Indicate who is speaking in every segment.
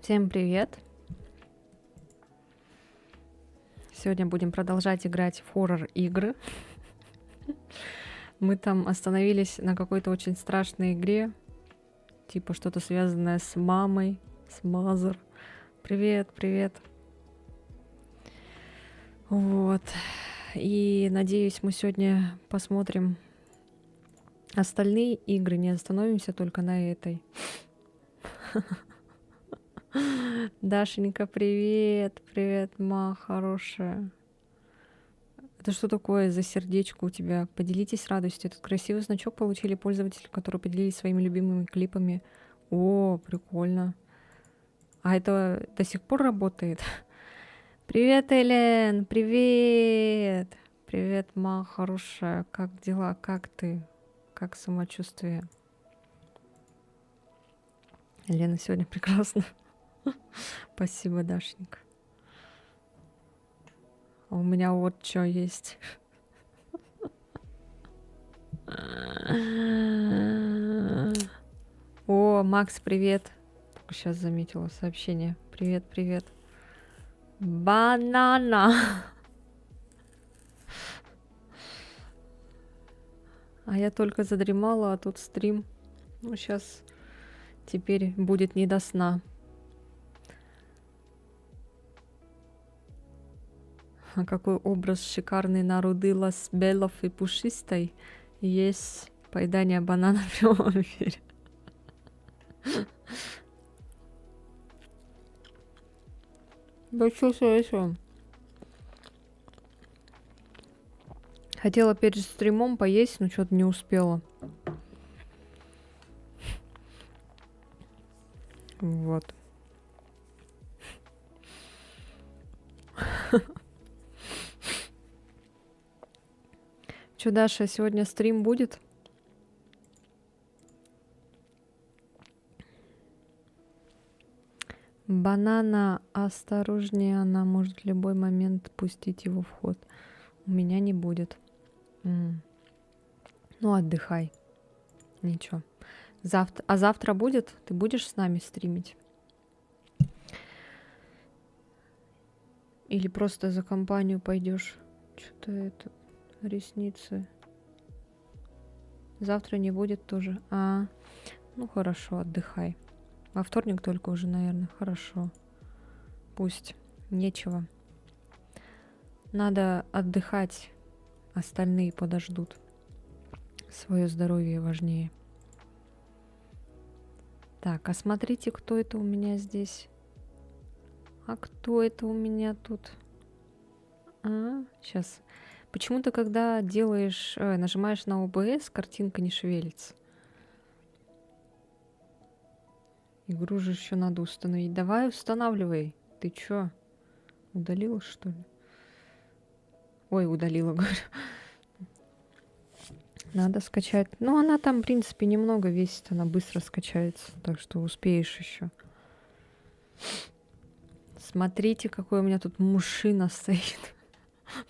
Speaker 1: Всем привет! Сегодня будем продолжать играть в хоррор-игры. Мы там остановились на какой-то очень страшной игре. Типа что-то связанное с мамой, с Мазер. Привет, привет. Вот. И надеюсь, мы сегодня посмотрим остальные игры. Не остановимся только на этой. Дашенька, привет! Привет, ма хорошая. Это что такое за сердечко у тебя? Поделитесь радостью. Этот красивый значок получили пользователи, которые поделились своими любимыми клипами. О, прикольно. А это до сих пор работает? Привет, Элен! Привет! Привет, ма хорошая. Как дела? Как ты? Как самочувствие? Лена сегодня прекрасна. Спасибо, Дашенька. А у меня вот что есть. О, Макс, привет. Только сейчас заметила сообщение. Привет, привет. Банана. А я только задремала, а тут стрим. Ну, сейчас теперь будет не до сна. А какой образ шикарный нарудила с белов и пушистой. Есть поедание банана в прямом эфире. Большое. Хотела перед стримом поесть, но что-то не успела. Вот. Чё, Даша, сегодня стрим будет? Банана, осторожнее, она может в любой момент пустить его в ход. У меня не будет. Ну, отдыхай. Ничего. А завтра будет? Ты будешь с нами стримить? Или просто за компанию пойдешь? Что-то это... Ресницы. Завтра не будет тоже. Ну хорошо, отдыхай. Во вторник только уже, наверное. Хорошо. Пусть. Нечего. Надо отдыхать. Остальные подождут. Свое здоровье важнее. Так, а смотрите, кто это у меня здесь. А кто это у меня тут? Сейчас. Почему-то, когда делаешь, нажимаешь на OBS, картинка не шевелится. Игру же еще надо установить. Давай устанавливай. Ты чё? Удалила, что ли? Ой, удалила, говорю. Надо скачать. Ну, она там, в принципе, немного весит. Она быстро скачается. Так что успеешь еще. Смотрите, какой у меня тут мужчина стоит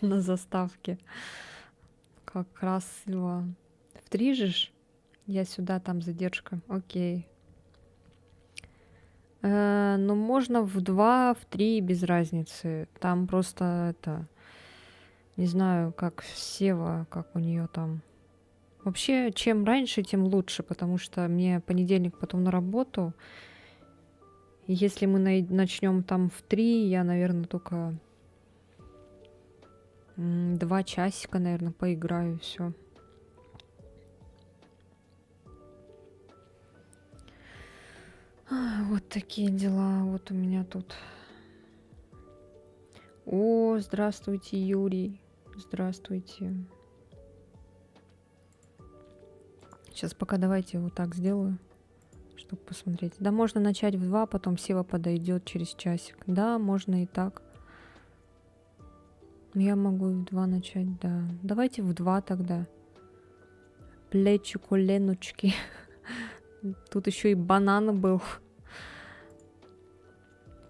Speaker 1: на заставке. Как красиво. В 3 же? Я сюда, там задержка. Окей. Ну, можно в 2, в 3, без разницы. Там просто это... Не знаю, как Сева, как у нее там. Вообще, чем раньше, тем лучше, потому что мне понедельник потом на работу. И если мы начнем там в 3, я, наверное, только 2 часика, наверное, поиграю, все. Вот такие дела. Вот у меня тут. О, здравствуйте, Юрий. Здравствуйте. Сейчас пока давайте вот так сделаю, чтобы посмотреть. Да, можно начать в 2, потом Сева подойдет через часик. Да, можно и так. Я могу в 2 начать, да. Давайте в 2 тогда. Плечи, коленочки. Тут еще и банан был.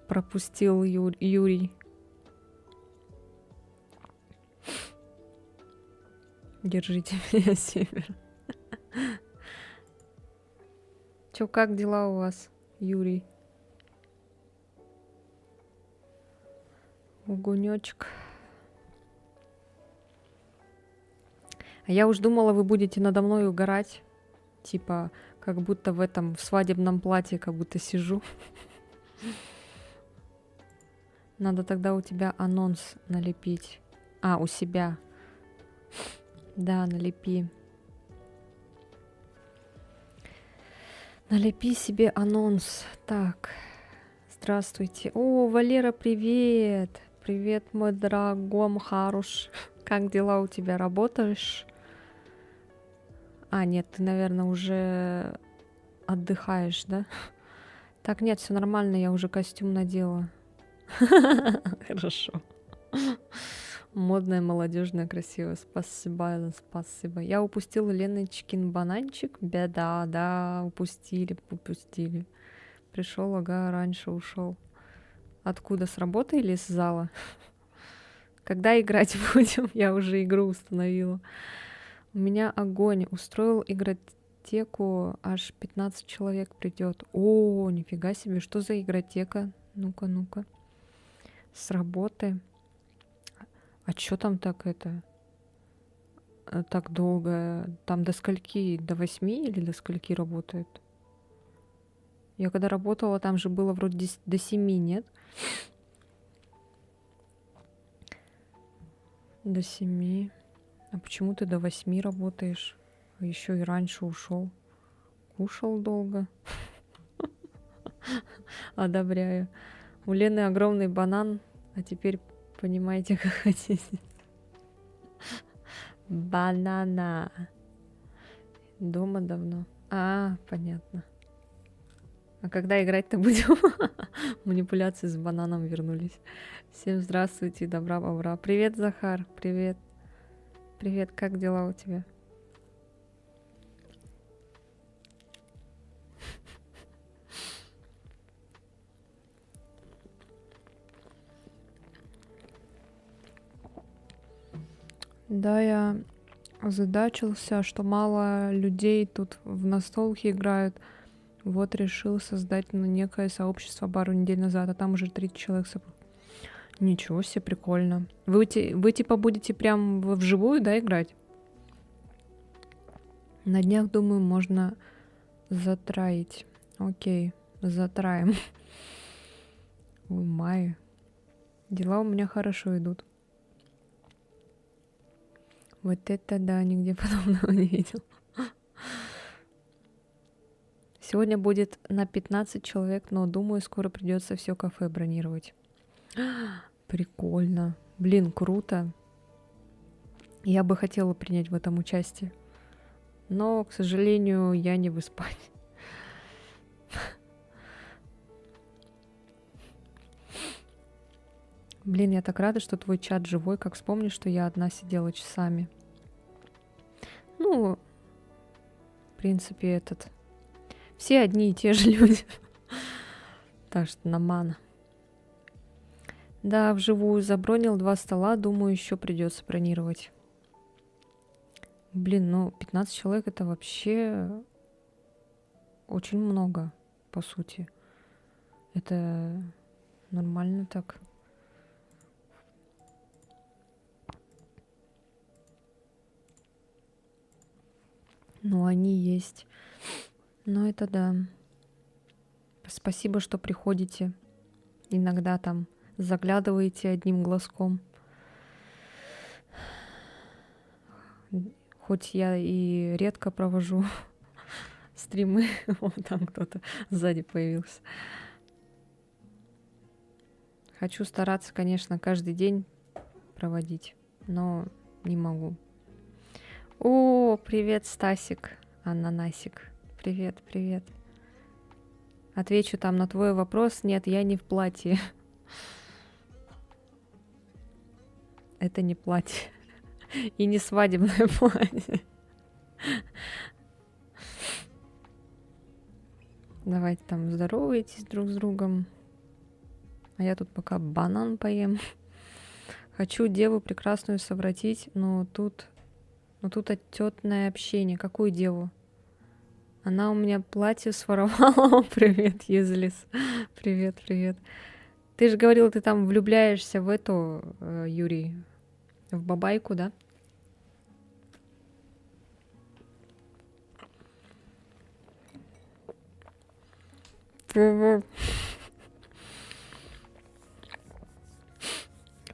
Speaker 1: Пропустил Юрий. Держите меня, Север. Чё, как дела у вас, Юрий? Огонёчек. А я уж думала, вы будете надо мной угорать. Типа, как будто в этом, в свадебном платье, как будто сижу. Надо тогда у тебя анонс налепить. А, у себя. Да, налепи. Налепи себе анонс. Так, здравствуйте. О, Валера, привет. Привет, мой дорогой хорош. Как дела у тебя? Работаешь? А, нет, ты, наверное, уже отдыхаешь, да? Так, нет, все нормально, я уже костюм надела. Хорошо. Модная, молодежная, красивая. Спасибо, Алла, спасибо. Я упустила Леночкин бананчик. Беда, да, упустили. Пришел, ага, раньше ушел. Откуда, с работы или с зала? Когда играть будем? Я уже игру установила. У меня огонь. Устроил игротеку, аж 15 человек придет. О, нифига себе, что за игротека? Ну-ка, ну-ка. С работы. А чё там так это? Так долго? Там до скольки? До 8 или до скольки работает? Я когда работала, там же было вроде до 7, нет? До 7. А почему ты до 8 работаешь? А еще и раньше ушел. Кушал долго. Одобряю. У Лены огромный банан, а теперь понимаете, как хотите. Банана. Дома давно. А, понятно. А когда играть-то будем? Манипуляции с бананом вернулись. Всем здравствуйте, добра бобра. Привет, Захар, привет. Привет, как дела у тебя? Да, я озадачился, что мало людей тут в настолки играют. Вот решил создать некое сообщество пару недель назад, а там уже 30 человек. Ничего себе, прикольно. Вы типа будете прям вживую, да, играть? На днях, думаю, можно затраить. Окей, затраим. В мае. Дела у меня хорошо идут. Вот это да, нигде подобного не видел. Сегодня будет на 15 человек, но думаю, скоро придется все кафе бронировать. Прикольно. Блин, круто. Я бы хотела принять в этом участие. Но, к сожалению, я не в Испании. Блин, я так рада, что твой чат живой, как вспомнишь, что я одна сидела часами. Ну, в принципе, все одни и те же люди. Так что намана. Да, вживую забронил 2 стола, думаю, еще придется бронировать. Блин, ну 15 человек это вообще очень много, по сути. Это нормально так. Ну, они есть. Но это да. Спасибо, что приходите. Иногда там заглядываете одним глазком. Хоть я и редко провожу стримы. Вон там кто-то сзади появился. Хочу стараться, конечно, каждый день проводить, но не могу. О, привет, Стасик, Ананасик. Привет, привет. Отвечу там на твой вопрос. Нет, я не в платье. Это не платье. И не свадебное платье. Давайте там здоровайтесь друг с другом. А я тут пока банан поем. Хочу деву прекрасную совратить, но тут отётное общение. Какую деву? Она у меня платье своровала. Привет, Езлис. Привет, привет. Ты же говорил, ты там влюбляешься в эту, Юрий, в бабайку, да? Привет.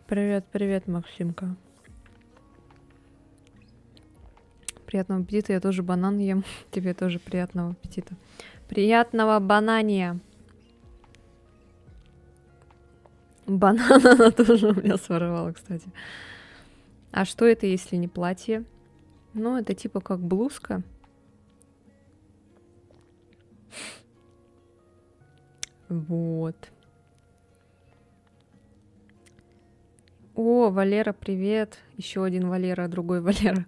Speaker 1: Привет, привет, Максимка. Приятного аппетита, я тоже банан ем. Тебе тоже приятного аппетита. Приятного банания. Банан она тоже у меня своровала, кстати. А что это, если не платье? Ну, это типа как блузка. Вот. О, Валера, привет. Еще один Валера, другой Валера.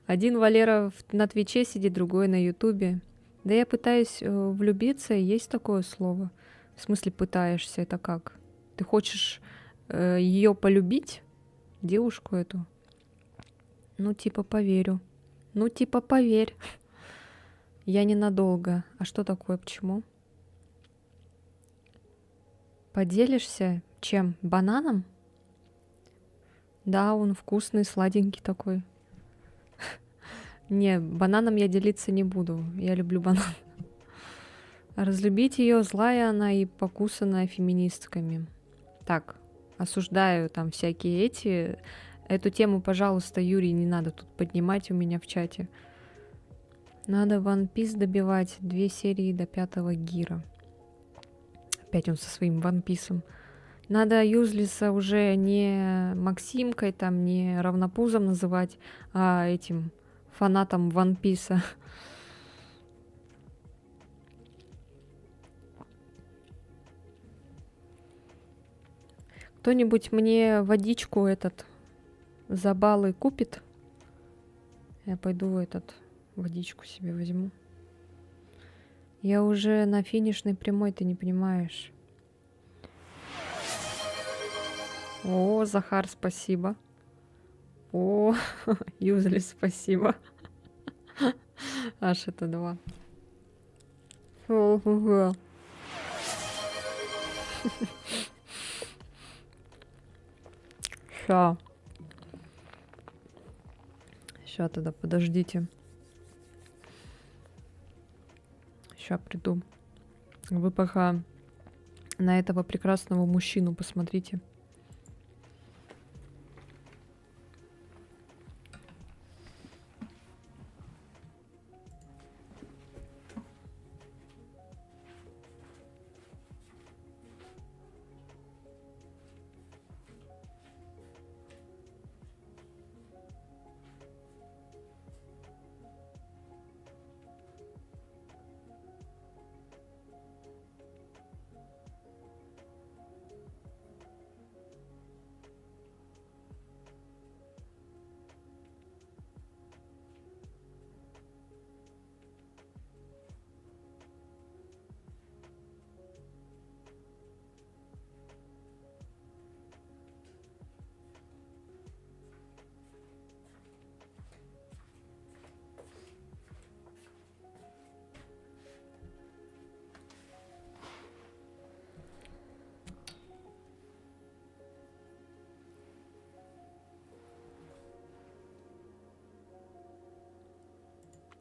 Speaker 1: Один Валера на Твиче сидит, другой на Ютубе. Да я пытаюсь влюбиться, есть такое слово. В смысле пытаешься, это как? Ты хочешь ее полюбить, девушку эту? Ну, типа, поверю. Ну, типа, поверь. Я ненадолго. А что такое, почему? Поделишься чем? Бананом? Да, он вкусный, сладенький такой. Не, бананом я делиться не буду. Я люблю банан. Разлюбить ее, злая она и покусанная феминистками. Так, осуждаю там всякие эти. Эту тему, пожалуйста, Юрий, не надо тут поднимать у меня в чате. Надо One Piece добивать 2 серии до 5-го гира. Опять он со своим One Piece'ом. Надо Юзлиса уже не Максимкой, там, не равнопузом называть, а этим фанатом One Piece'a. Кто-нибудь мне водичку этот за баллы купит? Я пойду этот водичку себе возьму. Я уже на финишной прямой, ты не понимаешь. О, Захар, спасибо. О, Юзли, спасибо. Аж это 2. Ща. Ща тогда, подождите. Ща приду. Вы пока на этого прекрасного мужчину посмотрите.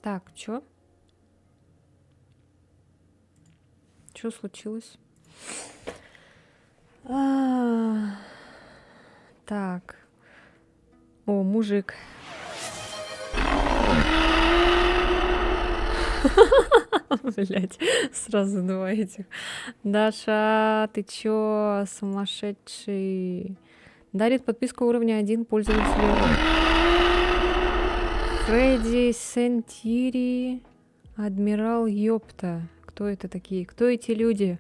Speaker 1: Так, чё? Чё случилось? Так. О, мужик. Блять, сразу 2 этих. Даша, ты чё, сумасшедший? Дарит подписку уровня 1 пользователю. Фредди Сентири, Адмирал Ёпта. Кто это такие? Кто эти люди?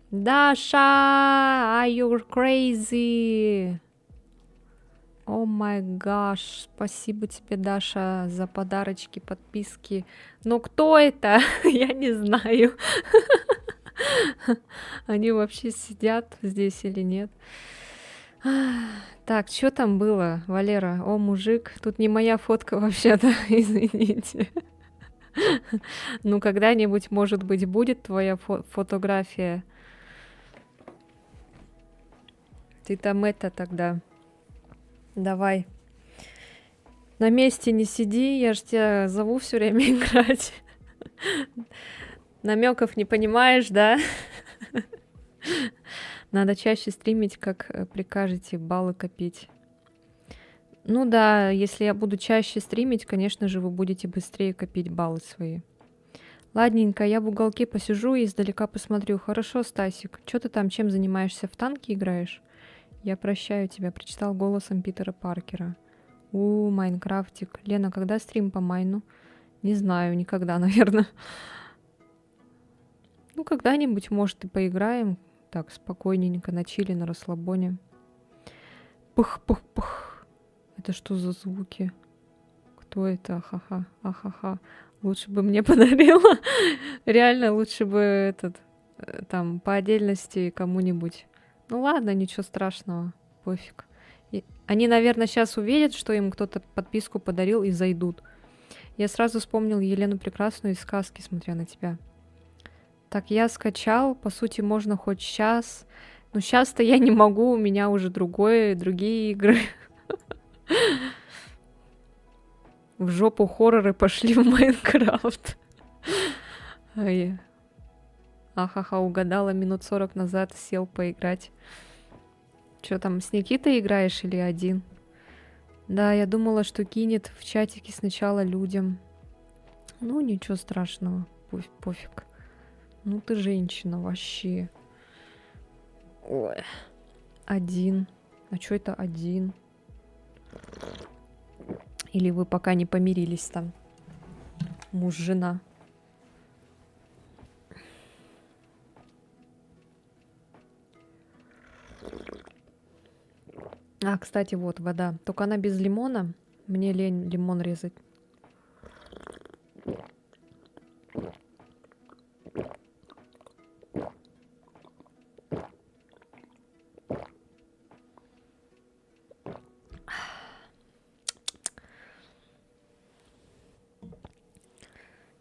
Speaker 1: Даша, are you crazy? О май гаш, спасибо тебе, Даша, за подарочки, подписки. Но кто это? Я не знаю. Они вообще сидят здесь или нет? Так, что там было, Валера? О, мужик, тут не моя фотка вообще-то, извините. Ну, когда-нибудь, может быть, будет твоя фотография. Ты там это тогда. Давай. На месте не сиди, я ж тебя зову все время играть. Намеков не понимаешь, да? Надо чаще стримить, как прикажете, баллы копить. Ну да, если я буду чаще стримить, конечно же, вы будете быстрее копить баллы свои. Ладненько, я в уголке посижу и издалека посмотрю. Хорошо, Стасик. Чё ты там, чем занимаешься? В танки играешь? Я прощаю тебя, прочитал голосом Питера Паркера. Майнкрафтик. Лена, когда стрим по майну? Не знаю, никогда, наверное. Ну, когда-нибудь, может, и поиграем. Так, спокойненько, на чили, на расслабоне. Пух-пух-пух. Это что за звуки? Кто это? Ахаха, ахаха. Лучше бы мне подарила. Реально, лучше бы этот, там, по отдельности кому-нибудь. Ну ладно, ничего страшного. Пофиг. Они, наверное, сейчас увидят, что им кто-то подписку подарил и зайдут. Я сразу вспомнил Елену Прекрасную из сказки, смотря на тебя. Так, я скачал. По сути, можно хоть сейчас. Но сейчас-то я не могу, у меня уже другие игры. В жопу хорроры пошли в Майнкрафт. Ахаха, угадала, минут 40 назад сел поиграть. Чё там, с Никитой играешь или один? Да, я думала, что кинет в чатике сначала людям. Ну, ничего страшного, пофиг. Ну ты женщина вообще. Ой. Один. А чё это один? Или вы пока не помирились там? Муж-жена. А, кстати, вот вода. Только она без лимона. Мне лень лимон резать.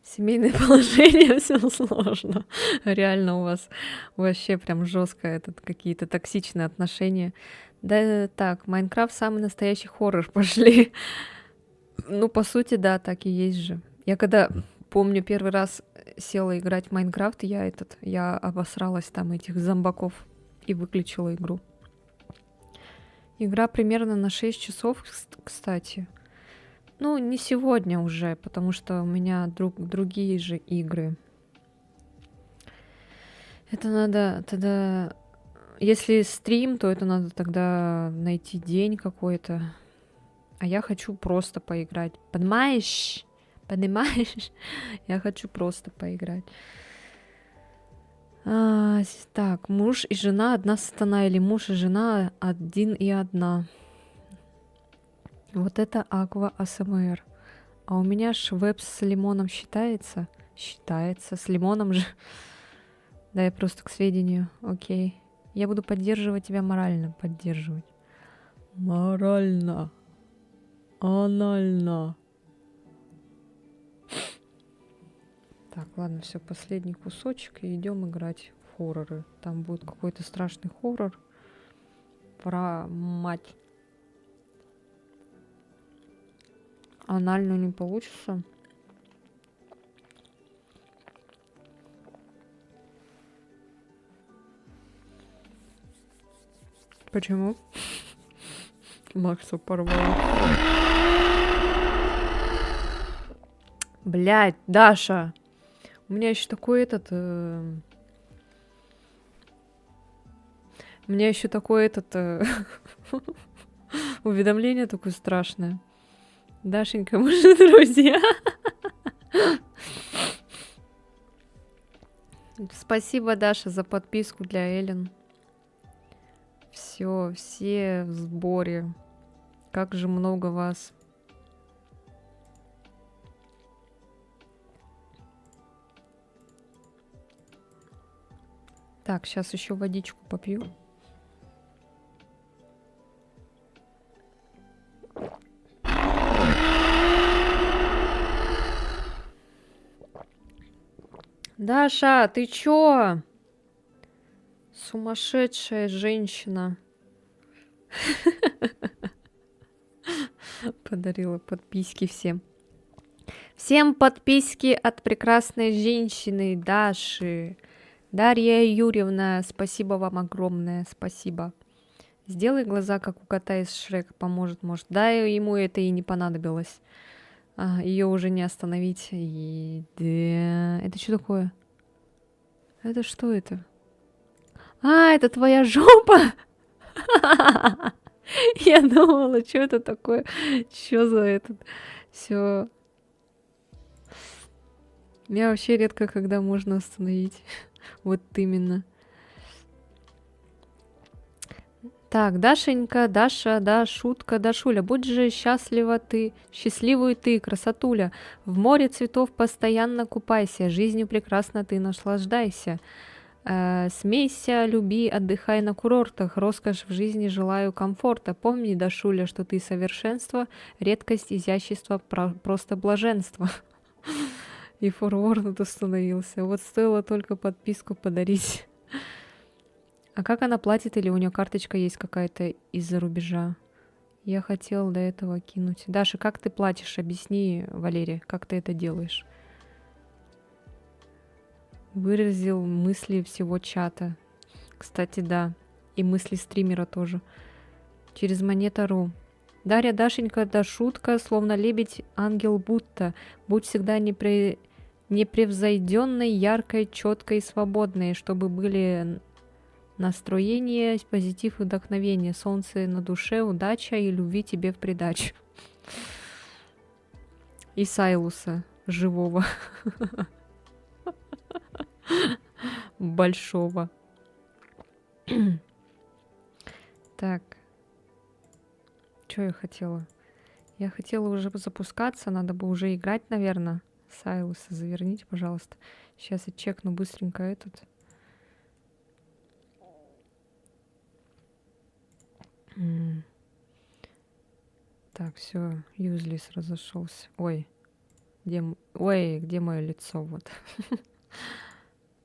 Speaker 1: Семейное положение, все сложно. Реально у вас вообще прям жестко этот какие-то токсичные отношения. Да, так, Майнкрафт самый настоящий хоррор пошли. Ну, по сути, да, так и есть же. Я когда, помню, первый раз села играть в Майнкрафт, я обосралась там этих зомбаков и выключила игру. Игра примерно на 6 часов, кстати. Ну, не сегодня уже, потому что у меня другие же игры. Это надо тогда... Если стрим, то это надо тогда найти день какой-то. А я хочу просто поиграть. Понимаешь? Понимаешь? Я хочу просто поиграть. Так, муж и жена одна сатана, или муж и жена один и одна. Вот это Аква АСМР. А у меня швепс с лимоном считается? Считается. С лимоном же. Да, я просто к сведению. Окей. Я буду поддерживать тебя морально. Поддерживать. Морально. Анально. Так, ладно, все, последний кусочек. И идем играть в хорроры. Там будет какой-то страшный хоррор. Про мать. Анально не получится. Почему? Макса порвал. Блядь, Даша. У меня еще такой У меня еще такое уведомление такое страшное. Дашенька, мы же друзья. Спасибо, Даша, за подписку для Эллен. Все в сборе. Как же много вас. Так, сейчас еще водичку попью. Даша, ты чё? Сумасшедшая женщина. Подарила подписки всем. Всем подписки от прекрасной женщины Даши. Дарья Юрьевна, спасибо вам огромное, спасибо. Сделай глаза, как у кота из Шрека, поможет, может. Да, ему это и не понадобилось. Ее уже не остановить. И... Да. Это что такое? Это что это? Это твоя жопа? Я думала, что это такое? Что за этот? Все. Меня вообще редко когда можно остановить. Вот именно. Так, Дашенька, Даша, да, шутка, Дашуля, будь же счастлива ты, счастливую ты, красотуля. В море цветов постоянно купайся, жизнью прекрасно ты наслаждайся. Смейся, люби, отдыхай на курортах, роскошь в жизни желаю комфорта. Помни, Дашуля, что ты совершенство, редкость, изящество, просто блаженство. И форвард установился. Вот стоило только подписку подарить. А как она платит, или у нее карточка есть какая-то из-за рубежа? Я хотел до этого кинуть. Даша, как ты платишь? Объясни, Валерия, как ты это делаешь? Выразил мысли всего чата. Кстати, да. И мысли стримера тоже. Через Монета.ру. Дарья, Дашенька, да шутка, словно лебедь, ангел будто. Будь всегда непревзойденной, яркой, четкой, свободной, чтобы были настроение, позитив и вдохновение, солнце на душе, удача и любви тебе в придачу. И Сайлуса живого. Большого. Так. Что я хотела? Я хотела уже запускаться, надо бы уже играть, наверное. Сайлуса, заверните, пожалуйста. Сейчас я чекну быстренько этот. Так, все, юзлис разошелся. Ой, где мое лицо? Вот.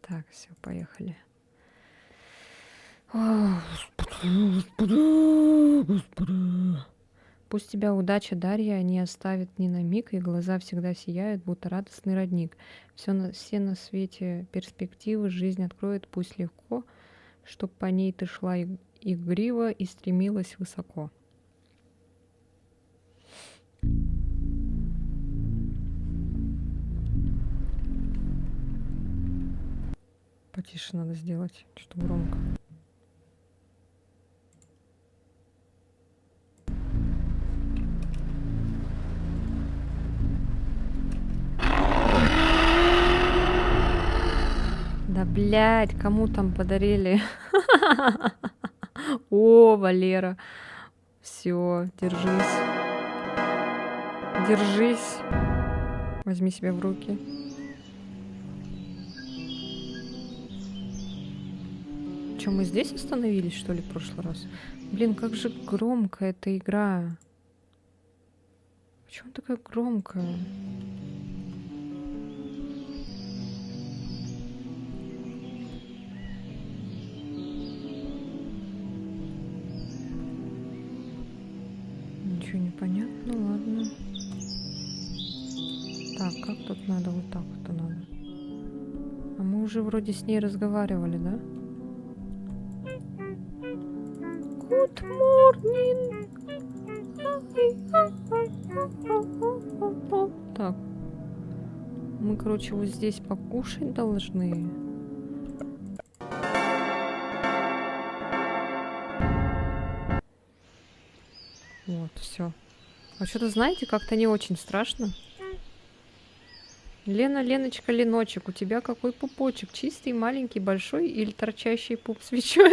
Speaker 1: Так, все, поехали. Пусть тебя удача, Дарья, не оставит ни на миг, и глаза всегда сияют, будто радостный родник. Все на свете перспективы, жизнь откроет, пусть легко, чтоб по ней ты шла игриво и стремилась высоко. Потише надо сделать, что громко. Да, блядь, кому там подарили? О, Валера. Все, держись. Держись. Возьми себя в руки. Че, мы здесь остановились, что ли, в прошлый раз? Блин, как же громко эта игра. Почему такая громкая? Ничего не понятно, ну ладно. Так, как тут надо? Вот так вот надо. А мы уже вроде с ней разговаривали, да? Good morning. Так. Мы, короче, вот здесь покушать должны. Вот, все. А что-то, знаете, как-то не очень страшно. Лена, Леночка, Леночек, у тебя какой пупочек? Чистый, маленький, большой или торчащий пуп свечой?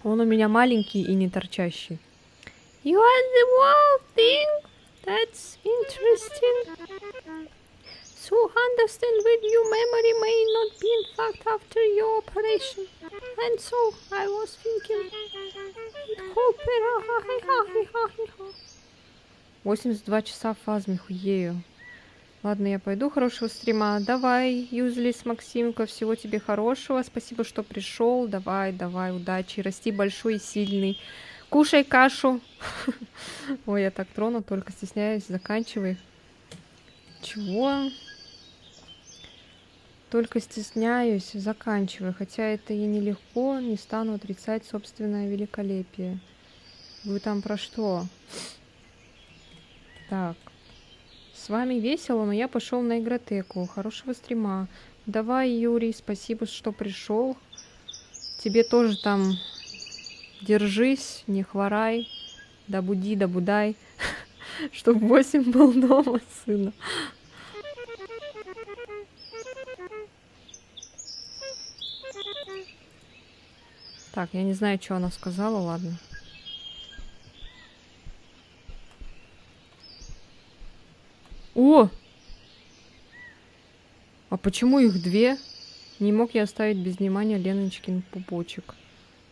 Speaker 1: Он у меня маленький и не торчащий. You are the one thing that's interesting. So understand with your memory may not be in fact after your operation. And so I was thinking, 82 часа в фазме, хуею. Ладно, я пойду, хорошего стрима. Давай, Юзлис, Максимка, всего тебе хорошего. Спасибо, что пришел. Давай, давай, удачи. Расти большой и сильный. Кушай кашу. Ой, я так трону, только стесняюсь. Заканчивай. Чего? Только стесняюсь, заканчивай. Хотя это и нелегко, не стану отрицать собственное великолепие. Вы там про что? Так. С вами весело, но я пошел на игротеку. Хорошего стрима. Давай, Юрий, спасибо, что пришел. Тебе тоже там держись, не хворай. Добуди, добудай. Чтоб 8 был дома, сына. Так, я не знаю, что она сказала, ладно. О! А почему их две? Не мог я оставить без внимания Леночкин пупочек.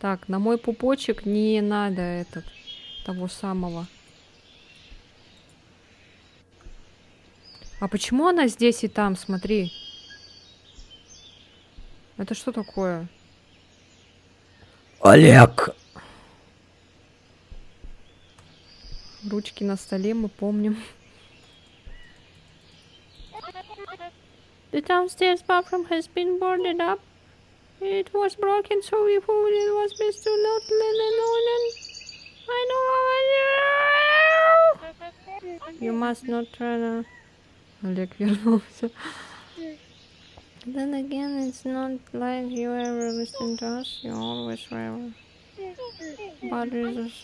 Speaker 1: Так, на мой пупочек не надо того самого. А почему она здесь и там? Смотри. Это что такое?
Speaker 2: Олег!
Speaker 1: Ручки на столе, мы помним. The downstairs bathroom has been boarded up. It was broken, so we thought it was best to not let anyone. I know. You must not turn. Олег вернулся. Then again, it's not like you ever listen to us. You always were. But it's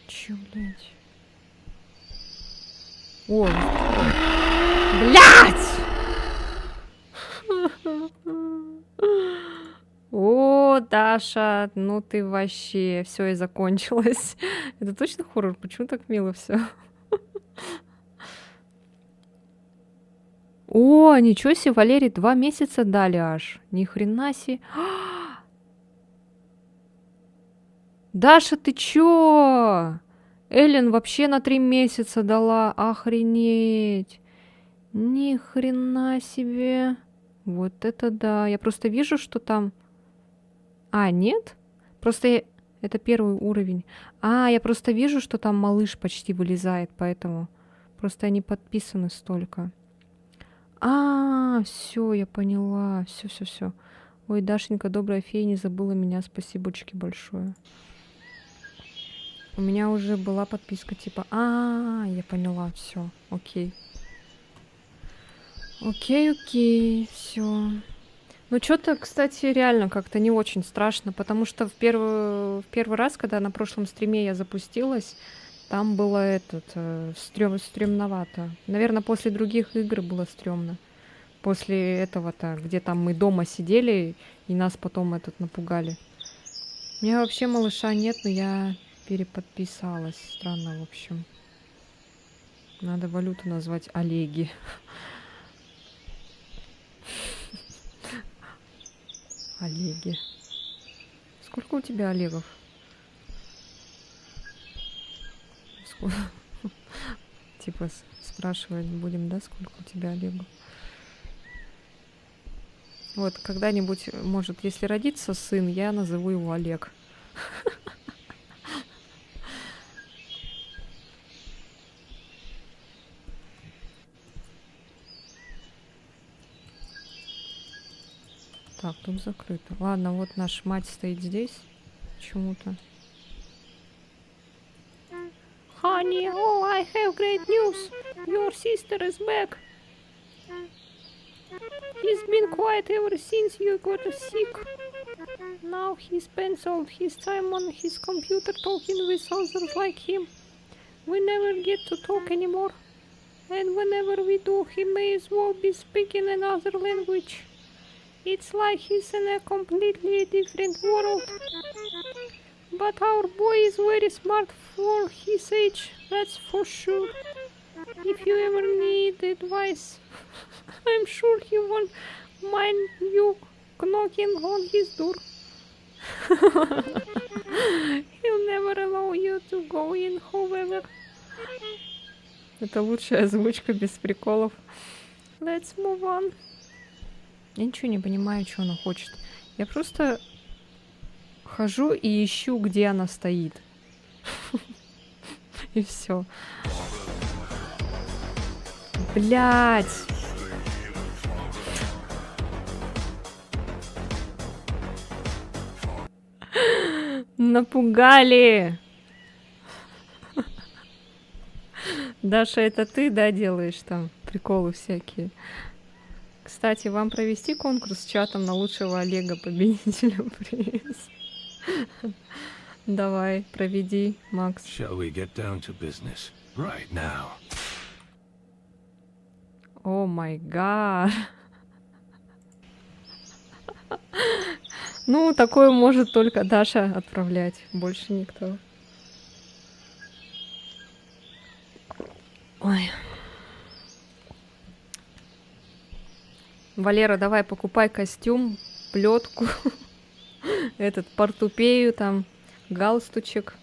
Speaker 1: Чё, блядь? О, блядь! О, Даша, ну ты вообще, все и закончилось. Это точно хоррор? Почему так мило все? О, ничего себе, Валерий, 2 месяца дали аж. Ни хрена себе. Даша, ты чё? Эллен вообще на 3 месяца дала. Охренеть. Ни хрена себе. Вот это да. Я просто вижу, что там... А, нет? Просто это первый уровень. А, я просто вижу, что там малыш почти вылезает, поэтому... Просто они подписаны столько. А, все, я поняла. Все. Ой, Дашенька, добрая фея, не забыла меня. Спасибочки большое. У меня уже была подписка типа... я поняла, все, окей. Окей, все. Ну, что-то, кстати, реально как-то не очень страшно, потому что в первый раз, когда на прошлом стриме я запустилась, там было стрёмновато. Наверное, после других игр было стрёмно. После этого-то, где там мы дома сидели, и нас потом напугали. У меня вообще малыша нет, но я переподписалась. Странно, в общем. Надо валюту назвать Олеги. Олеги. Сколько у тебя Олегов? Типа спрашивать будем, да, сколько у тебя Олегов? Вот, когда-нибудь, может, если родится сын, я назову его Олег. Так, тут закрыто. Ладно, вот наша мать стоит здесь. Почему-то. Honey, oh, I have great news. Your sister is back. He's been quiet ever since you got sick. Now he spends all his time on his computer talking with others like him. We never get to talk anymore. And whenever we do, he may as well be speaking another language. It's like he's in a completely different world. But our boy is very smart for his age, that's for sure. If you ever need advice... I'm sure he won't mind you knocking on his door. He'll never allow you to go in, however. Это лучшая озвучка без приколов. Let's move on. Я ничего не понимаю, что она хочет. Я просто хожу и ищу, где она стоит. И все. Блять. Напугали. Даша, это ты, да, делаешь там приколы всякие? Кстати, вам провести конкурс с чатом на лучшего Олега победителя приз? Давай, проведи, Макс.
Speaker 2: Shall we get down to business right now?
Speaker 1: О май гад. Ну, такое может только Даша отправлять, больше никто. Ой. Валера, давай покупай костюм, плетку, этот портупею, там галстучек.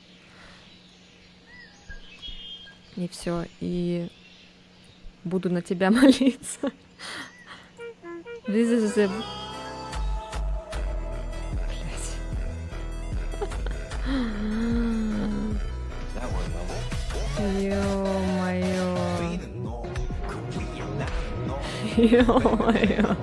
Speaker 1: И все. И буду на тебя молиться. This is the... Ё-моё. Ё-моё.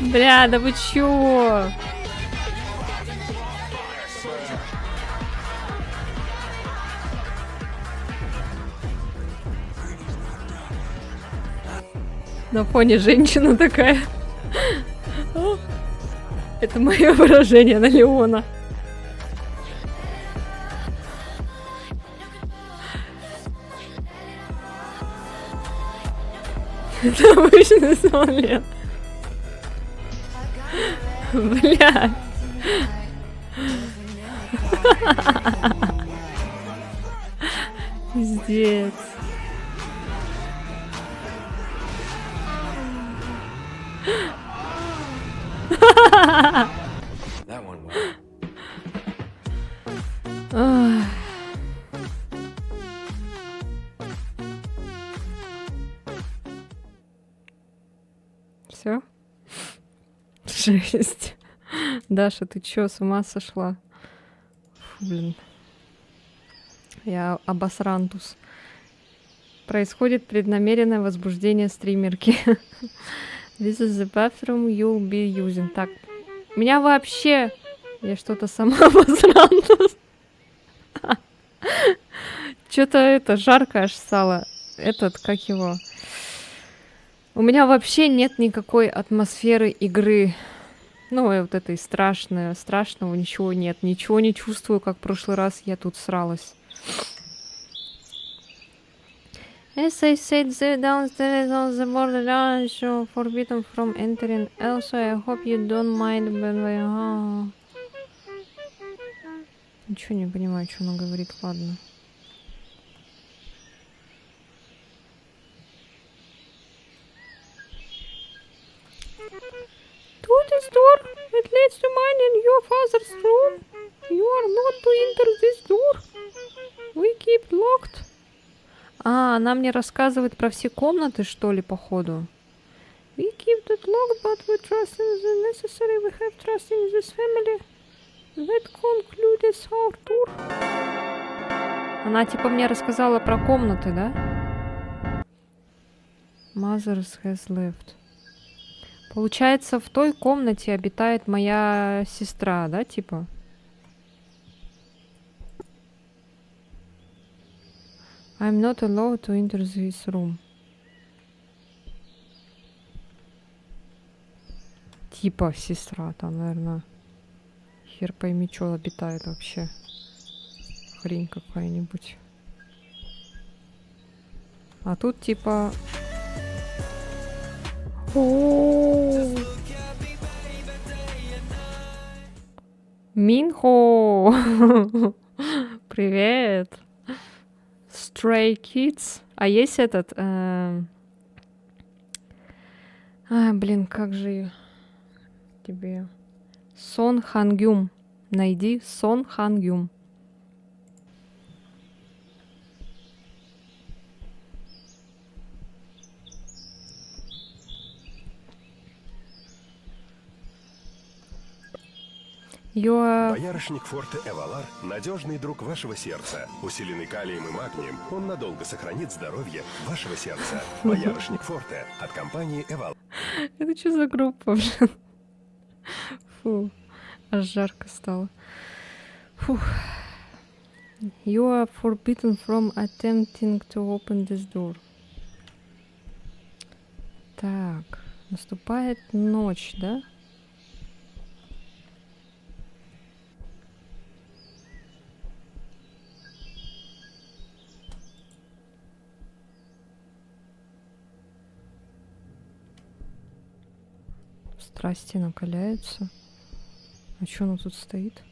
Speaker 1: Бля, да вы чё? На фоне женщина такая. Это мое выражение на Леона. Это обычный туалет. Бля. Пиздец.
Speaker 2: That one was.
Speaker 1: Все? Жесть. Даша, ты чё, с ума сошла? Фу, блин. Я обосрантус. Происходит преднамеренное возбуждение стримерки. This is the bathroom you'll be using. Так, меня вообще... Я что-то сама обосрантус. Что-то это жарко аж стало. Этот, как его... У меня вообще нет никакой атмосферы игры. Ну, и вот этой страшного ничего нет. Ничего не чувствую, как в прошлый раз я тут сралась. As I said, the downstairs on the borderline show forbidden from entering. Also, I hope you don't mind when we... Ничего не понимаю, что она говорит, ладно. To this door, it leads to mine and your father's room. You are not to enter this door. We keep locked. А, она мне рассказывает про все комнаты, что ли, походу? We keep that locked, but we trust in the necessary. We have trust in this family. That concludes our tour. Она типа мне рассказала про комнаты, да? Mothers has left. Получается, в той комнате обитает моя сестра, да, типа? I'm not allowed to enter this room. Типа сестра там, наверное. Хер пойми, что обитает вообще. Хрень какая-нибудь. А тут типа... Минхо! Привет! Stray Kids. А есть этот... блин, как же тебе... Сон Хангюм. Найди Сон Хангюм.
Speaker 3: Боярышник Форте Эвалар – надежный друг вашего сердца. Усиленный калием и магнием, он надолго сохранит здоровье вашего сердца. Боярышник Форте от компании Эвалар.
Speaker 1: Это что за группа, блин? Фу, аж жарко стало. Фух. You are forbidden from attempting to open this door. Так, наступает ночь, да? Страсти накаляются. А чё оно тут стоит?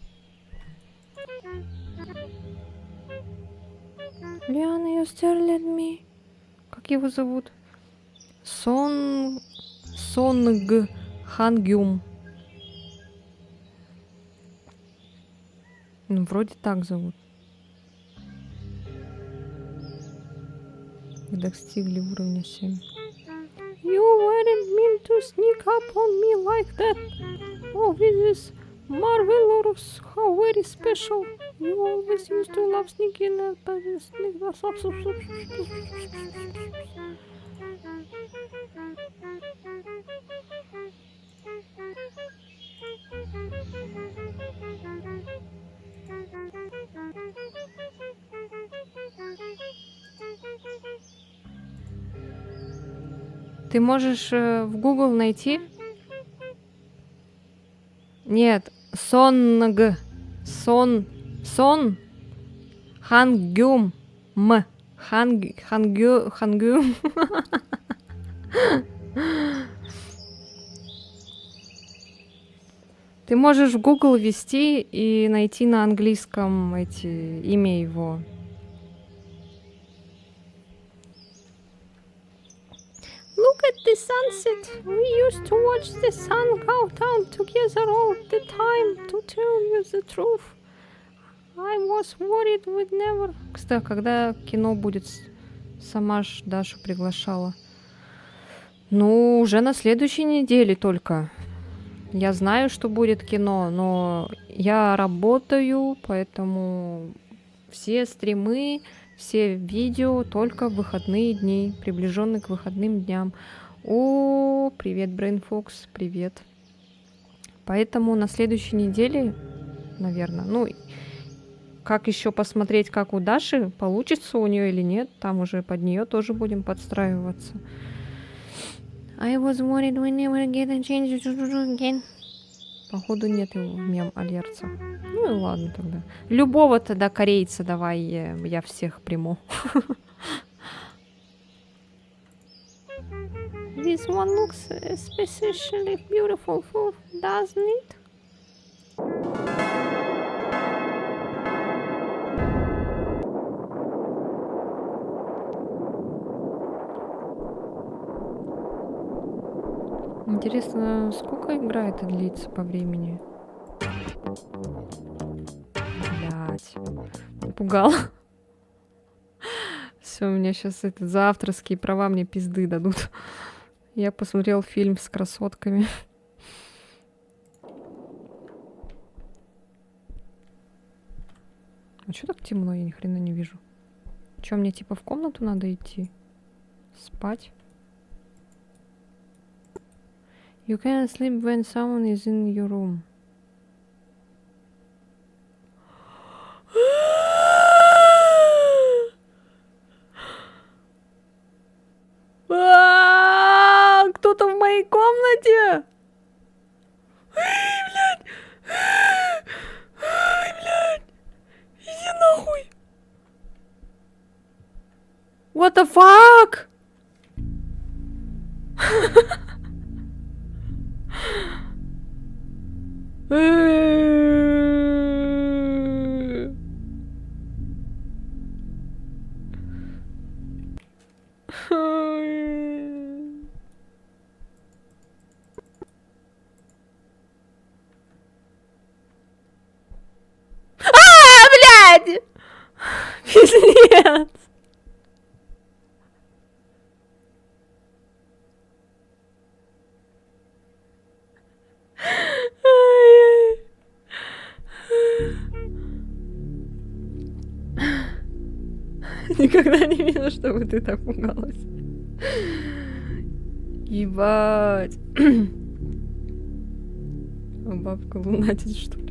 Speaker 1: Лиана, you stared at me. Как его зовут? Сонг Хангюм. Ну, вроде так зовут. Достигли уровня 7. You weren't mean to sneak up on me like that. Oh, this is marvelous. How very special. You always used to love sneaking up and sneak us up. Ты можешь в Google найти? Нет, Сонг. Сон Хангюм. Хангюм. Ты можешь в Google ввести и найти на английском имя его. Look at the sunset. We used to watch the sun go down together all the time. To tell you the truth, I was worried we'd never... Кстати, когда кино будет? Сама ж Дашу приглашала. Ну, уже на следующей неделе только. Я знаю, что будет кино, но я работаю, поэтому все стримы... Все видео только в выходные дни, приближенные к выходным дням. О, привет, Брейнфокс, привет. Поэтому на следующей неделе, наверное, ну, как еще посмотреть, как у Даши, получится у нее или нет, там уже под нее тоже будем подстраиваться. I was worried we never get a change again. Походу нет его мем Альерца. Ну и ладно тогда. Любого тогда корейца давай я всех приму. This one looks especially beautiful, doesn't it? Интересно, сколько игра это длится по времени? Блять, напугал. Все, у меня сейчас за авторские права мне пизды дадут. Я посмотрел фильм с красотками. А что так темно? Я ни хрена не вижу. Че, мне типа в комнату надо идти? Спать? You can sleep when someone is in your room. Кто-то в моей комнате! Эй, блядь! Эй, блядь! Иди нахуй! What the fuck? Эй!
Speaker 4: 「
Speaker 1: Эй!
Speaker 4: 「
Speaker 1: Эй! 」 Эй! Нет. Ай-яй. Никогда не видела, чтобы ты так пугалась. Ебать. Бабка лунатит, что ли?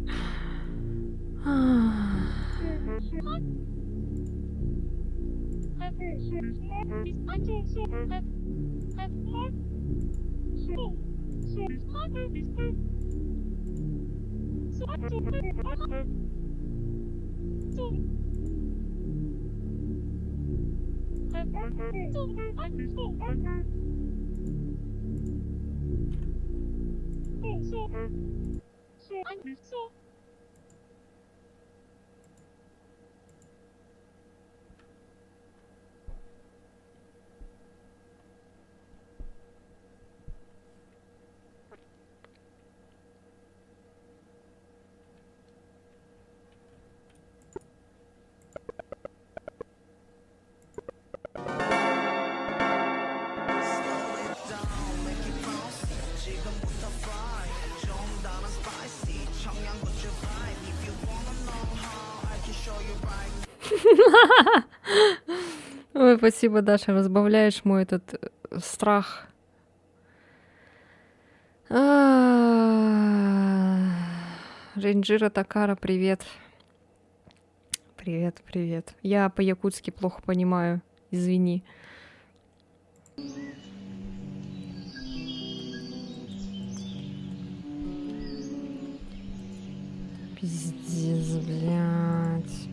Speaker 1: Ой, спасибо, Даша, разбавляешь мой этот страх. Рейнджира Такара, привет. Привет, привет. Я по-якутски плохо понимаю, извини. Пиздец, блядь.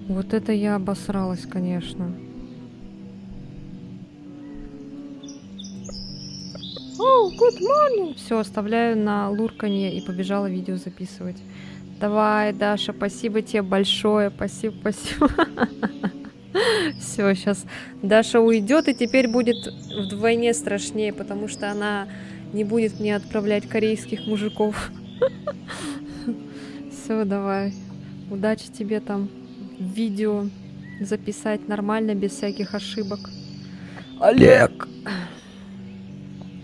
Speaker 1: Вот это я обосралась, конечно. О, good morning! Все, оставляю на лурканье и побежала видео записывать. Давай, Даша, спасибо тебе большое. Спасибо, спасибо. Все, сейчас Даша уйдет, и теперь будет вдвойне страшнее, потому что она не будет мне отправлять корейских мужиков. Все, давай. Удачи тебе там видео записать нормально, без всяких ошибок. Олег!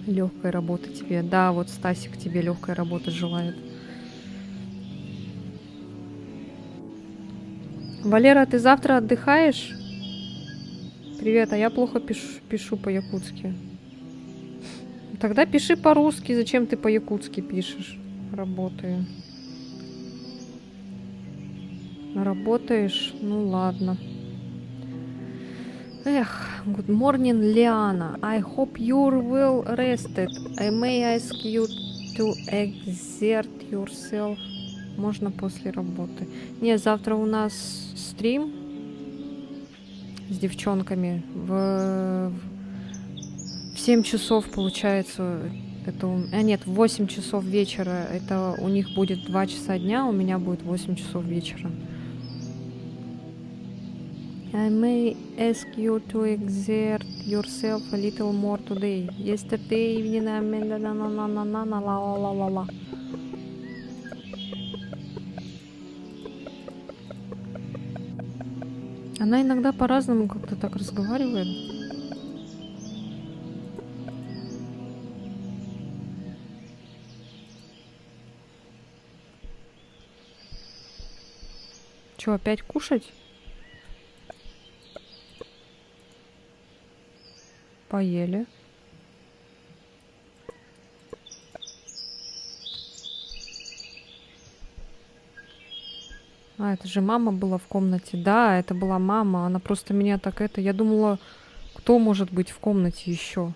Speaker 1: Легкой работы тебе. Да, вот Стасик тебе легкой работы желает. Валера, ты завтра отдыхаешь? Привет, а я плохо пишу по-якутски. Тогда пиши по-русски. Зачем ты по-якутски пишешь? Работаю. Работаешь? Ну ладно. Эх, good morning, Liana. I hope you're well rested. I may ask you to exert yourself. Можно после работы. Не, завтра у нас стрим с девчонками в 7 часов, получается. Это нет, в 8 часов вечера. Это у них будет 2 часа дня, у меня будет 8 часов вечера. I may ask you to exert yourself a little more today. Yesterday evening I made la la la la la la la la la. Она иногда по-разному как-то так разговаривает. Чё, опять кушать? Поели. А, это же мама была в комнате. Да, это была мама. Она просто меня так это... Я думала, кто может быть в комнате еще?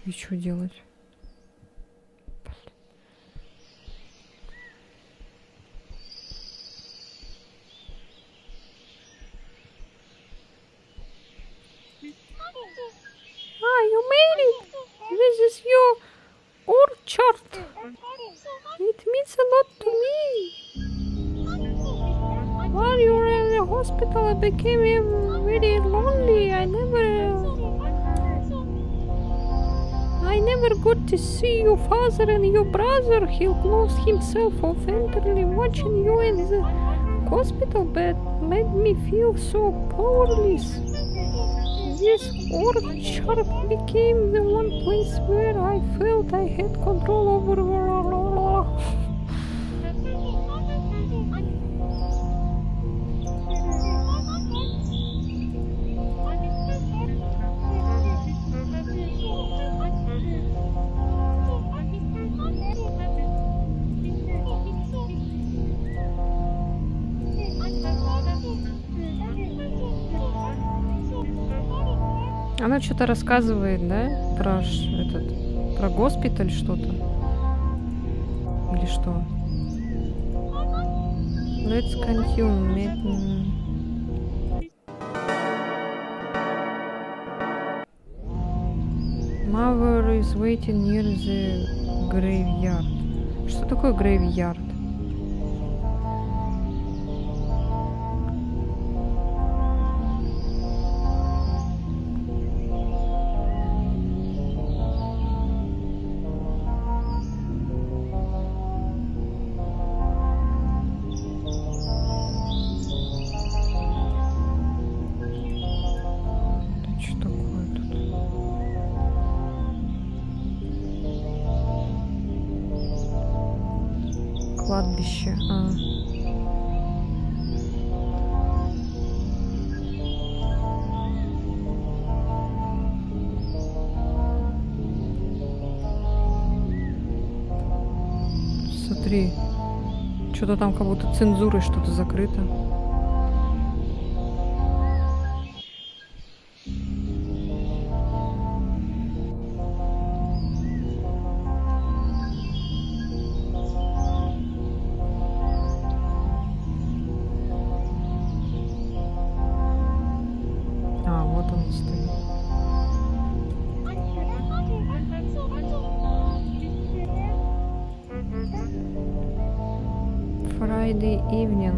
Speaker 1: И что делать? You made it! This is your orchard! It means a lot to me! While you were in the hospital, I became very lonely. I never got to see your father and your brother. He closed himself off entirely. Watching you in the hospital bed made me feel so powerless. This orchard became the one place where I felt I had control over. Она что-то рассказывает, да? Про госпиталь что-то? Или что? Let's continue. Mother is waiting near the graveyard. Что такое graveyard? Кладбище. Смотри, что-то там как будто цензурой что-то закрыто. Friday evening.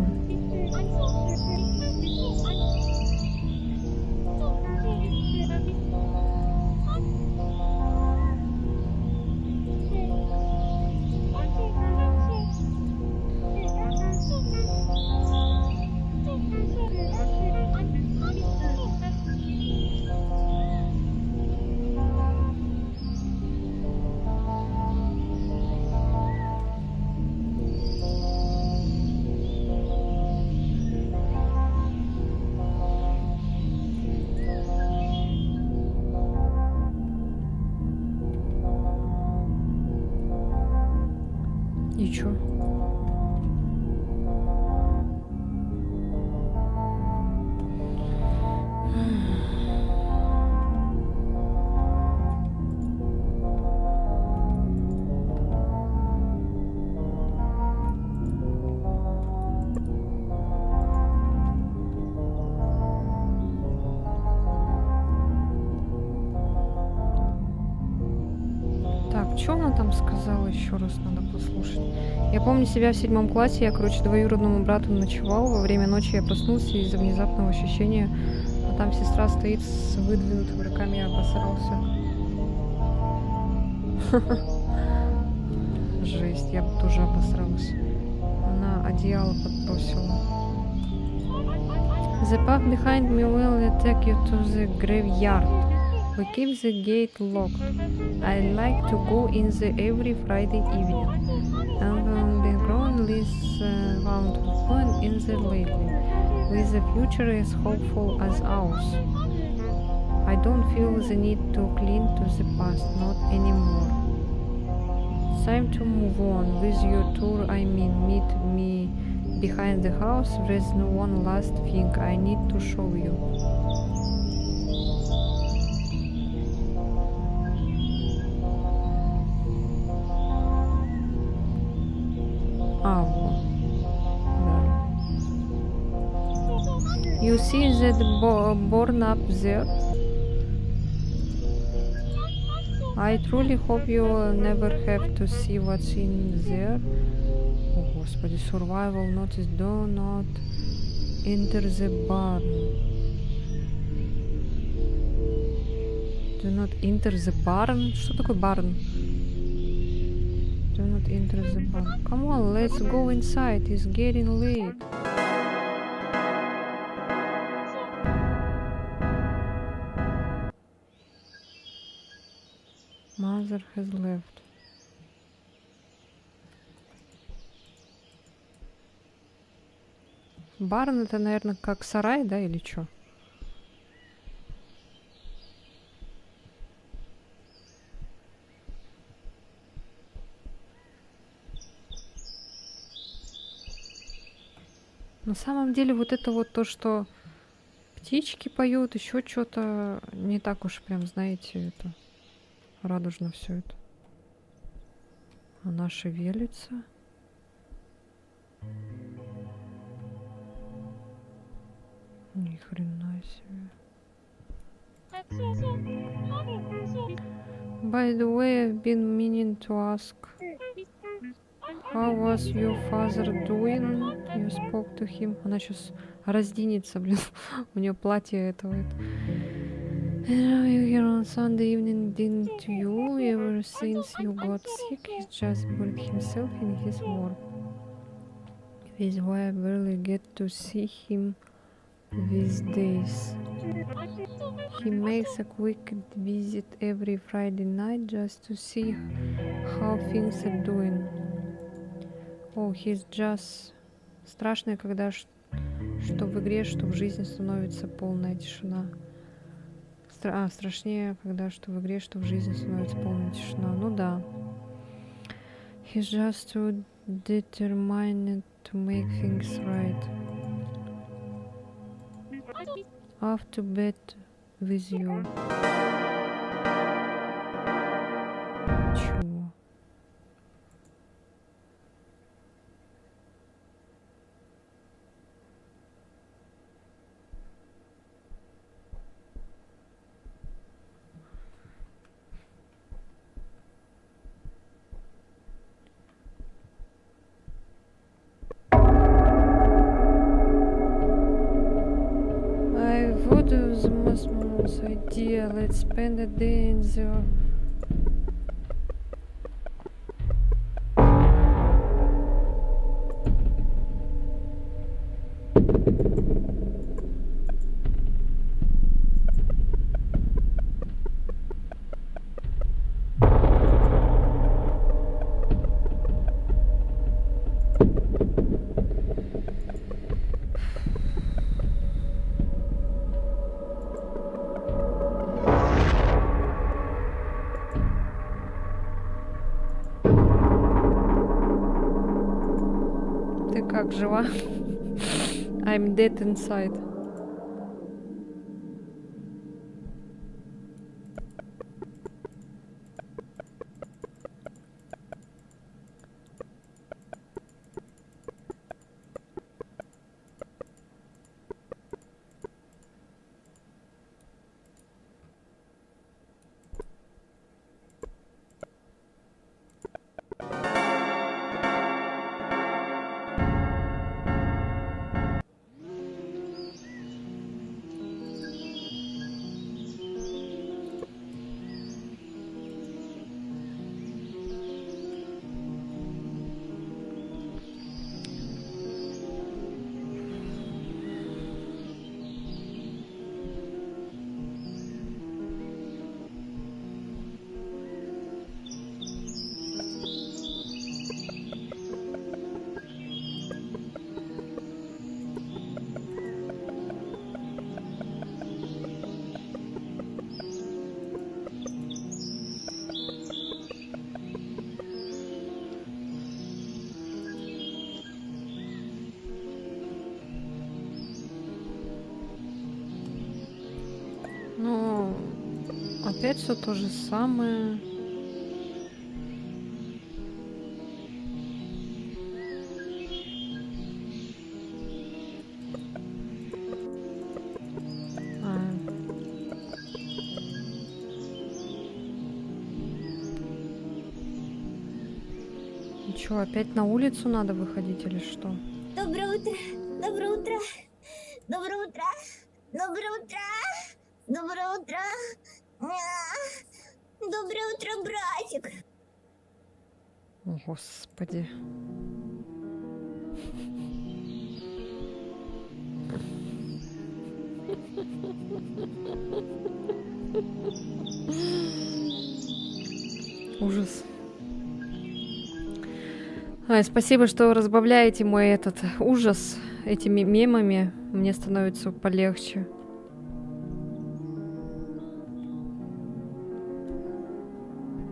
Speaker 1: И чё? Так, что она там сказала? Еще раз надо послушать. Я помню себя в 7 классе. Я, двоюродному брату ночевал. Во время ночи я проснулся из-за внезапного ощущения, а там сестра стоит с выдвинутыми руками. Я обосрался. Жесть, я бы тоже обосралась. Она одеяло подбросила. The path behind me will take you to the graveyard. We keep the gate locked. I like to go in there every Friday evening. And been growing less round point in there lately, with the future as hopeful as ours. I don't feel the need to cling to the past, not anymore. It's time to move on with your tour. Meet me behind the house. There's no one last thing I need to show you. You see that born up there? I truly hope you never have to see what's in there. О, Господи, survival notice, do not enter the barn. Do not enter the barn? Что такое barn? Do not enter the barn. Come on, let's go inside. It's getting late. Mother has left. Барн это, наверное, как сарай, да, или что? На самом деле вот это вот то, что птички поют, еще что-то не так уж прям, знаете, это радужно все это. Она шевелится. Ни хрена себе. By the way, I've been meaning to ask, how was your father doing? You spoke to him. Она сейчас разденется, блин. У нее платье этого. You here on Sunday evening, didn't you? Ever since you got sick, he's just buried himself in his work. This is why I barely get to see him these days. He makes a quick visit every Friday night just to see how things are doing. Oh, he's just... Страшно, когда что в игре, что в жизни становится полная тишина. Страшнее, когда что в игре, что в жизни становится полная тишина. Ну да. He's just too determined to make things right. Off to bed with you. Чего? I would have the most idea. Let's spend a day in the... Ты как, жива? I'm dead inside. Ну, опять все то же самое. И чё, опять на улицу надо выходить или что?
Speaker 4: Доброе утро. Доброе утро. Доброе утро. Доброе утро. Доброе утро. Доброе утро, братик.
Speaker 1: О, Господи. Ужас. Ай, спасибо, что разбавляете мой этот ужас этими мемами. Мне становится полегче.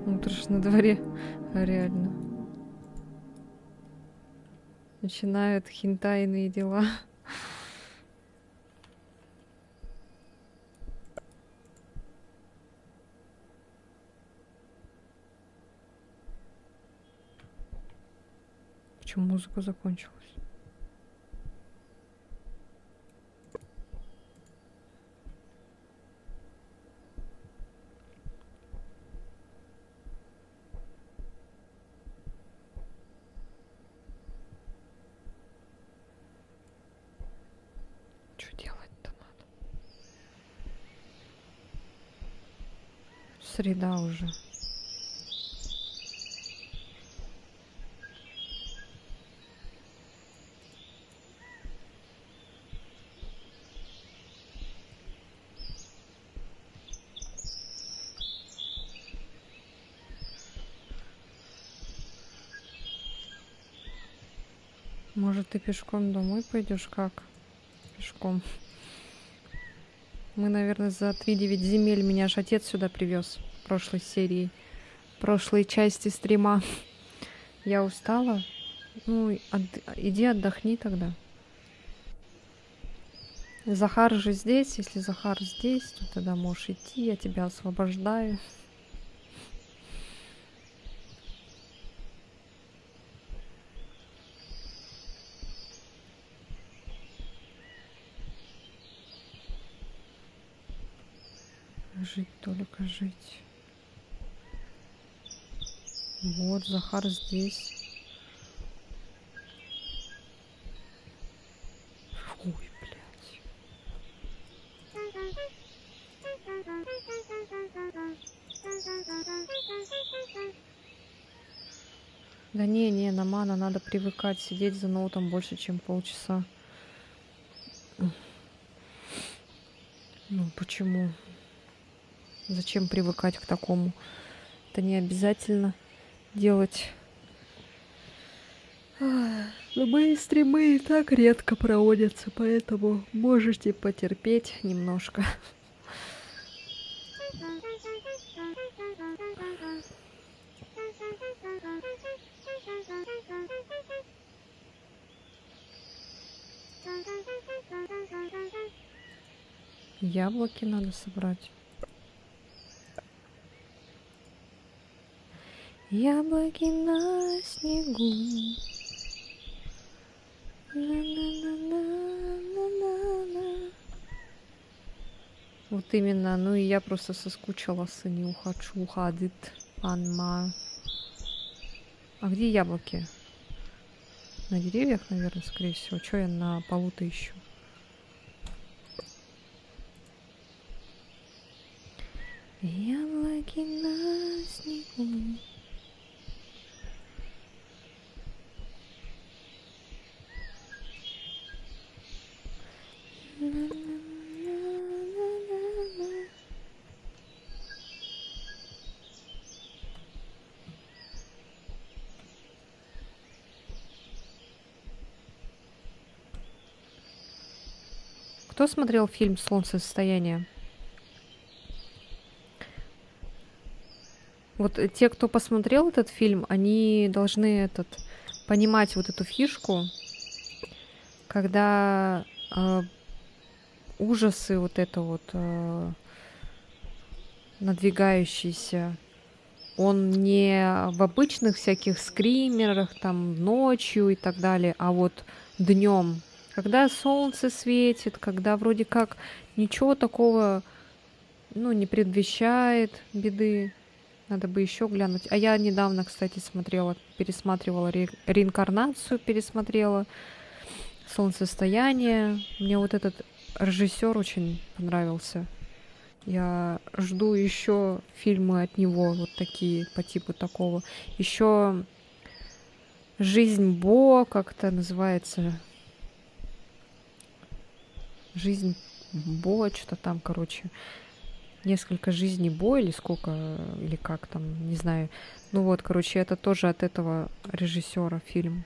Speaker 1: Утро ж на дворе. Реально. Начинают хентайные дела. Почему музыка закончилась? Что делать-то надо? Среда уже. Может, ты пешком домой пойдешь? Как? Пешком. Мы, наверное, за 3-9 земель меня аж отец сюда привез в прошлой серии, в прошлой части стрима. Я устала. Ну, иди отдохни тогда. Захар же здесь. Если Захар здесь, то тогда можешь идти, я тебя освобождаю. Жить, только жить. Вот, Захар здесь. Ой, блядь. Да не, на мана надо привыкать сидеть за ноутом больше, чем полчаса. Ну, почему? Зачем привыкать к такому? Это не обязательно делать. Но мои стримы и так редко проводятся, поэтому можете потерпеть немножко. Яблоки надо собрать. Яблоки на снегу. На-на-на-на-на-на-на. Вот именно, ну и я просто соскучилась, не хочу ходить, понимаю. А где яблоки? На деревьях, наверное, скорее всего. Чё я на полу-то ищу? Яблоки на снегу. Кто смотрел фильм «Солнцестояние»? Вот те, кто посмотрел этот фильм, они должны понимать вот эту фишку, когда ужасы вот это вот надвигающиеся, он не в обычных всяких скримерах, там ночью и так далее, а вот днем, когда солнце светит, когда вроде как ничего такого, ну, не предвещает беды. Надо бы еще глянуть. А я недавно, кстати, пересматривала реинкарнацию, пересмотрела Солнцестояние. Мне вот этот режиссер очень понравился. Я жду еще фильмы от него, вот такие, по типу такого. Еще «Жизнь Бо», как это называется? «Жизнь Бо», что-то там, короче. Несколько жизней Бо или сколько, или как там, не знаю. Ну вот, короче, это тоже от этого режиссера фильм.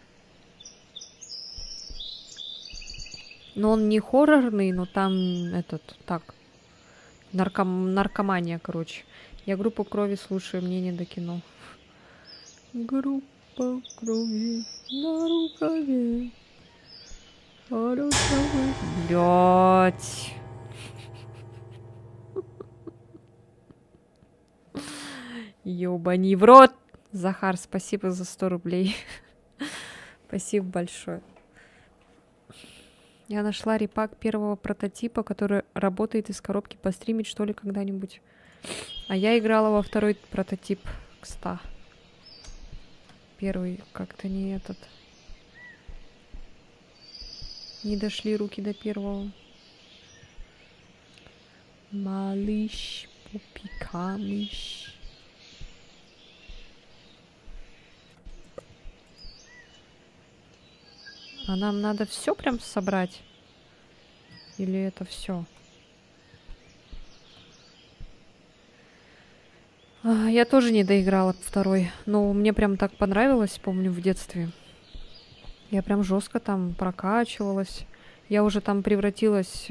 Speaker 1: Но он не хоррорный, но там этот, так, наркомания, короче. Я группу крови слушаю, мне не до кино. Группа крови на рукаве. Блять. Ёбани в рот. Захар, спасибо за 100 рублей. Спасибо большое. Я нашла репак первого прототипа, который работает из коробки. Постримить, что ли, когда-нибудь. А я играла во второй прототип к 100. Первый как-то не этот. Не дошли руки до первого. Малыш, пупикамыш. А нам надо все прям собрать? Или это все? Я тоже не доиграла второй. Но мне прям так понравилось, помню, в детстве. Я прям жестко там прокачивалась. Я уже там превращалась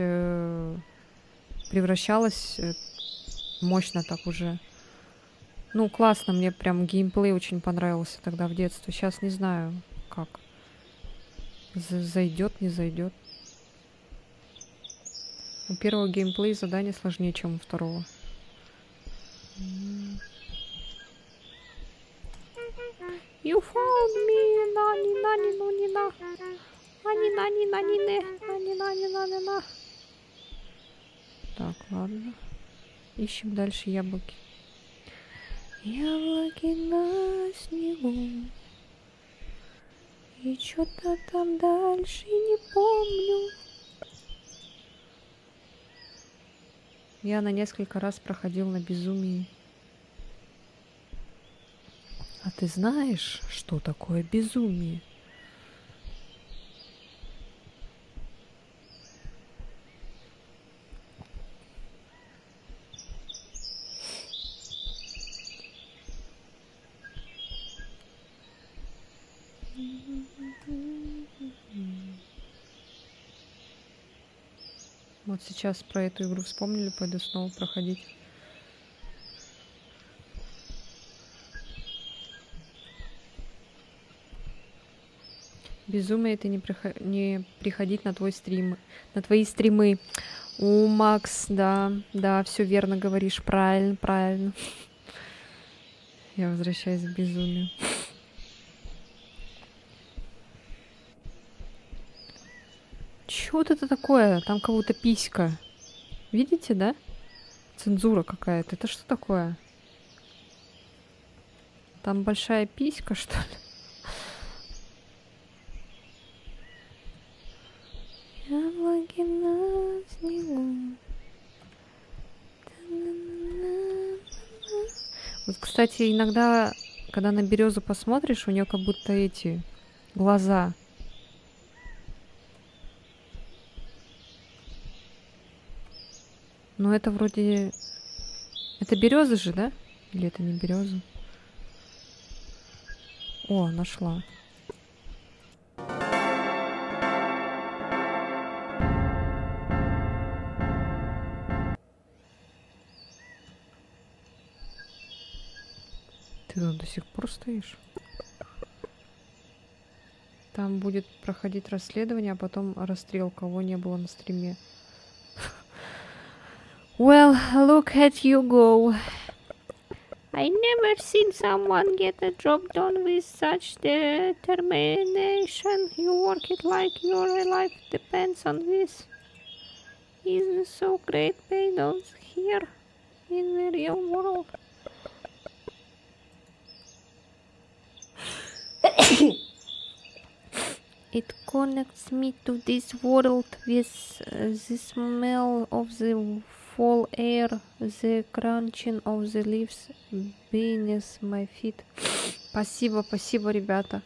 Speaker 1: мощно так уже. Ну, классно, мне прям геймплей очень понравился тогда в детстве. Сейчас не знаю, как. Зайдет, не зайдет. У первого геймплей задание сложнее, чем у второго. You found me, нани, нани, ну не на. Ани, нани, нани, не. Ани, нани, нани, на. Так, ладно. Ищем дальше яблоки. Яблоки на снегу. И что-то там дальше не помню. Я на несколько раз проходил на безумии. А ты знаешь, что такое безумие? Вот сейчас про эту игру вспомнили, пойду снова проходить. Безумие — это не приходить на твой стрим, на твои стримы. У Макс, да, все верно говоришь, правильно, правильно. Я возвращаюсь к безумию. Чё вот это такое? Там кого-то писька. Видите, да? Цензура какая-то. Это что такое? Там большая писька, что ли? Яблоки на снегу. Вот, кстати, иногда, когда на березу посмотришь, у нее как будто эти глаза. Но это вроде... Это березы же, да? Или это не березы? О, нашла. Ты тут до сих пор стоишь? Там будет проходить расследование, а потом расстрел, кого не было на стриме. Well, look at you go. I never seen someone get a job done with such determination. You work it like your life depends on this. Isn't so great paid off here in the real world. It connects me to this world with the smell of the fall air, the crunching of the leaves beneath my feet. Спасибо, спасибо, ребята.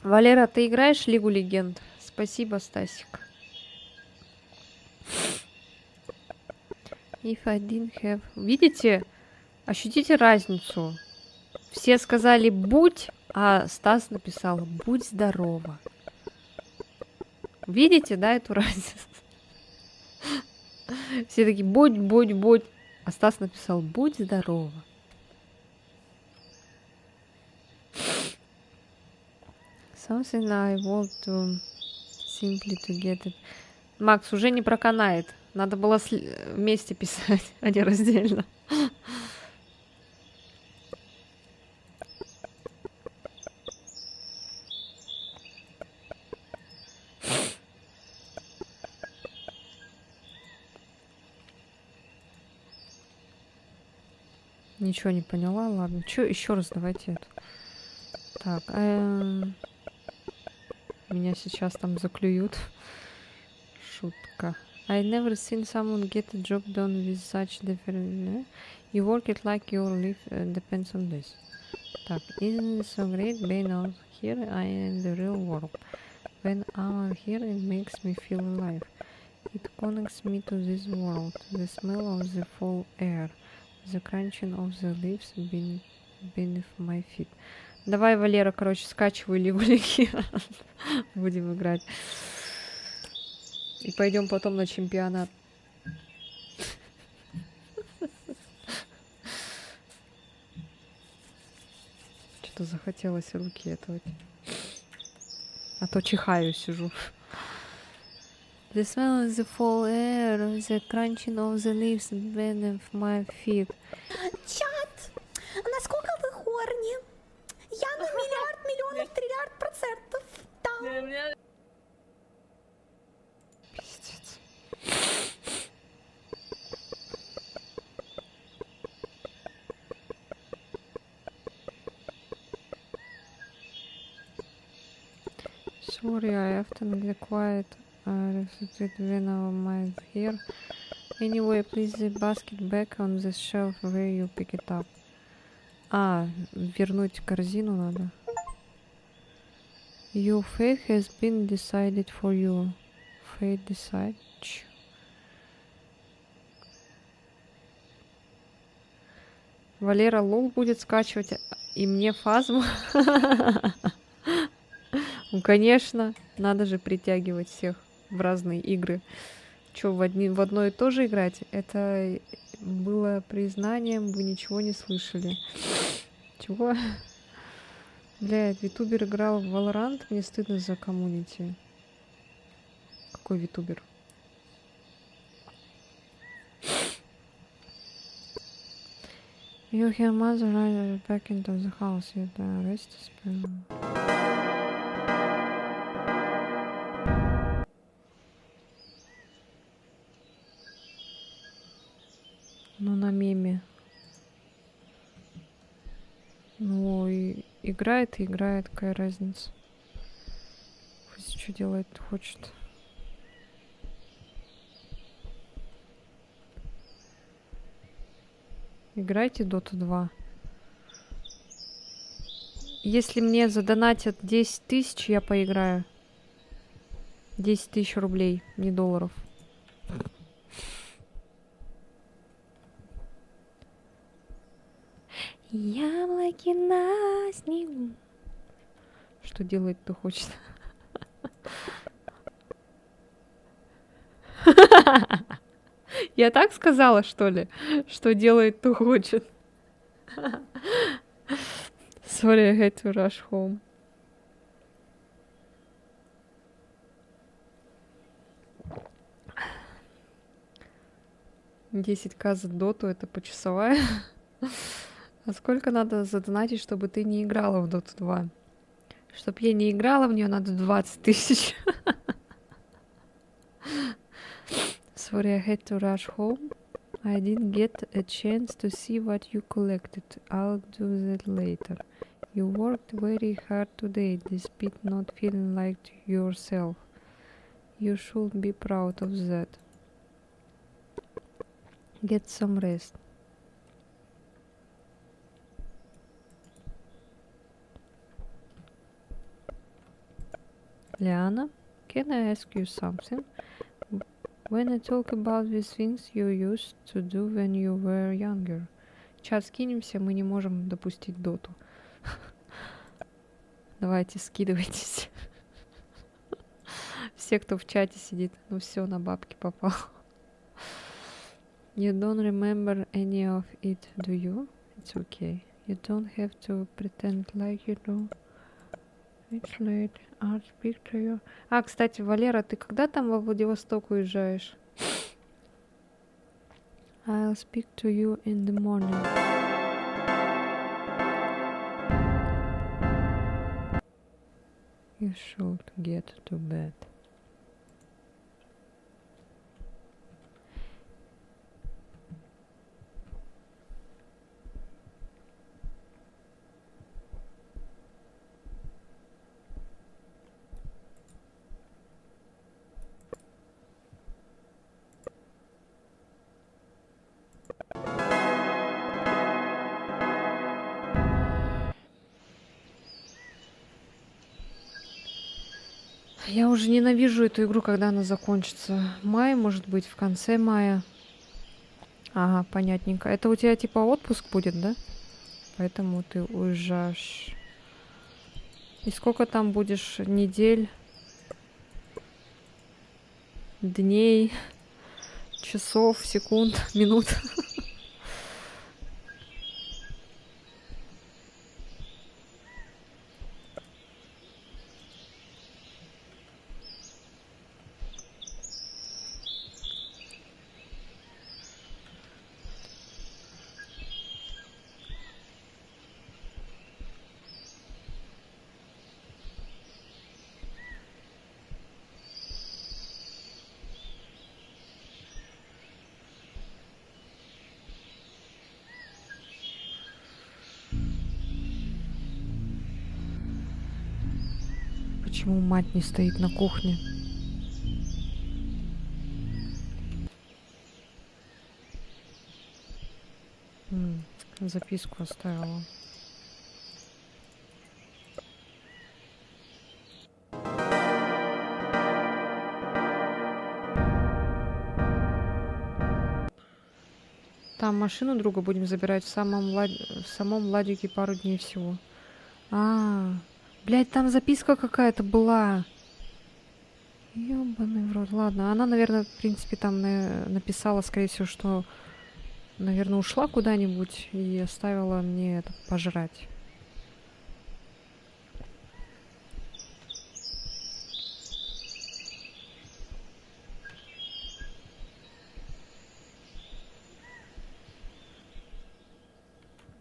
Speaker 1: Валера, ты играешь в Лигу Легенд? Спасибо, Стасик. If I didn't have... Видите? Ощутите разницу. Все сказали «будь», а Стас написал «будь здорова». Видите, да, эту разницу? Все такие «будь, будь, будь», а Стас написал «будь здорова». Something I want to simply to get it. Макс, уже не проканает. Надо было вместе писать, а не раздельно. Ничего не поняла, ладно. Чё, еще раз давайте это. Так, меня сейчас там заклюют. Шутка. I never seen someone get a job done with such different... You work it like your life depends on this. Так, isn't it so great being out here in the real world? When I'm here, it makes me feel alive. It connects me to this world. The smell of the fall air. The crunching of the leaves beneath my feet. Давай, Валера, короче, скачивай Лигу Легенд. Будем играть. И пойдем потом на чемпионат. Что-то захотелось руки этого. А то чихаю, сижу. The smell of the fall air, the crunching of the leaves beneath my feet.
Speaker 5: Чат, насколько вы хорни? Я на миллиард миллионов триллиард процентов. Да.
Speaker 1: Пиздец. Sorry, I often get quiet. Reflected when our mind here. Anyway, please the basket back on the shelf where you pick it up. А, вернуть корзину надо. Your fate has been decided for you. Fate decide. Валера лол будет скачивать, и мне фазму. Ну, конечно, надо же притягивать всех в разные игры. Чё, в одно и то же играть? Это было признанием, вы ничего не слышали. Чего? Блядь, витубер играл в Valorant, мне стыдно за коммунити. Какой витубер? You hear mother right back into the house, you the rest is... Ну, на меме. Ну, и играет и играет, какая разница. Пусть что делает хочет. Играйте Dota 2. Если мне задонатят 10 тысяч, я поиграю. 10 тысяч рублей, не долларов. Яблоки на снегу. Что делать-то хочет? Я так сказала, что ли? Что делает, то хочет. Sorry, I had to rush home. $10К за доту, это почасовая. А сколько надо задонатить, чтобы ты не играла в Dota 2? Чтоб я не играла в нее, надо 20 тысяч. Sorry, I had to rush home. I didn't get a chance to see what you collected. I'll do that later. You worked very hard today, despite not feeling like yourself. You should be proud of that. Get some rest. Liana, can I ask you something? When I talk about these things you used to do when you were younger. Чат, скинемся, мы не можем допустить доту. Давайте, скидывайтесь. Все, кто в чате сидит. Ну все, на бабки попал. You don't remember any of it, do you? It's okay. You don't have to pretend like you do. It's late. I'll speak to you. А, кстати, Валера, ты когда там во Владивосток уезжаешь? I'll speak to you in the morning. You should get to bed. Я уже ненавижу эту игру, когда она закончится. Май, может быть, в конце мая. Ага, понятненько. Это у тебя типа отпуск будет, да? Поэтому ты уезжаешь. И сколько там будешь недель, дней, часов, секунд, минут? Почему мать не стоит на кухне? Записку оставила. Там машину друга будем забирать в самом Ладике пару дней всего. Блядь, там записка какая-то была. Ёбаный в рот. Ладно, она, наверное, в принципе, там написала, скорее всего, что, наверное, ушла куда-нибудь и оставила мне это пожрать.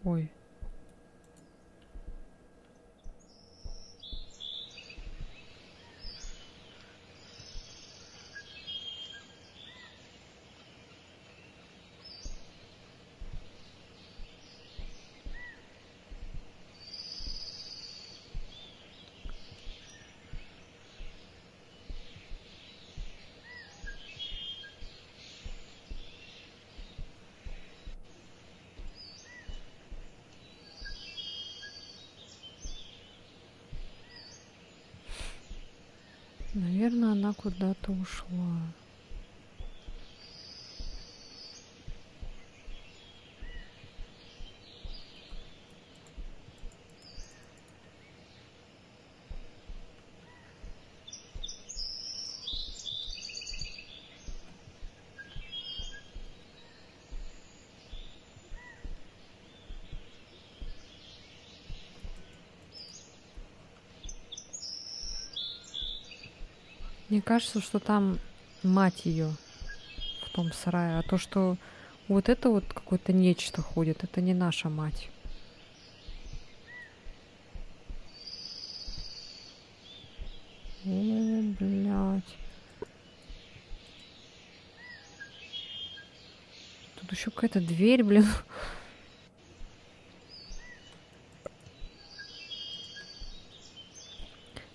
Speaker 1: Ой. Наверное, она куда-то ушла. Мне кажется, что там мать ее в том сарае, а то, что вот это вот какое-то нечто ходит, это не наша мать. О, блядь. Тут еще какая-то дверь, блин.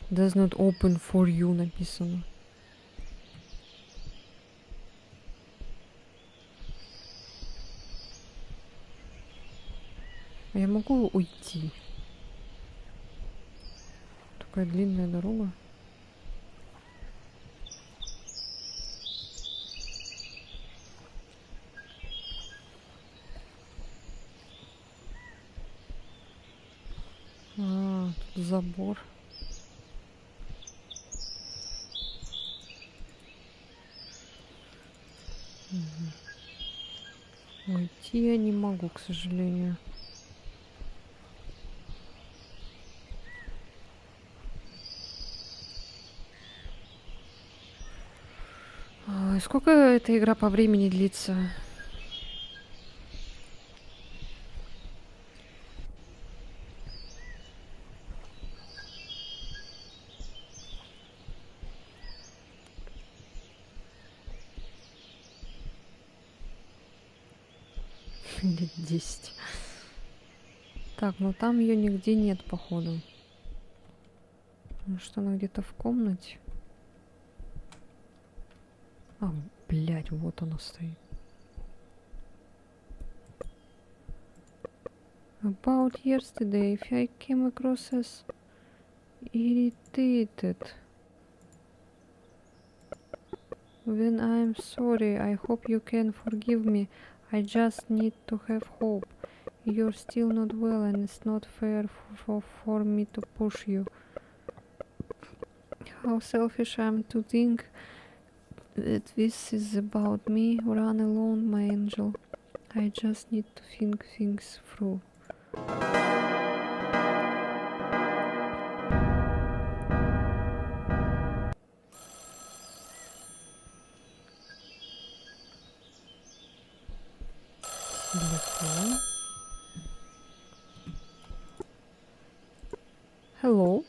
Speaker 1: Does not open for you написано. Я могу уйти? Такая длинная дорога. Тут забор. Уйти я не могу, к сожалению. Ой, сколько эта игра по времени длится? Лет 10. Так, ну там ее нигде нет, походу. Может, она где-то в комнате? А, блядь, вот она стоит. About yesterday, if I came across as irritated. When I'm sorry, I hope you can forgive me. I just need to have hope. You're still not well and it's not fair for me to push you. How selfish I am to think that this is about me. Run alone, my angel. I just need to think things through. Телефон. Hello?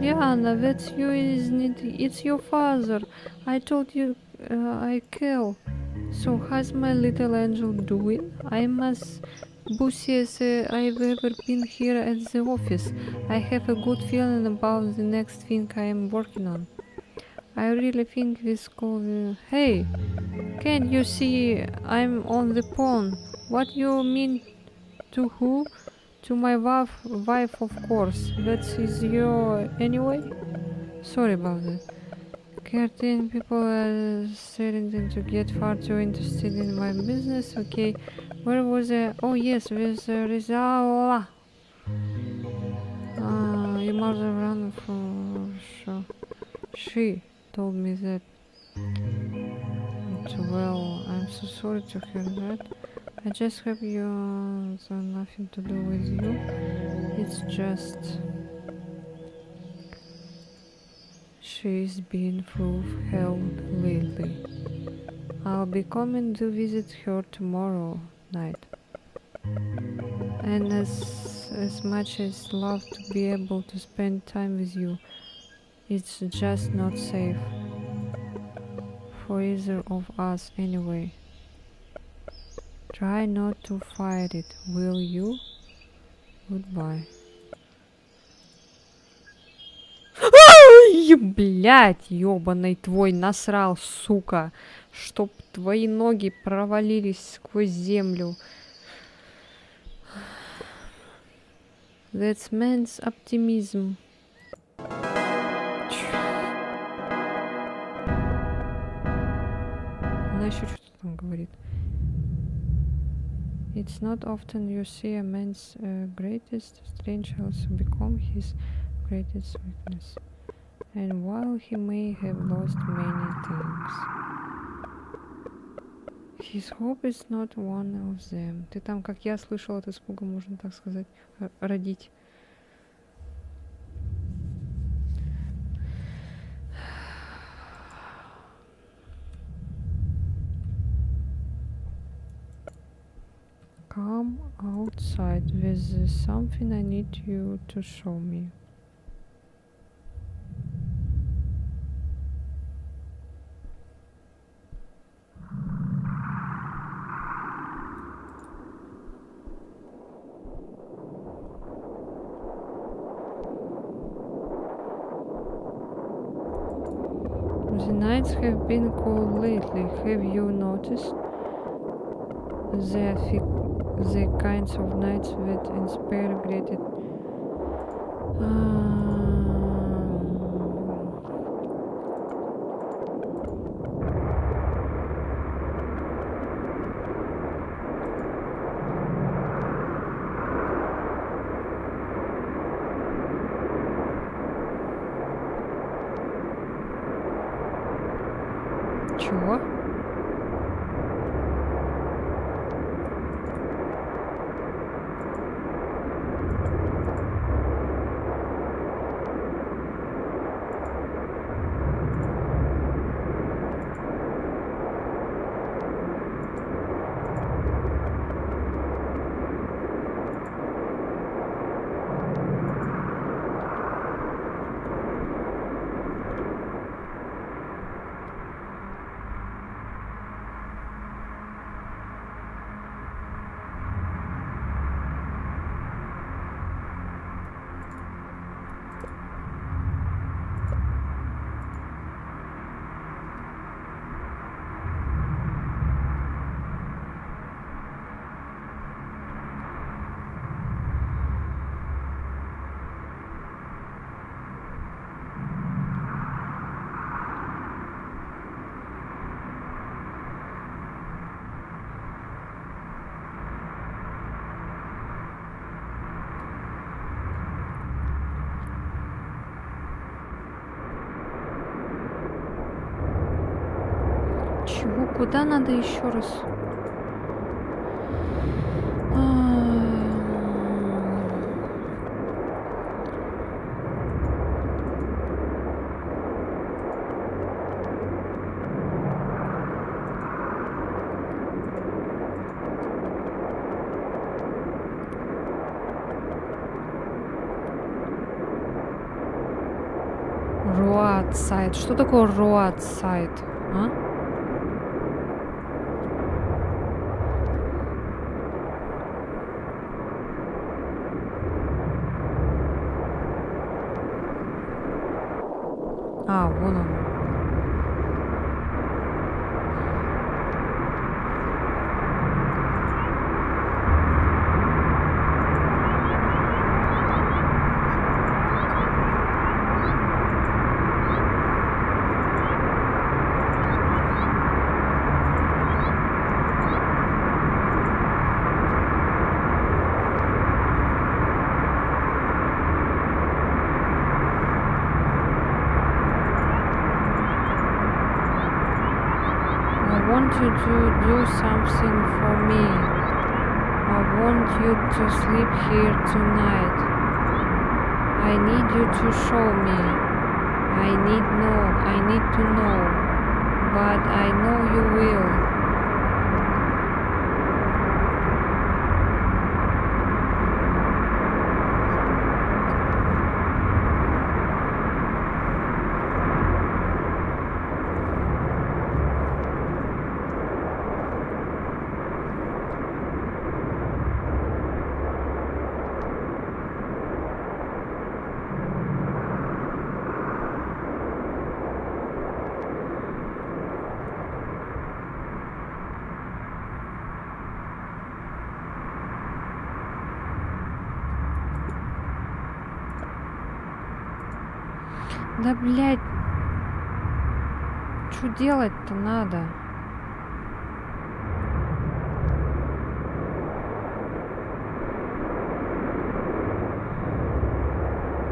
Speaker 1: Yana, that's you, isn't it? It's your father. I told you I kill. So how's my little angel doing? I'm as busy as I've ever been here at the office. I have a good feeling about the next thing I am working on. I really think this call... Hey! Can't you see I'm on the phone? What you mean to who? To my wife, of course. That is your anyway? Sorry about that. Certain people are starting to get far too interested in my business. Okay, where was I? Oh yes, with Rizala. Your mother ran for sure. She told me that. Well, I'm so sorry to hear that. I just hope you have nothing to do with you. It's just she's been through hell lately. I'll be coming to visit her tomorrow night. And as much as love to be able to spend time with you, it's just not safe for either of us anyway. Try not to fight it, will you? Goodbye. Ай, блядь, ёбаный твой насрал, сука. Чтоб твои ноги провалились сквозь землю. That's man's optimism. Она еще что-то там говорит. It's not often you see a man's greatest strength also become his greatest weakness. And while he may have lost many things, his hope is not one of them. Ты там, как я слышала, от испуга, можно так сказать, родить. Come outside. There's something I need you to show me. nights have been cold lately. Have you noticed the kinds of nights that inspire regretted? Чего? Чего? Куда надо еще раз? Roadside. Что такое roadside? А? А, вон он. I want you to do something for me. I want you to sleep here tonight. I need you to show me. I need to know. But I know you will. Да, блядь. Что делать-то надо?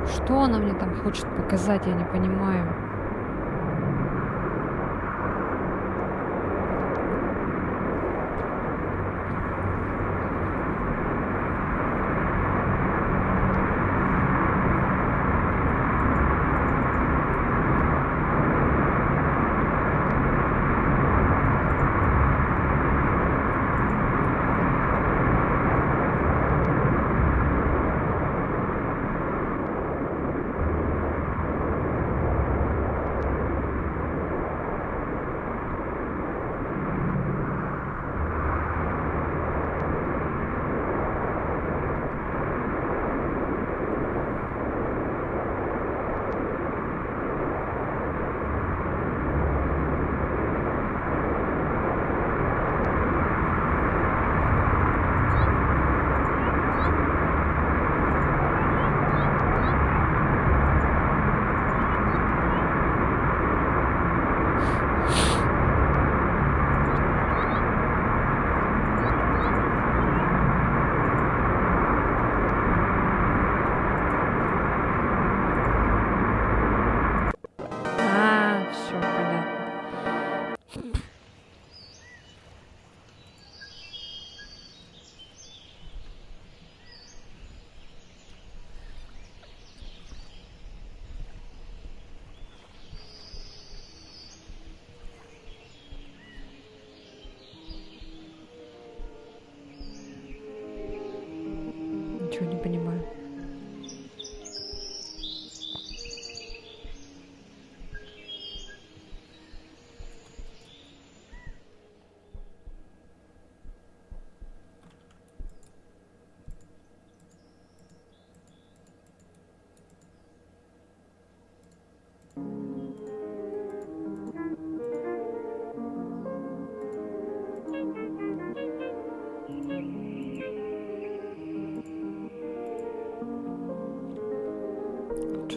Speaker 1: Что она мне там хочет показать, я не понимаю.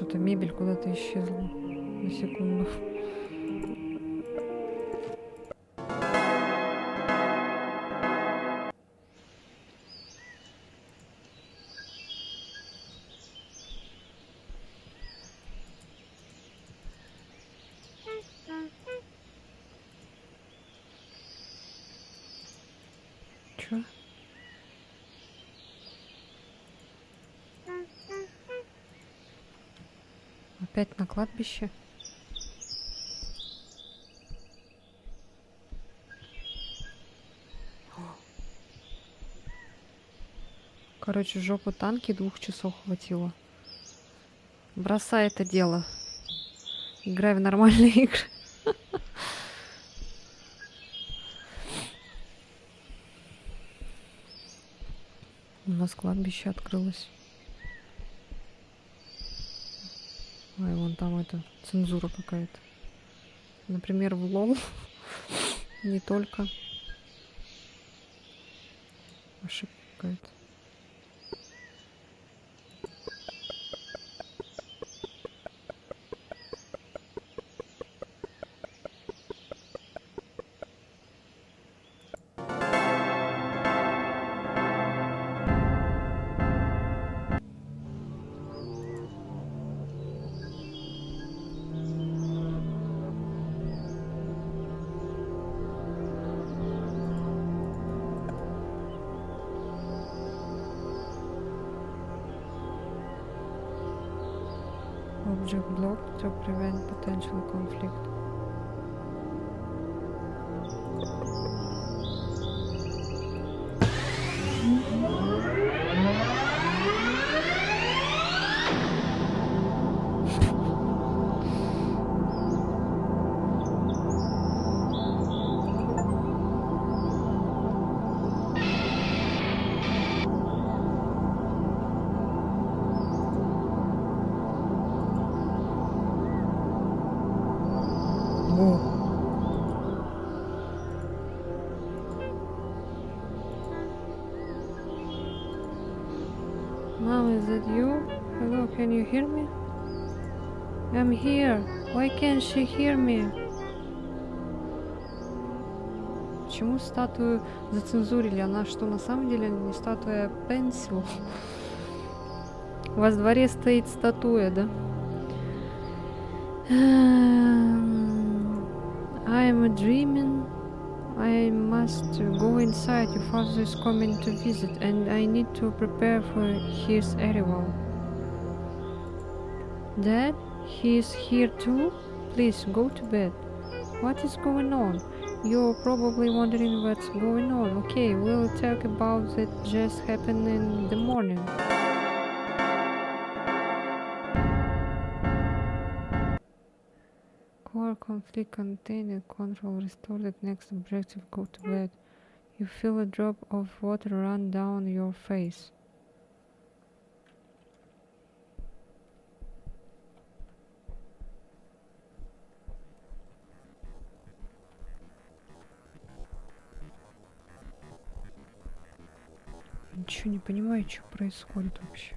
Speaker 1: что-то мебель куда-то исчезла на секунду. Чё? Опять на кладбище? Короче, в жопу танки 2 часов хватило. Бросай это дело. Играй в нормальные игры. У нас кладбище открылось. Ой, вон там это цензура какая-то. Например, в лол. Не только. Ошибка какая-то. Object blocked to prevent potential conflict. Mom, is that you? Hello, can you hear me? I'm here. Why can't she hear me? Почему статую зацензурили? Она что, на самом деле не статуя, а пенсил? У вас в дворе стоит статуя, да? I'm dreaming. I must go inside. Your father is coming to visit, and I need to prepare for his arrival. Dad, he is here too? Please go to bed. What is going on? You're probably wondering what's going on. Okay, we'll talk about that just happened in the morning. Core conflict contained, control restored. Next objective, go to bed. You feel a drop of water run down your face. Ничего не понимаю, что происходит вообще.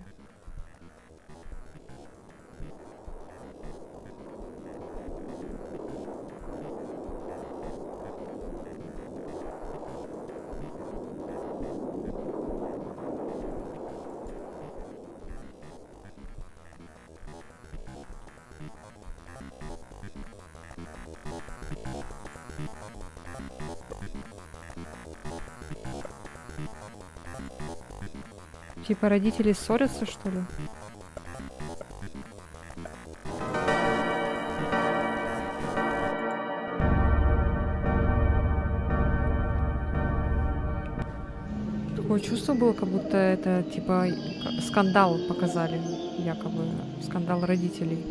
Speaker 1: Типа родители ссорятся, что ли? Такое чувство было, как будто это типа скандал показали, якобы скандал родителей.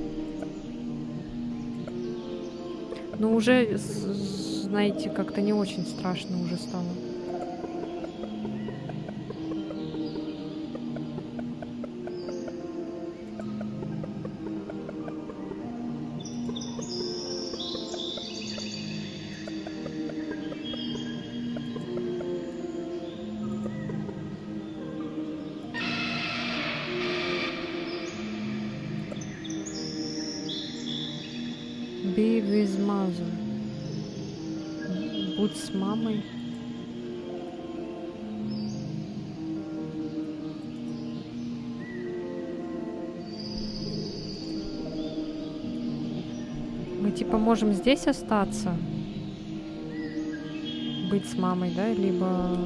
Speaker 1: Но уже, знаете, как-то не очень страшно уже стало. Be with mother. Будь с мамой. Мы типа можем здесь остаться, быть с мамой, да, либо...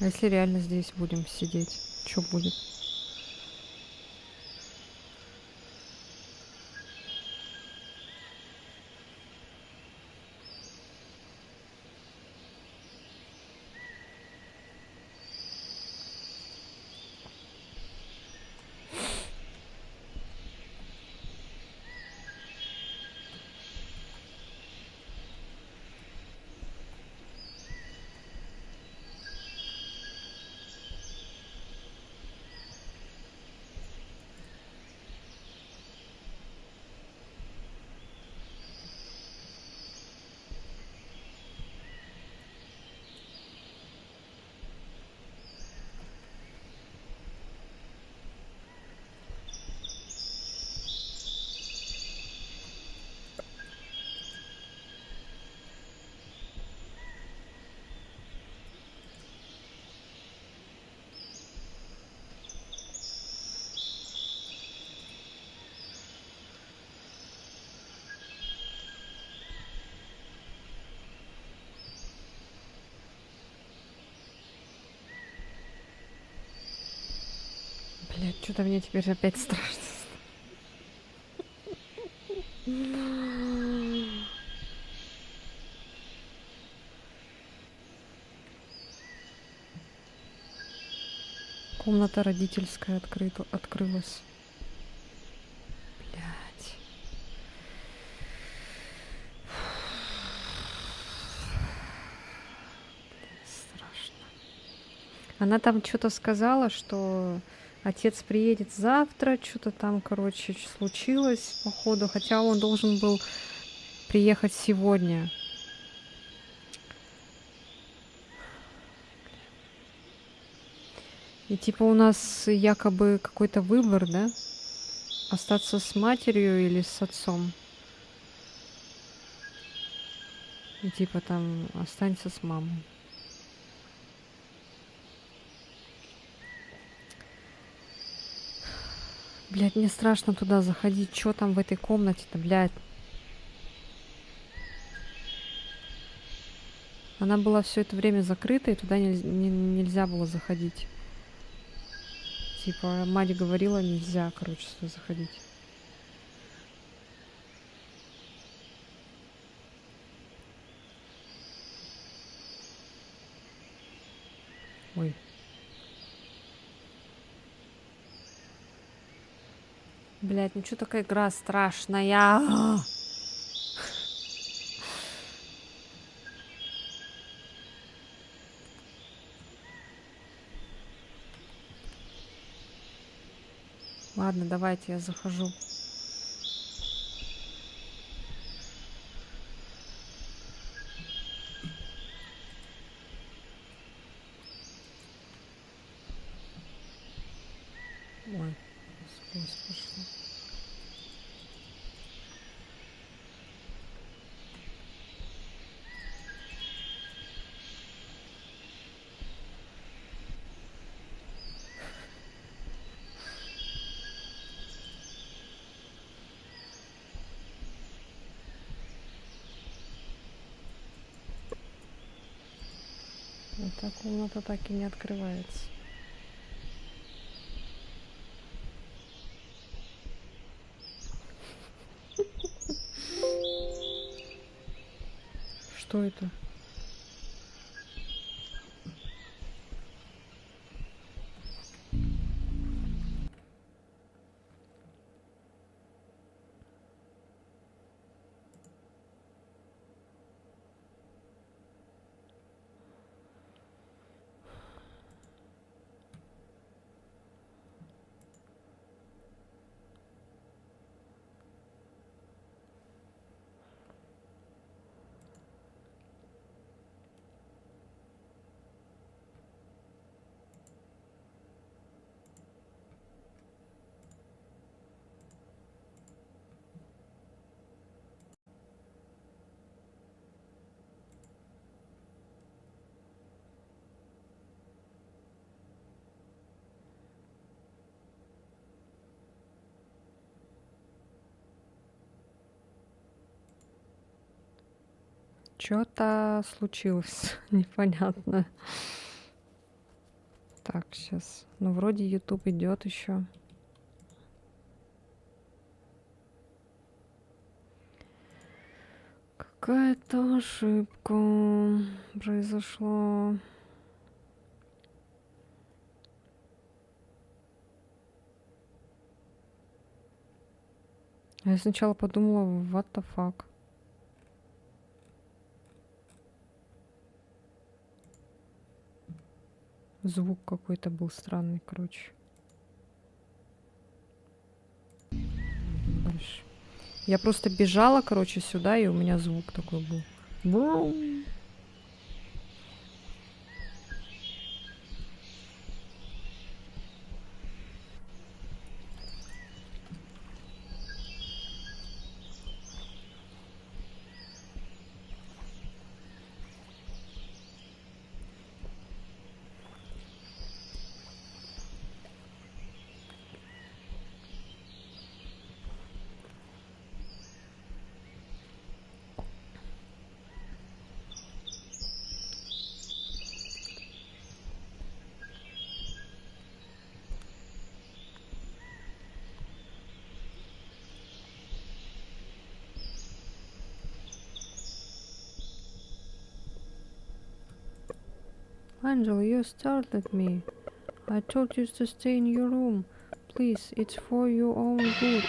Speaker 1: А если реально здесь будем сидеть, что будет? Блядь, что-то мне теперь опять страшно. Комната родительская открылась. Блядь. Страшно. Она там что-то сказала, что отец приедет завтра, что-то там, короче, случилось, походу, хотя он должен был приехать сегодня. И типа у нас якобы какой-то выбор, да? Остаться с матерью или с отцом? И типа там останься с мамой. Блядь, мне страшно туда заходить. Чё там в этой комнате-то, блядь? Она была все это время закрыта, и туда нельзя было заходить. Типа, мать говорила, нельзя, короче, сюда заходить. Ой. Блядь, ну что такая игра страшная? Ладно, давайте я захожу. Ой, сквозь пошло. Эта комната так и не открывается. Что это? Что-то случилось непонятно. Так, сейчас. Ну, вроде YouTube идет еще. Какая-то ошибка произошла. Я сначала подумала, what the fuck. Звук какой-то был странный, короче. Дальше. Я просто бежала, короче, сюда, и у меня звук такой был. Брум. Angel, you startled me. I told you to stay in your room. Please, it's for your own good.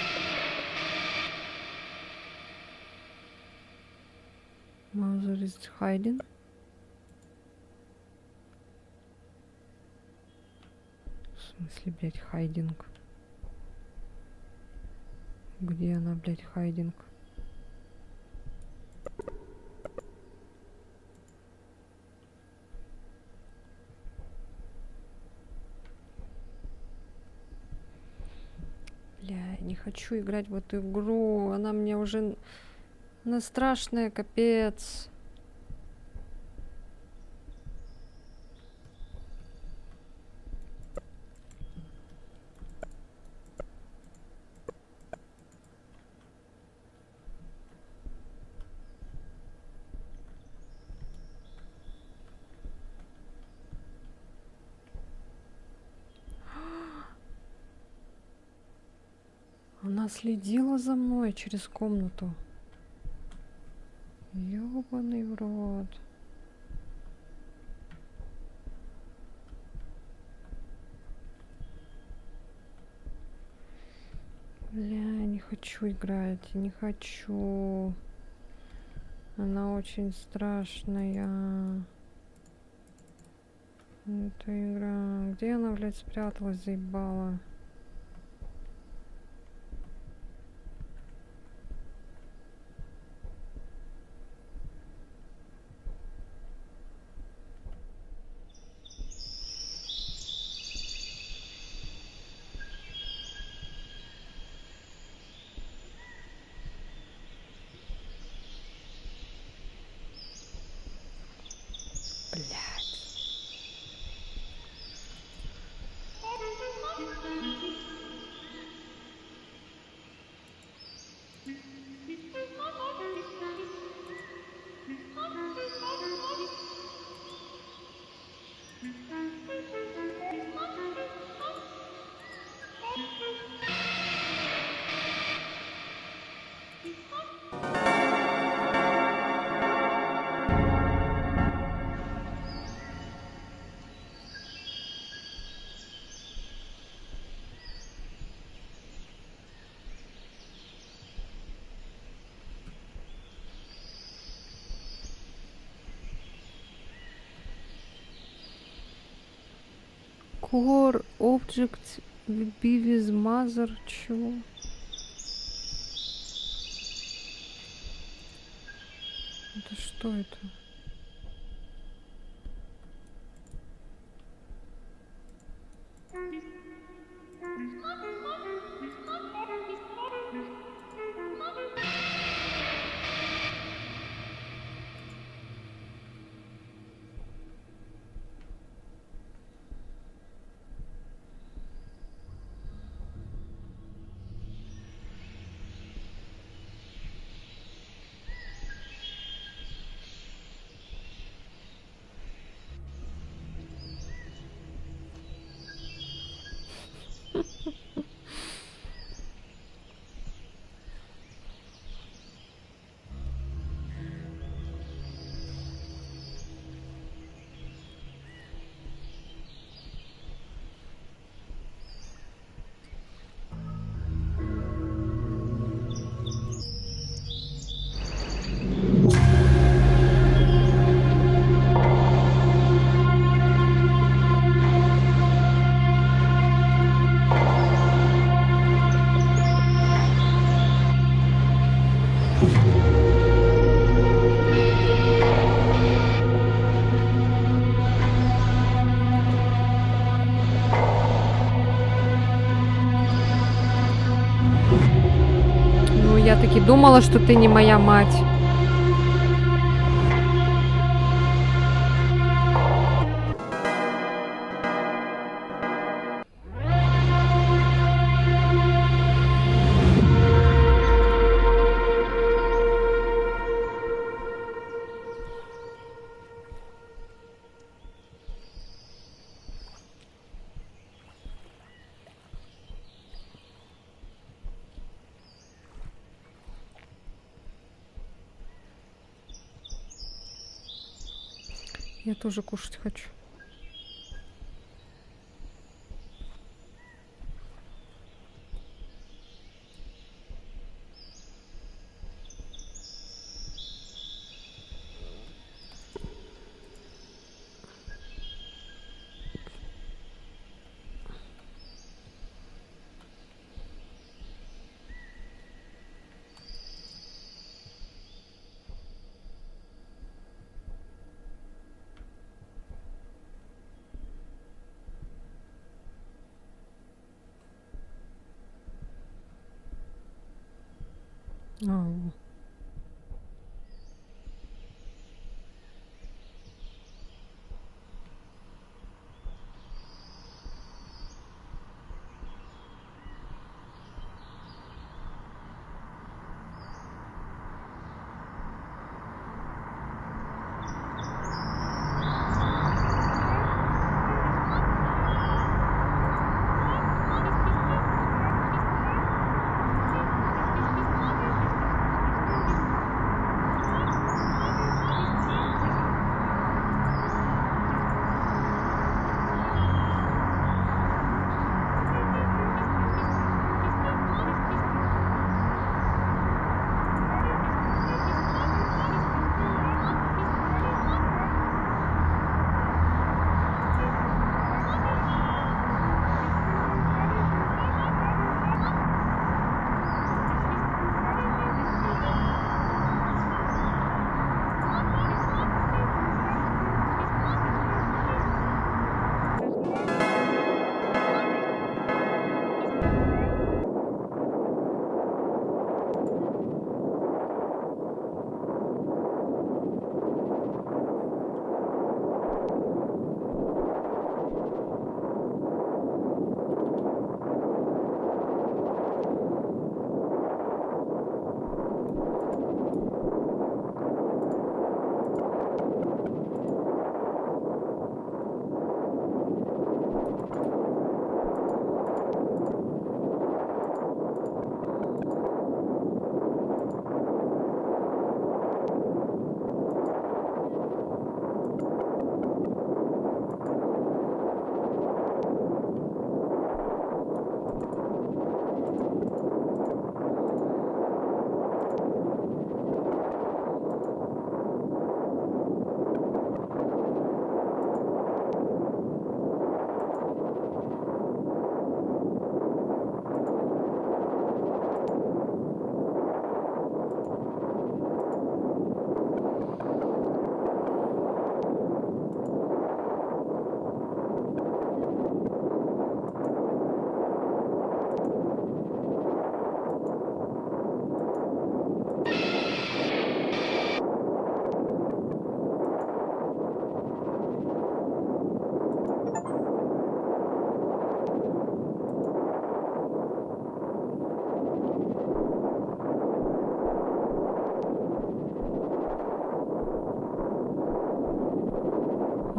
Speaker 1: Mother is hiding. В смысле, блядь, хайдинг? Где она, блядь, хайдинг? Бля, не хочу играть в эту игру. Она мне уже... Она страшная, капец. Она следила за мной через комнату. Ёбаный в рот. Бля, не хочу играть, не хочу. Она очень страшная. Эта игра. Где она, блядь, спряталась, заебала? Core object be with mother. Чего? Это что это? так и думала, что ты не моя мать. Я тоже кушать хочу. Ау.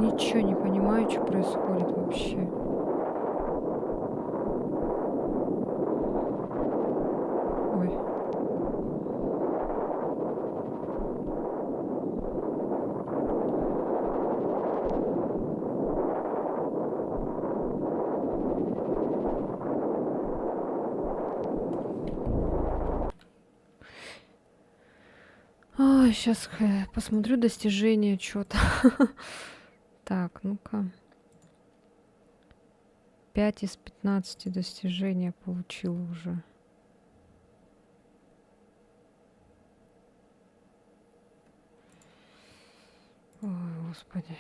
Speaker 1: Ничего не понимаю, что происходит вообще. Ой. Сейчас посмотрю достижения что-то. Так, ну-ка. 5 из 15 достижения получила уже. Ой, господи.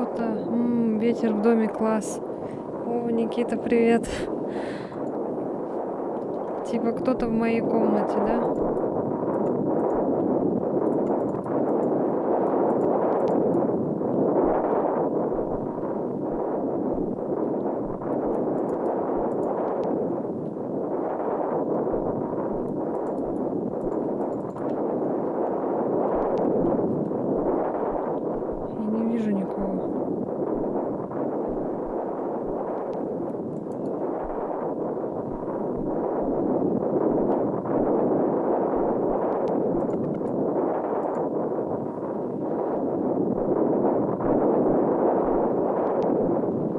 Speaker 1: кто-то. Ветер в доме, класс. О, Никита, привет. Типа кто-то в моей комнате, да? Я не вижу никого.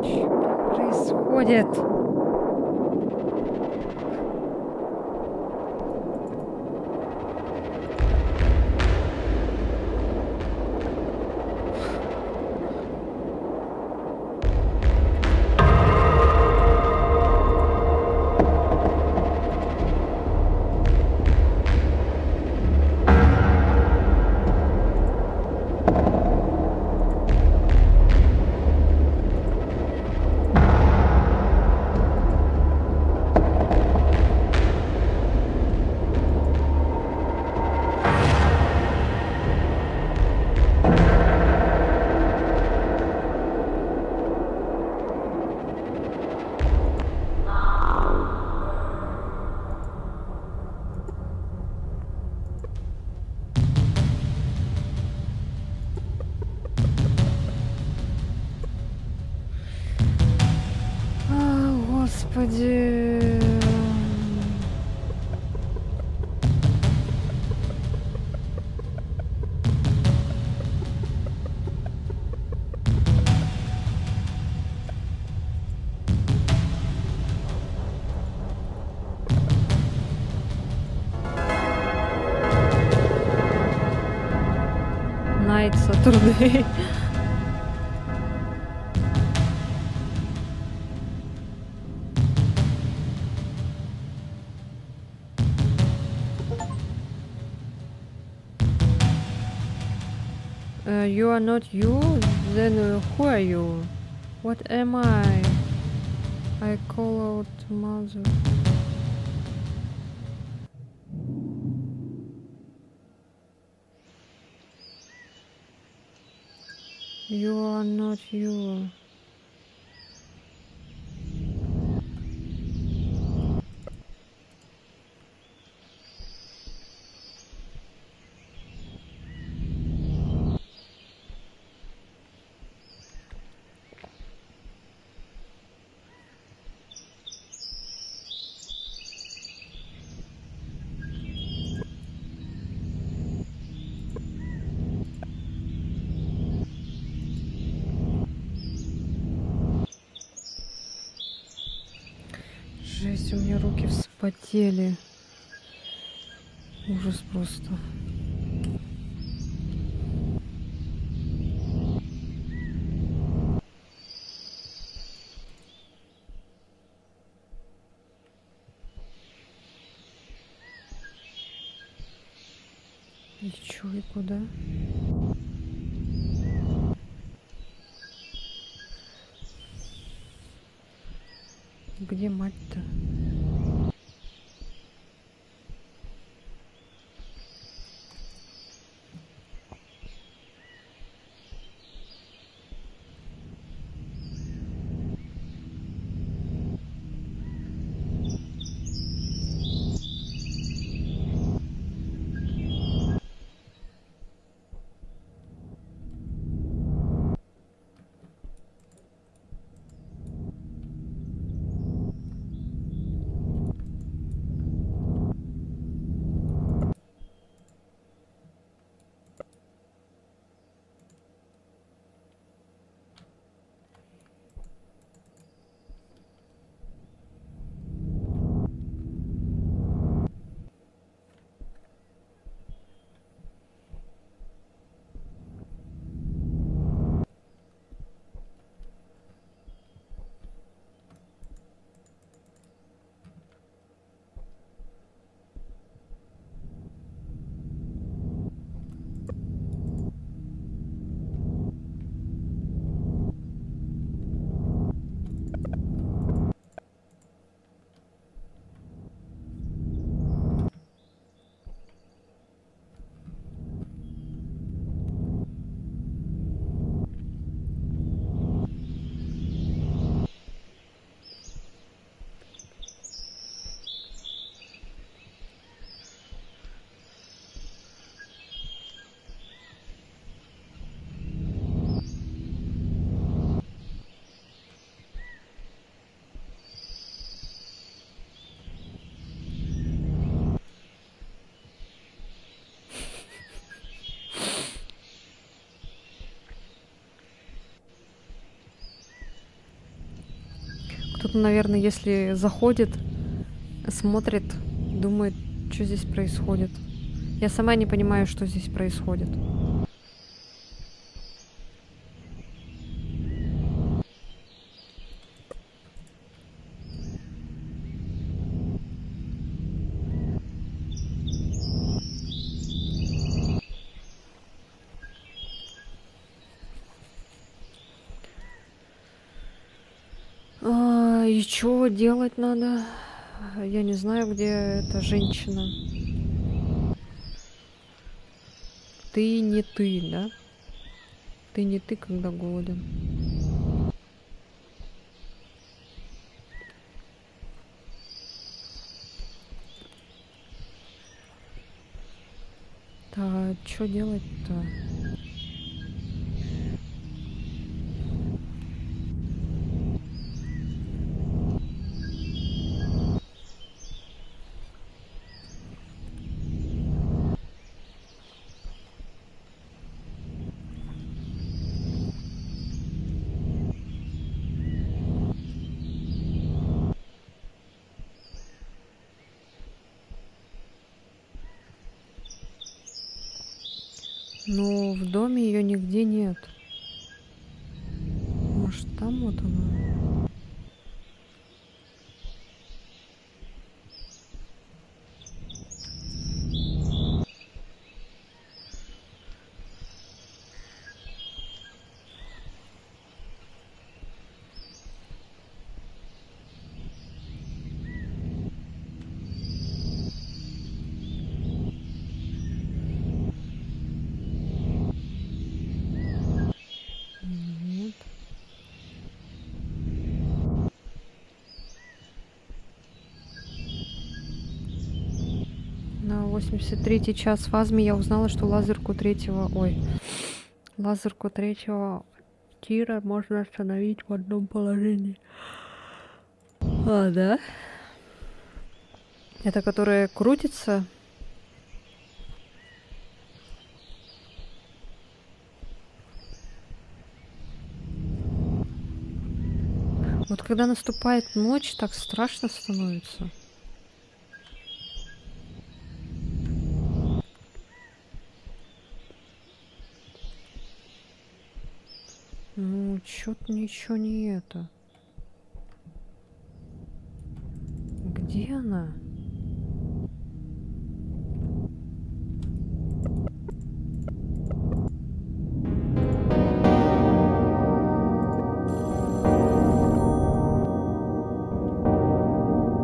Speaker 1: Что происходит? А, Господи. Night Saturday. You are not you? Then who are you? What am I? I call out mother. You are not you. Жесть, у меня руки вспотели. Ужас просто. И чё, и куда? Где мать-то? кто-то, наверное, если заходит, смотрит, думает, что здесь происходит. Я сама не понимаю, что здесь происходит. И что делать надо? Я не знаю, где эта женщина. Ты не ты, да? Ты не ты, когда голоден. Да, что делать-то? Ну, в доме ее нигде нет. Может, там вот она? Нет. На 83-й час в Азме я узнала, что лазерку третьего тира можно остановить в одном положении. А, да? Это которая крутится? Вот когда наступает ночь, так страшно становится. Ну, чё-то ничего не это. Где она?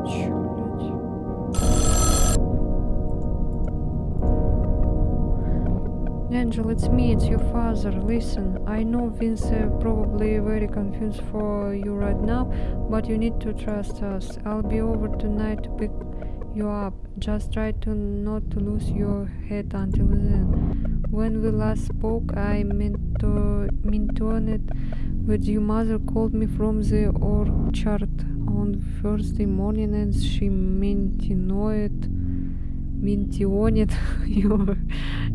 Speaker 1: Чё, блядь? Angel, it's me, it's your father. Listen, I know Vince probably very confused for you right now, but you need to trust us. I'll be over tonight to pick you up. Just try to not to lose your head until then. When we last spoke, I mentioned that your mother called me from the orchard on Thursday morning, and she mentioned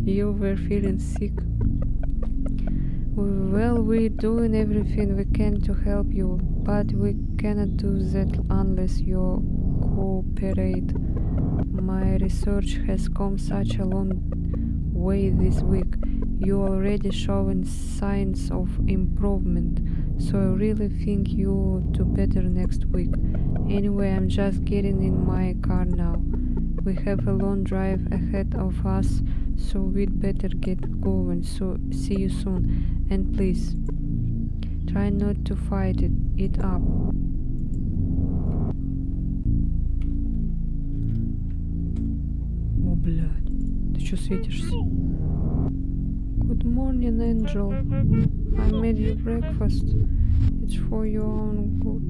Speaker 1: you were feeling sick. Well, we're doing everything we can to help you, but we cannot do that unless you cooperate. My research has come such a long way this week. You're already showing signs of improvement, so I really think you'll do better next week. Anyway, I'm just getting in my car now. We have a long drive ahead of us, so we'd better get going. So see you soon, and please try not to fight it up. О, блядь, ты чё светишься? Good morning, Angel. I made you breakfast. It's for your own good.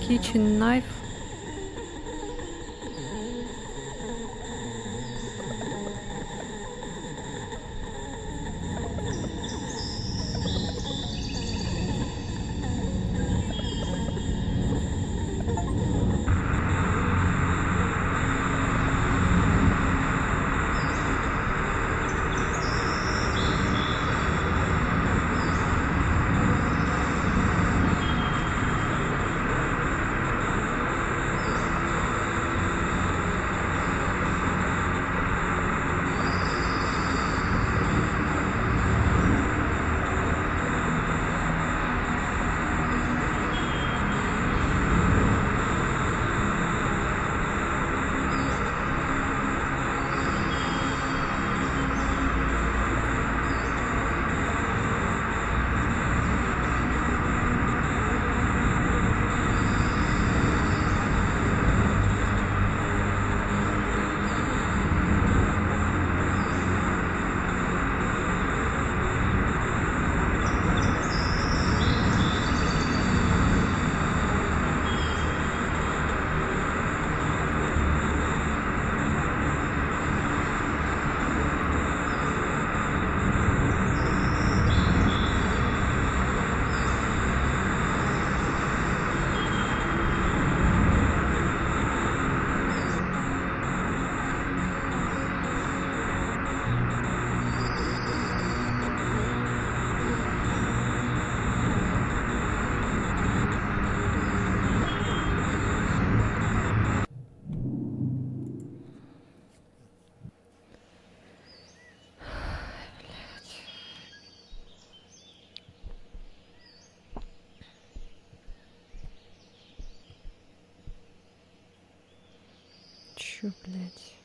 Speaker 1: kitchen knife. Чё, блядь?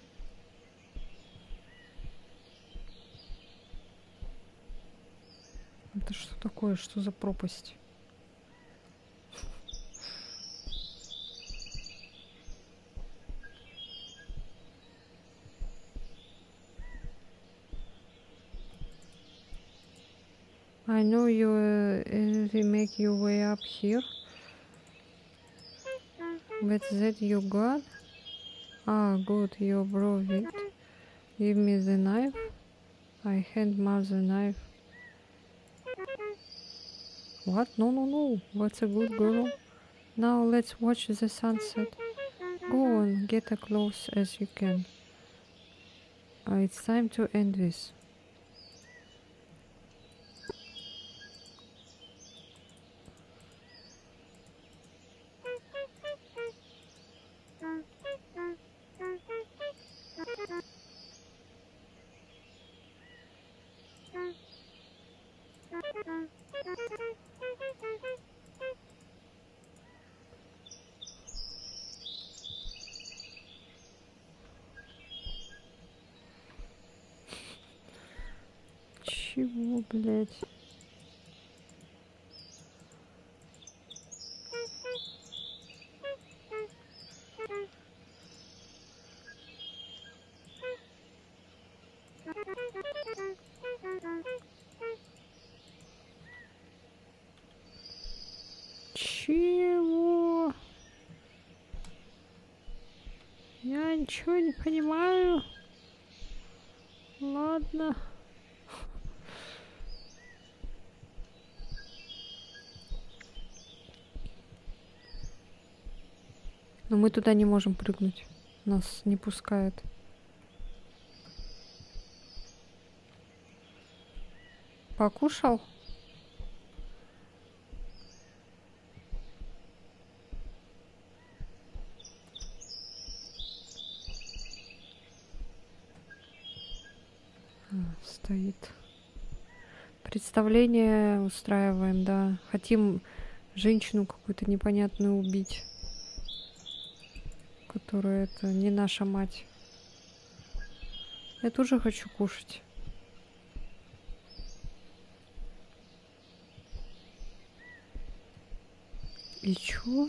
Speaker 1: Это что такое? Что за пропасть? I know you make your way up here. What's that you got? Ah, good, you brought it. Give me the knife. I hand Mar the knife. What? No, no, no. What's a good girl? Now let's watch the sunset. Go on, get as close as you can. It's time to end this. Чего, блядь? Чего? Я ничего не понимаю. Ладно. Но мы туда не можем прыгнуть. Нас не пускают. Покушал? Стоит. Представление устраиваем, да. Хотим женщину какую-то непонятную убить, которая это не наша мать. Я тоже хочу кушать. И чё?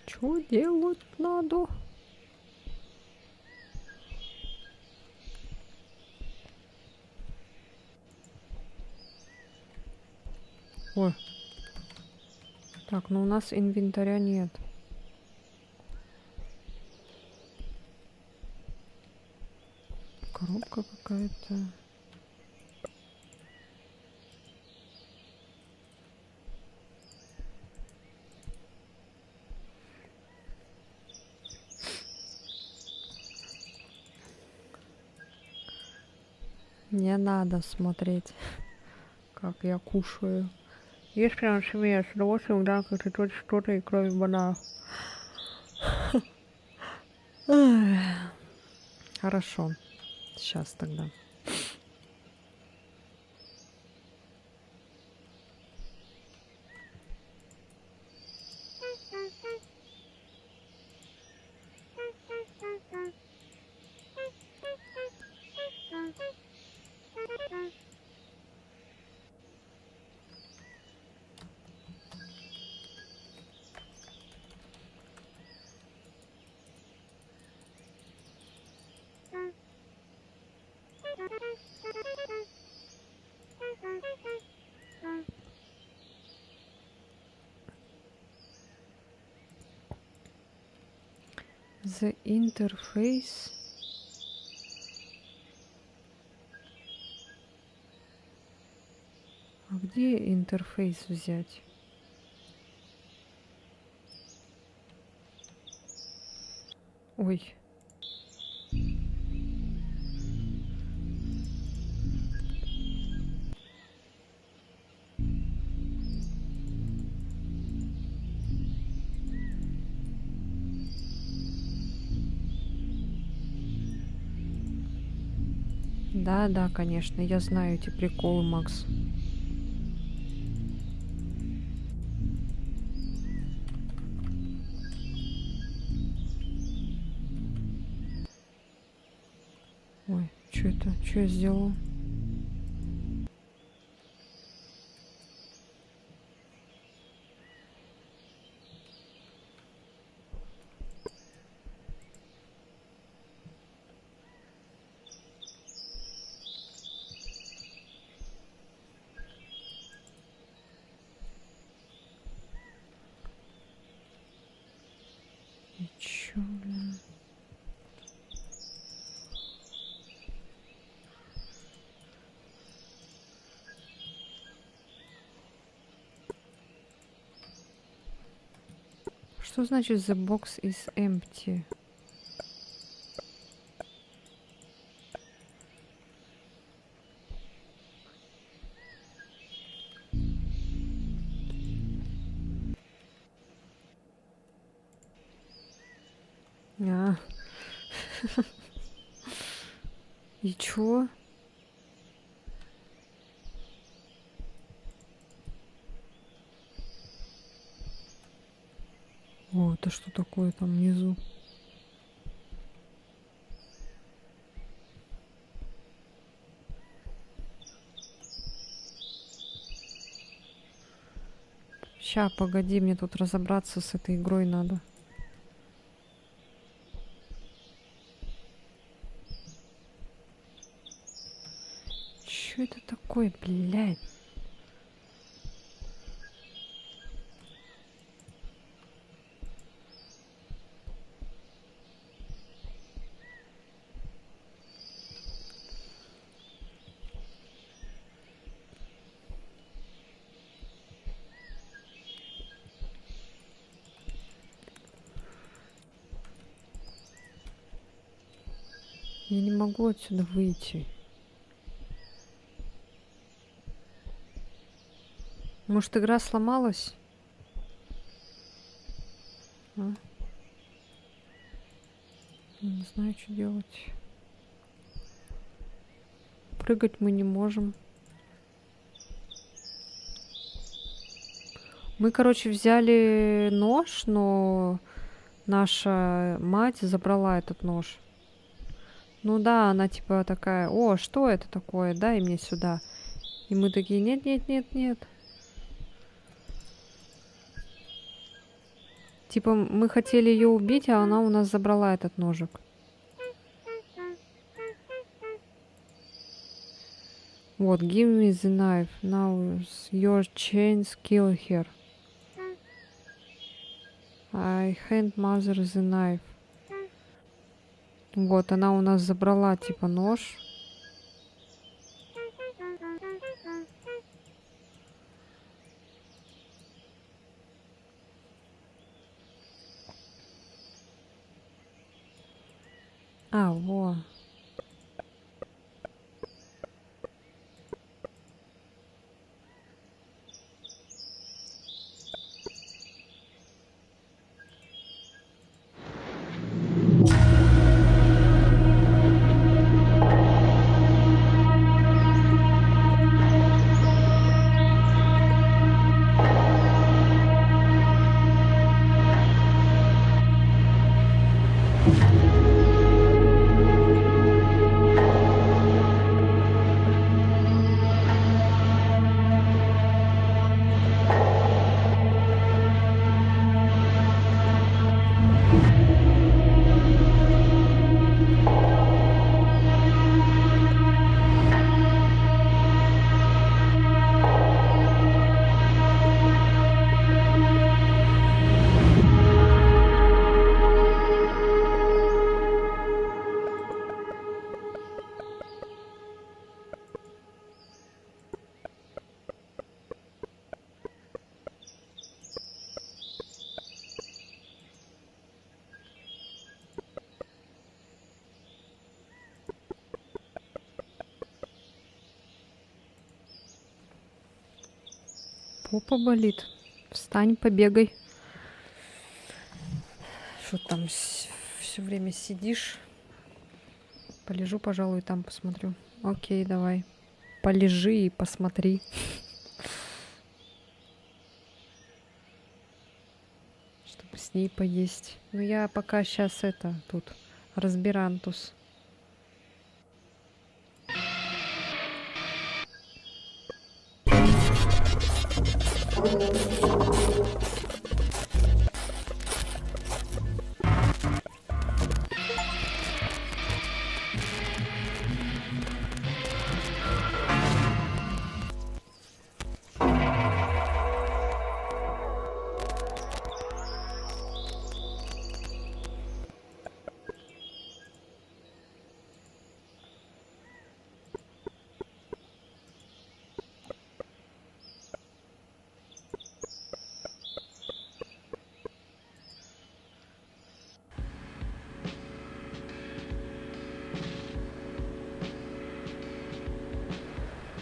Speaker 1: Чё делать надо? Ой. Так, ну у нас инвентаря нет. Коробка какая-то. Не надо смотреть, как я кушаю. Есть прям семья с удовольствием, да, как ты тут что-то и кроме бананов. Хорошо. Сейчас тогда. The interface. А где интерфейс взять? Ой. Да, конечно, я знаю эти приколы, Макс. Ой, что это? Что я сделала? И чё, блин? Что значит the box is empty? А. И чё? О, это что такое там внизу? Ща, погоди, мне тут разобраться с этой игрой надо. Чё это такое, блядь? Я не могу отсюда выйти. Может, игра сломалась? А? Я не знаю, что делать. Прыгать мы не можем. Мы, короче, взяли нож, но наша мать забрала этот нож. Ну да, она типа такая: о, что это такое? Дай мне сюда. И мы такие: нет, нет, нет, нет. Типа мы хотели ее убить, а она у нас забрала этот ножик. Вот, give me the knife. Now your chains kill her. I hand mother the knife. Вот, она у нас забрала, типа, нож. А, во. Попа болит. Встань, побегай. Что там все время сидишь? Полежу, пожалуй, там посмотрю. Окей, давай. Полежи и посмотри. Чтобы с ней поесть. Ну я пока сейчас это тут разбирантус.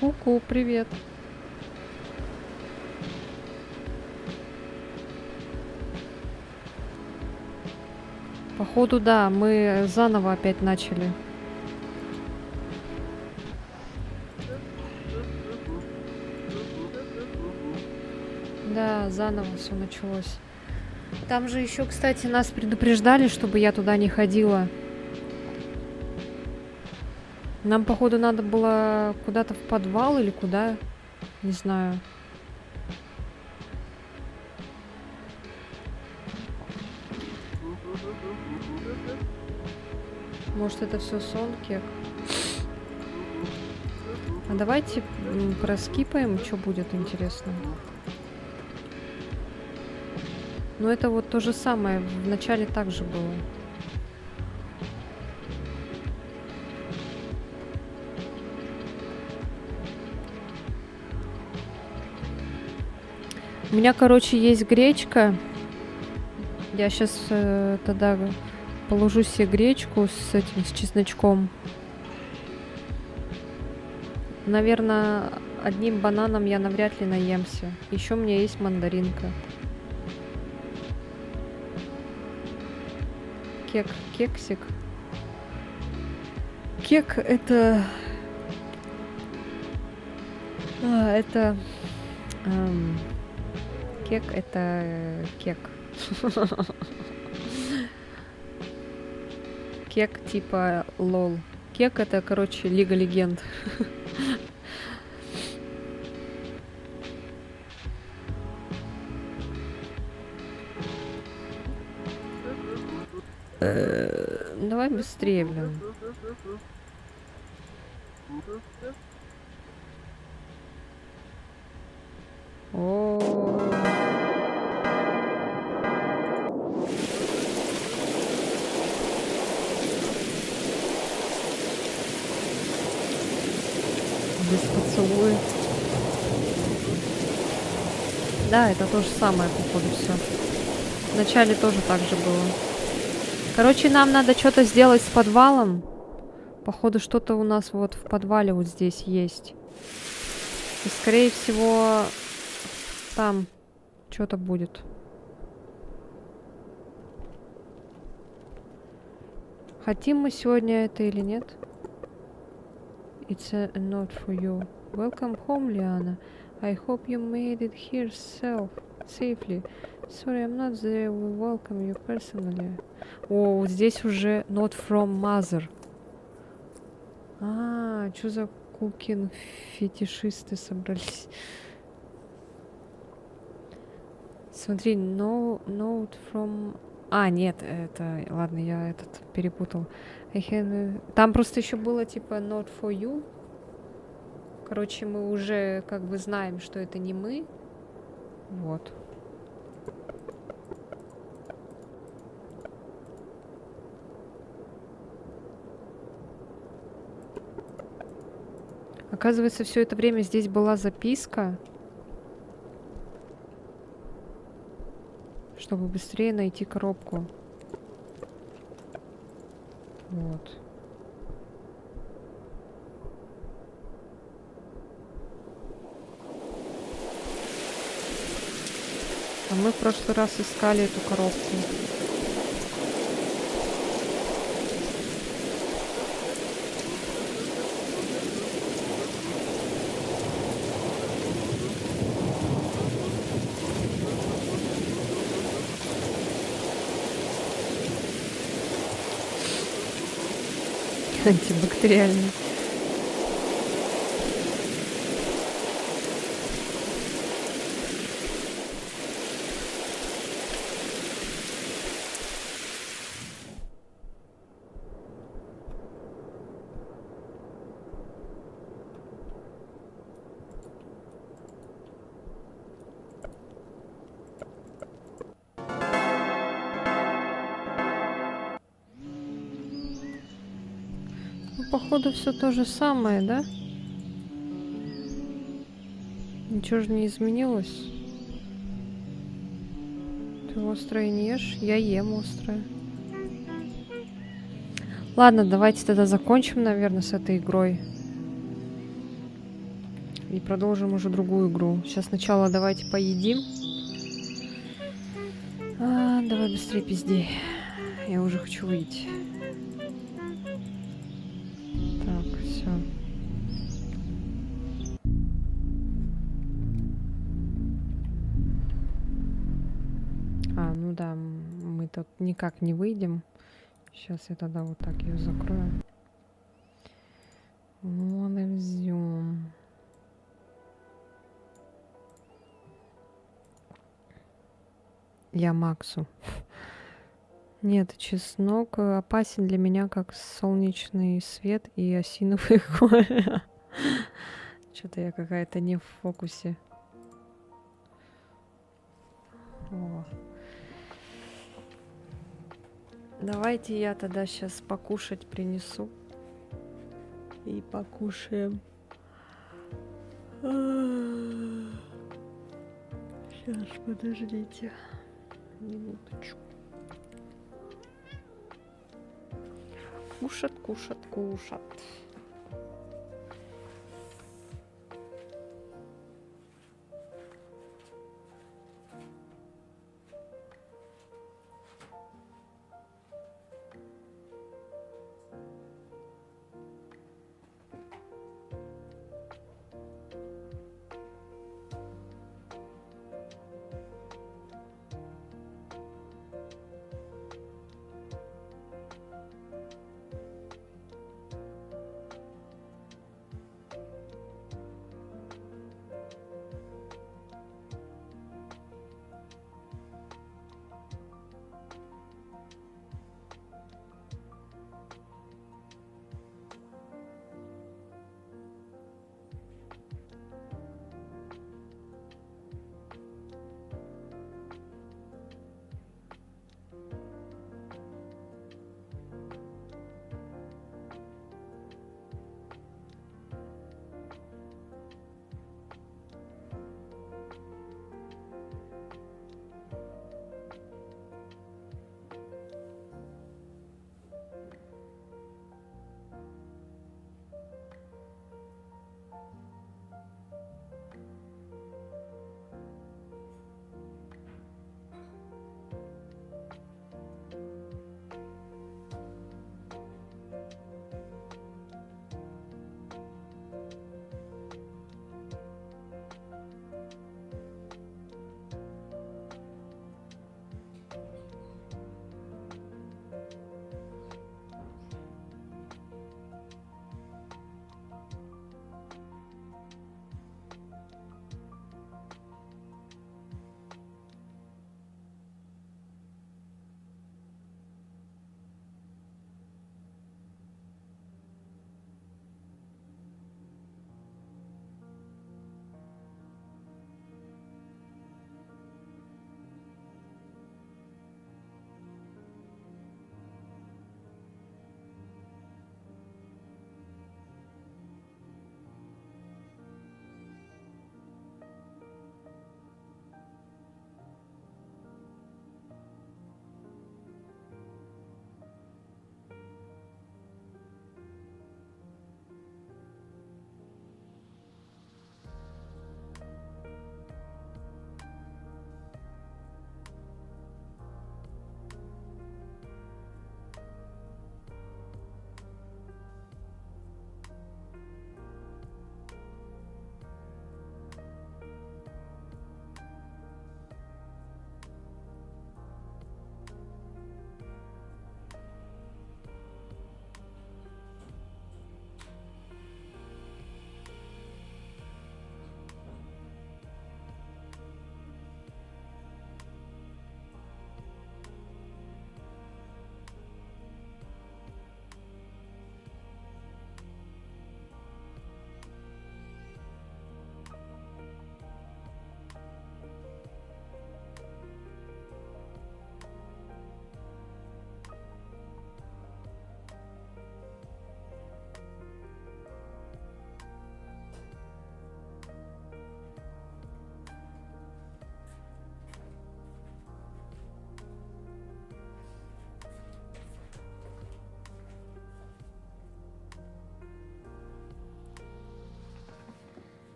Speaker 1: Ку-ку, привет. Походу, да, мы заново опять начали. Да, заново все началось. Там же еще, кстати, нас предупреждали, чтобы я туда не ходила. Нам, походу, надо было куда-то в подвал или куда, не знаю. Может, это все сон, Кек? А давайте проскипаем, что будет интересно. Ну, это вот то же самое. В начале так же было. У меня, короче, есть гречка. Я сейчас тогда положу себе гречку с этим, с чесночком. Наверное, одним бананом я навряд ли наемся. Еще у меня есть мандаринка. Кексик. Кек это... это... Кек это кек. Кек типа лол. Кек это, короче, Лига Легенд. Давай быстрее, блин. О. Да, это то же самое, походу, все. Вначале тоже так же было. Короче, нам надо что-то сделать с подвалом. Походу, что-то у нас вот в подвале вот здесь есть. И, скорее всего, там что-то будет. Хотим мы сегодня это или нет? It's a note for you. Welcome home, Liana. I hope you made it here safely. Sorry, I'm not there. We welcome you personally. О, вот здесь уже note from mother. А, что за кукин фетишисты собрались? Смотри, note from... А, нет, это... Ладно, я этот перепутал. Там просто еще было типа not for you. Короче, мы уже как бы знаем, что это не мы. Вот. Оказывается, все это время здесь была записка, чтобы быстрее найти коробку. Вот. А мы в прошлый раз искали эту коробку. Антибактериальный. Ну, походу, все то же самое, да? Ничего же не изменилось. Ты острое не ешь? Я ем острое. Ладно, давайте тогда закончим, наверное, с этой игрой. И продолжим уже другую игру. Сейчас сначала давайте поедим. Давай быстрее пизди. Я уже хочу выйти. Так, все. Ну да, мы тут никак не выйдем. Сейчас я тогда вот так ее закрою. Вон и взем. Я Максу. Нет, чеснок опасен для меня, как солнечный свет и осиновый корень. Что-то я какая-то не в фокусе. О. Давайте я тогда сейчас покушать принесу. И покушаем. Сейчас, подождите. Минуточку. Кушать, кушать, кушать.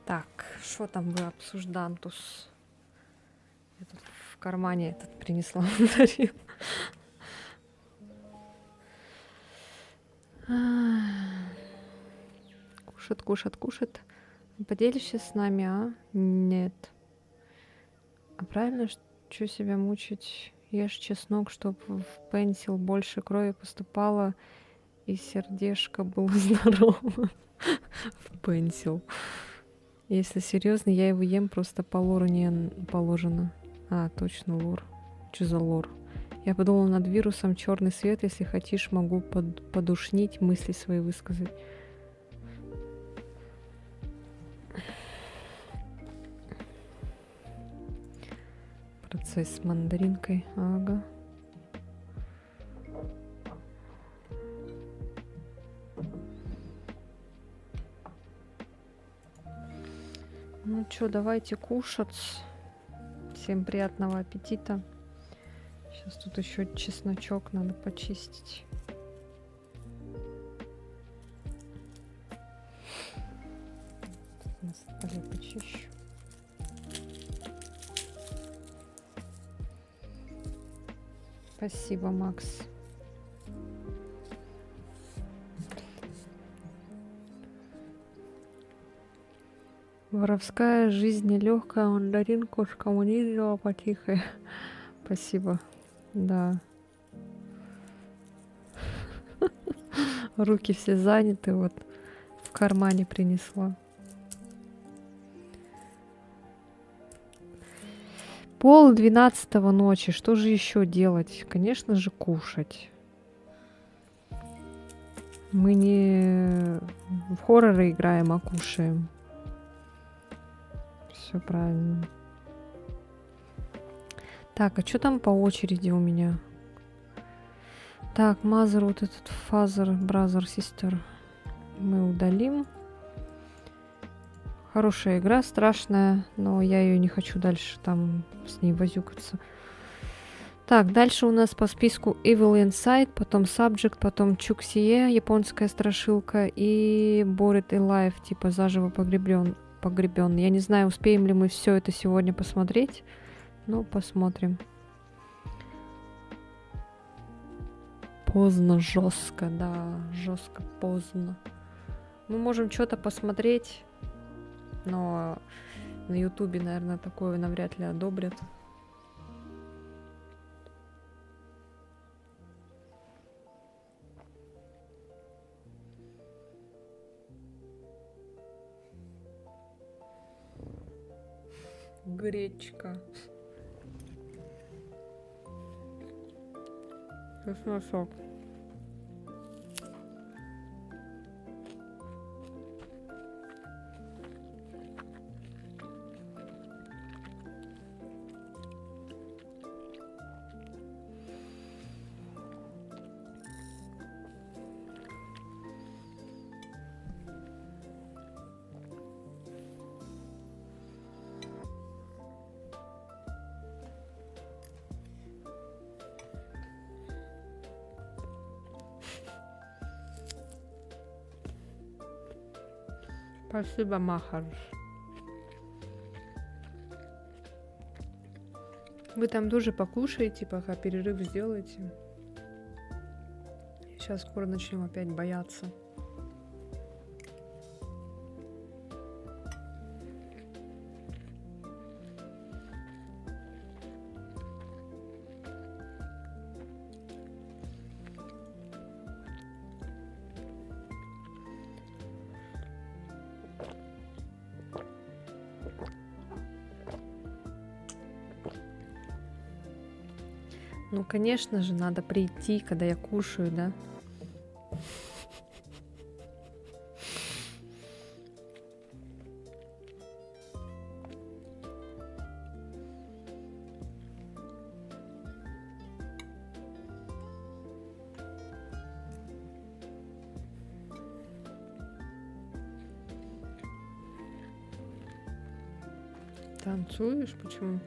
Speaker 1: Так, что там вы обсуждантус? Я тут в кармане этот принесла мандарин. Кушает, кушает, кушает. Поделишься с нами, а? Нет. А правильно, что себя мучить? Ешь чеснок, чтоб в пенсил больше крови поступало и сердечко было здорово. В пенсил. Если серьезно, я его ем просто по лору не положено. А, точно, лор. Что за лор? Я подумала над вирусом черный свет. Если хочешь, могу подушнить, мысли свои высказать. Процесс с мандаринкой. Ага. Ну что, давайте кушать. Всем приятного аппетита. Сейчас тут еще чесночок надо почистить. На столе почищу. Спасибо, Макс. Воровская жизнь нелегкая, мандаринку скоммунизировала потихо. Спасибо. Да. Руки все заняты, вот в кармане принесла. 11:30 ночи. Что же еще делать? Конечно же, кушать. Мы не в хорроры играем, а кушаем. Все правильно. Так, а что там по очереди у меня? Так, mother, вот этот father, brother, sister мы удалим. Хорошая игра, страшная, но я ее не хочу дальше там с ней возюкаться. Так, дальше у нас по списку Evil Inside, потом Subject, потом Чуксие, японская страшилка, и Buried Alive, типа заживо погребен. Я не знаю, успеем ли мы все это сегодня посмотреть, но посмотрим. Поздно, жестко, да, жестко, поздно. Мы можем что-то посмотреть, но на Ютубе, наверное, такое навряд ли одобрят. Гречка. Чесночок. Спасибо, Махар. Вы там тоже покушаете, пока перерыв сделаете. Сейчас скоро начнем опять бояться. Ну, конечно же, надо прийти, когда я кушаю, да? Танцуешь? Почему?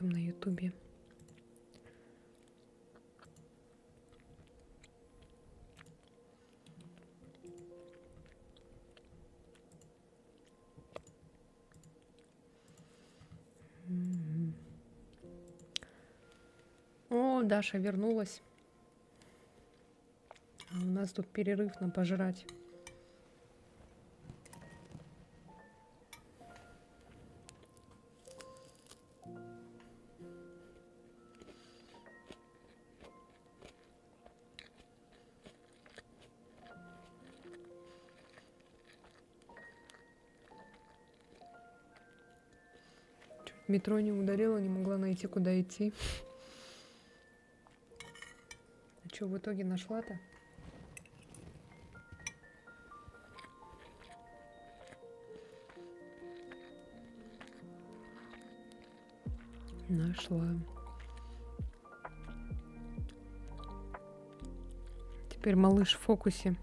Speaker 1: там на ютубе. О, Даша вернулась. А у нас тут перерыв на пожрать. Чуть в метро не ударила, не могла найти, куда идти. А что в итоге нашла-то? Нашла. Теперь малыш в фокусе.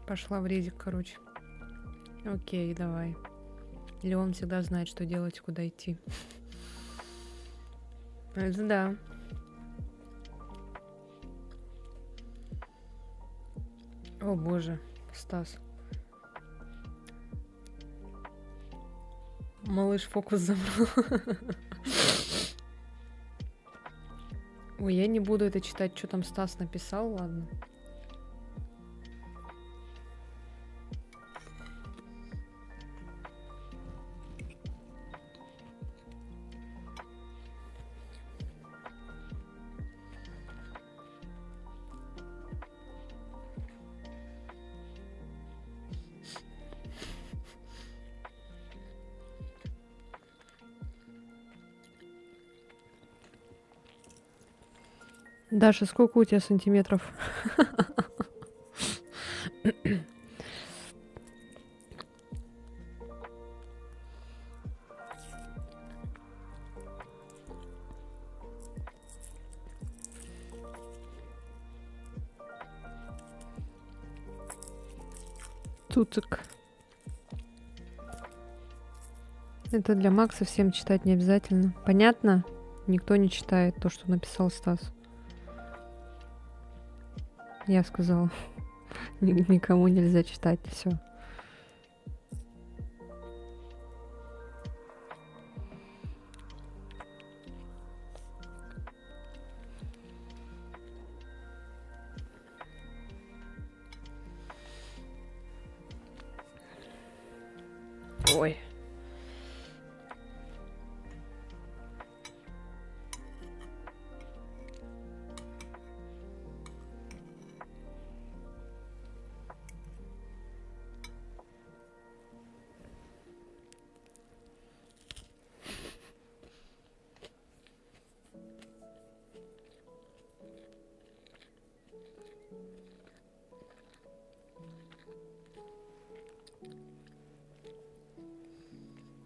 Speaker 1: Пошла в резик, короче. Окей, давай. Леон всегда знает, что делать, куда идти. Это да. О боже, Стас. Малыш фокус забрал. Ой, я не буду это читать, что там Стас написал, ладно. Даша, сколько у тебя сантиметров? Цуцик. Это для Макса, всем читать не обязательно. Понятно? Никто не читает то, что написал Стас. Я сказала. Никому нельзя читать. Все. Ой.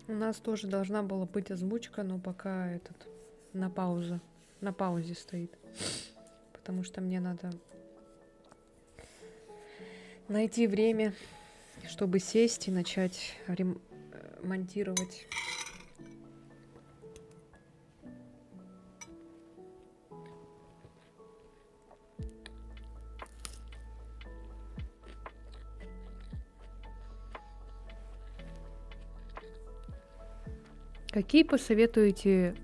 Speaker 1: У нас тоже должна была быть озвучка, но пока на паузе стоит. Потому что мне надо найти время, чтобы сесть и начать монтировать. Какие посоветуете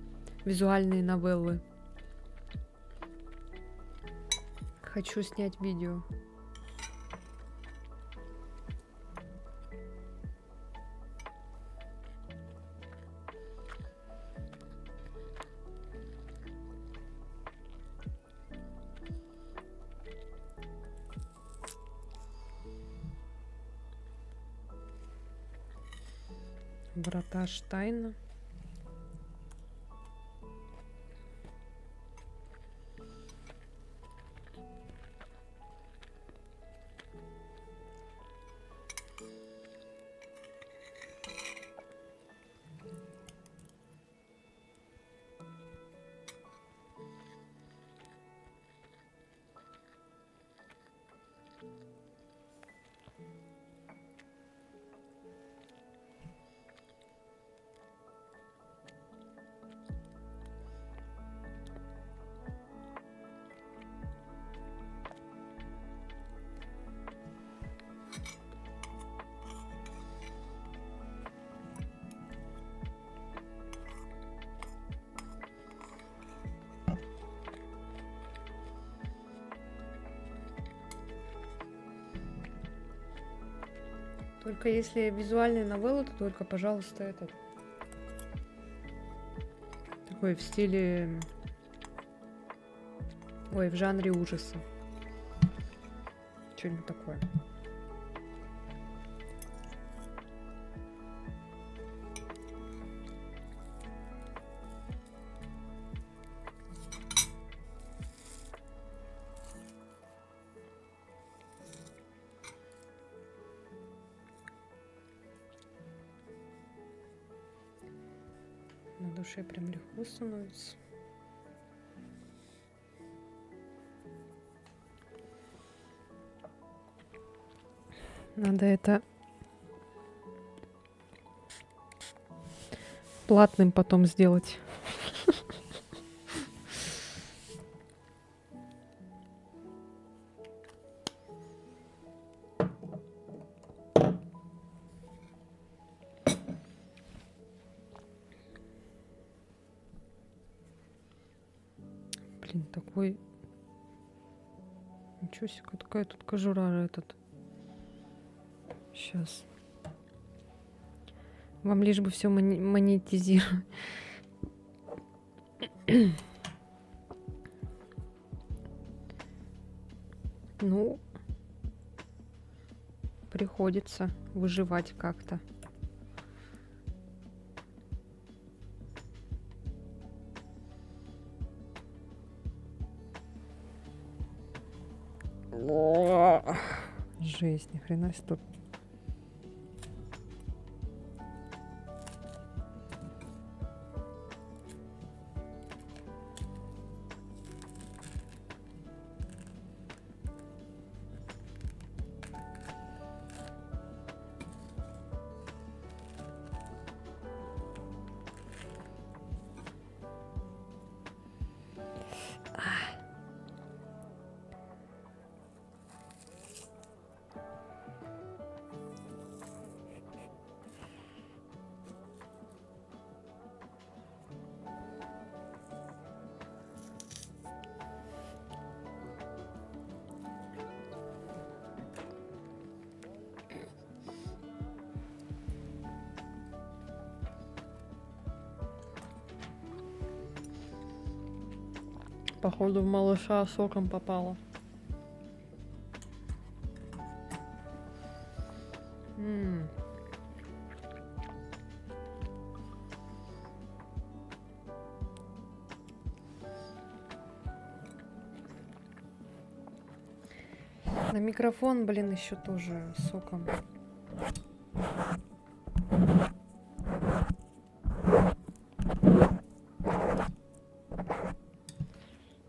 Speaker 1: визуальные новеллы? Хочу снять видео. Врата Штайна. Только если визуальные новеллы, то только, пожалуйста, этот. Такой в стиле... Ой, в жанре ужаса. Что-нибудь такое. На душе прям легко становится. Надо это платным потом сделать. Блин, такой... Ничего себе, какая тут кожура этот. Сейчас. Вам лишь бы все монетизировать. Ну, приходится выживать как-то. Жесть, ни хрена себе тут. Походу в малыша соком попало. На микрофон, блин, еще тоже соком.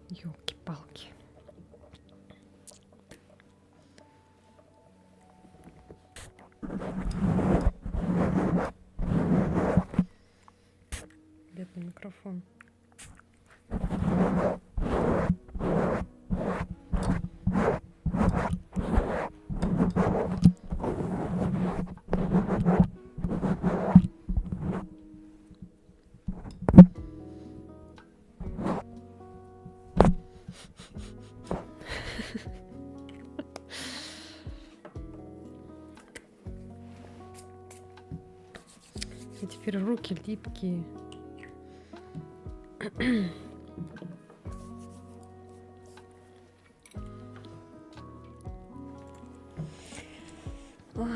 Speaker 1: Ёлки-палки. Бедный микрофон. И теперь руки липкие. Ой.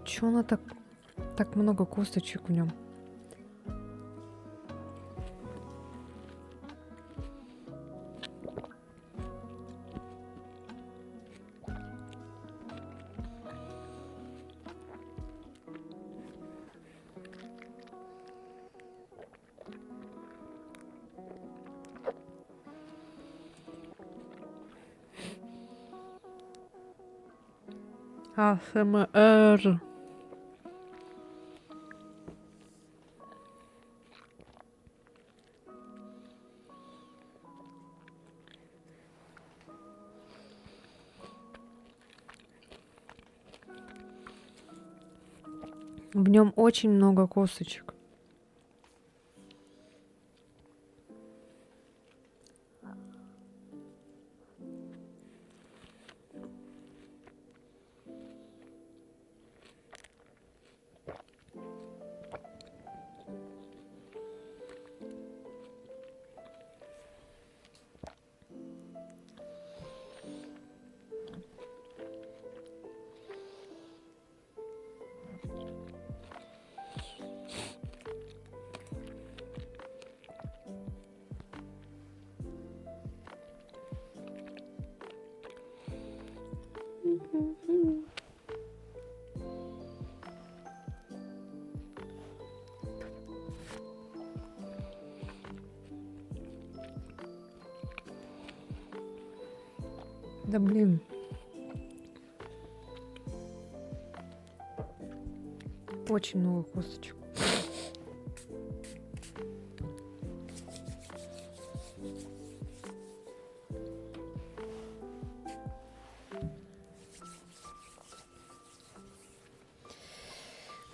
Speaker 1: Чё она так много косточек в нем? АСМР. В нем очень много косточек. Да блин. Очень много косточек.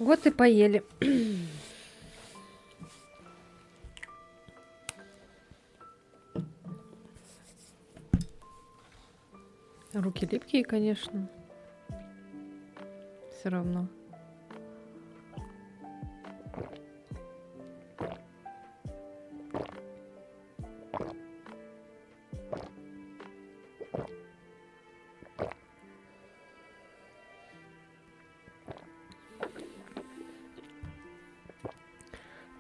Speaker 1: Вот и поели. Руки липкие, конечно. Все равно.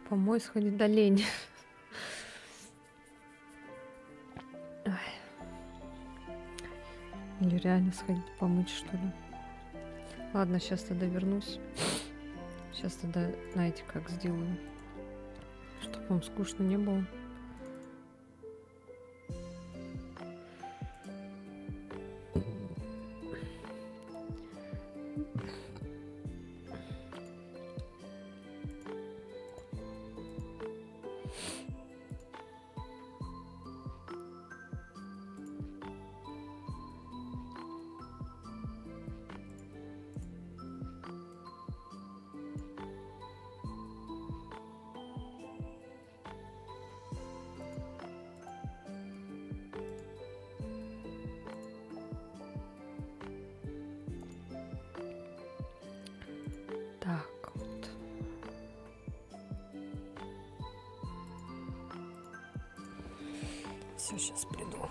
Speaker 1: Помой, сходи до лень. Ай. Или реально сходить помыть, что ли. Ладно, сейчас тогда вернусь. Сейчас тогда, знаете, как сделаю. Чтобы вам скучно не было. Так вот. Все, сейчас приду.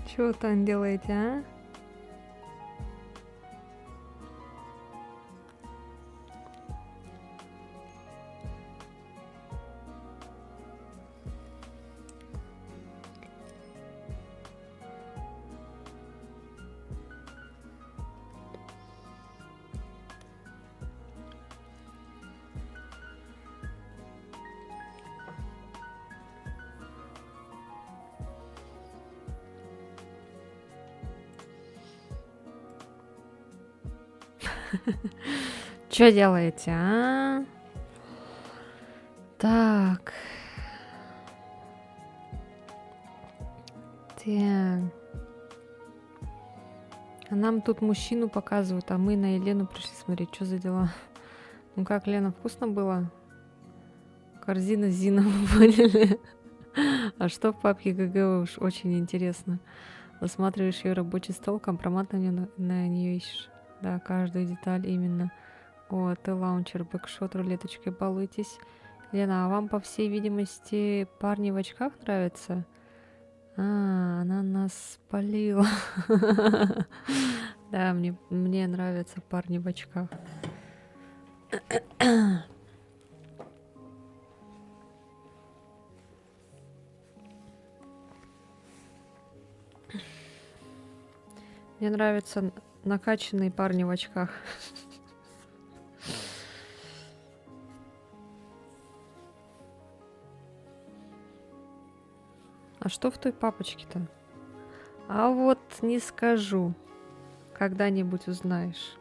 Speaker 1: Чего там делаете, а? Что делаете, а? Так. Так. А нам тут мужчину показывают, а мы на Елену пришли смотреть, что за дела. Ну как, Лена, вкусно было? Корзина с Зином, поняли? А что в папке ГГ уж очень интересно. Осматриваешь ее рабочий стол, компромат на нее ищешь. Да, каждую деталь именно. О, ты лаунчер, бэкшот, рулеточкой балуетесь. Лена, а вам, по всей видимости, парни в очках нравятся? А, она нас спалила. Да, мне нравятся парни в очках. Мне нравятся накачанные парни в очках. А что в той папочке-то? А вот не скажу. Когда-нибудь узнаешь.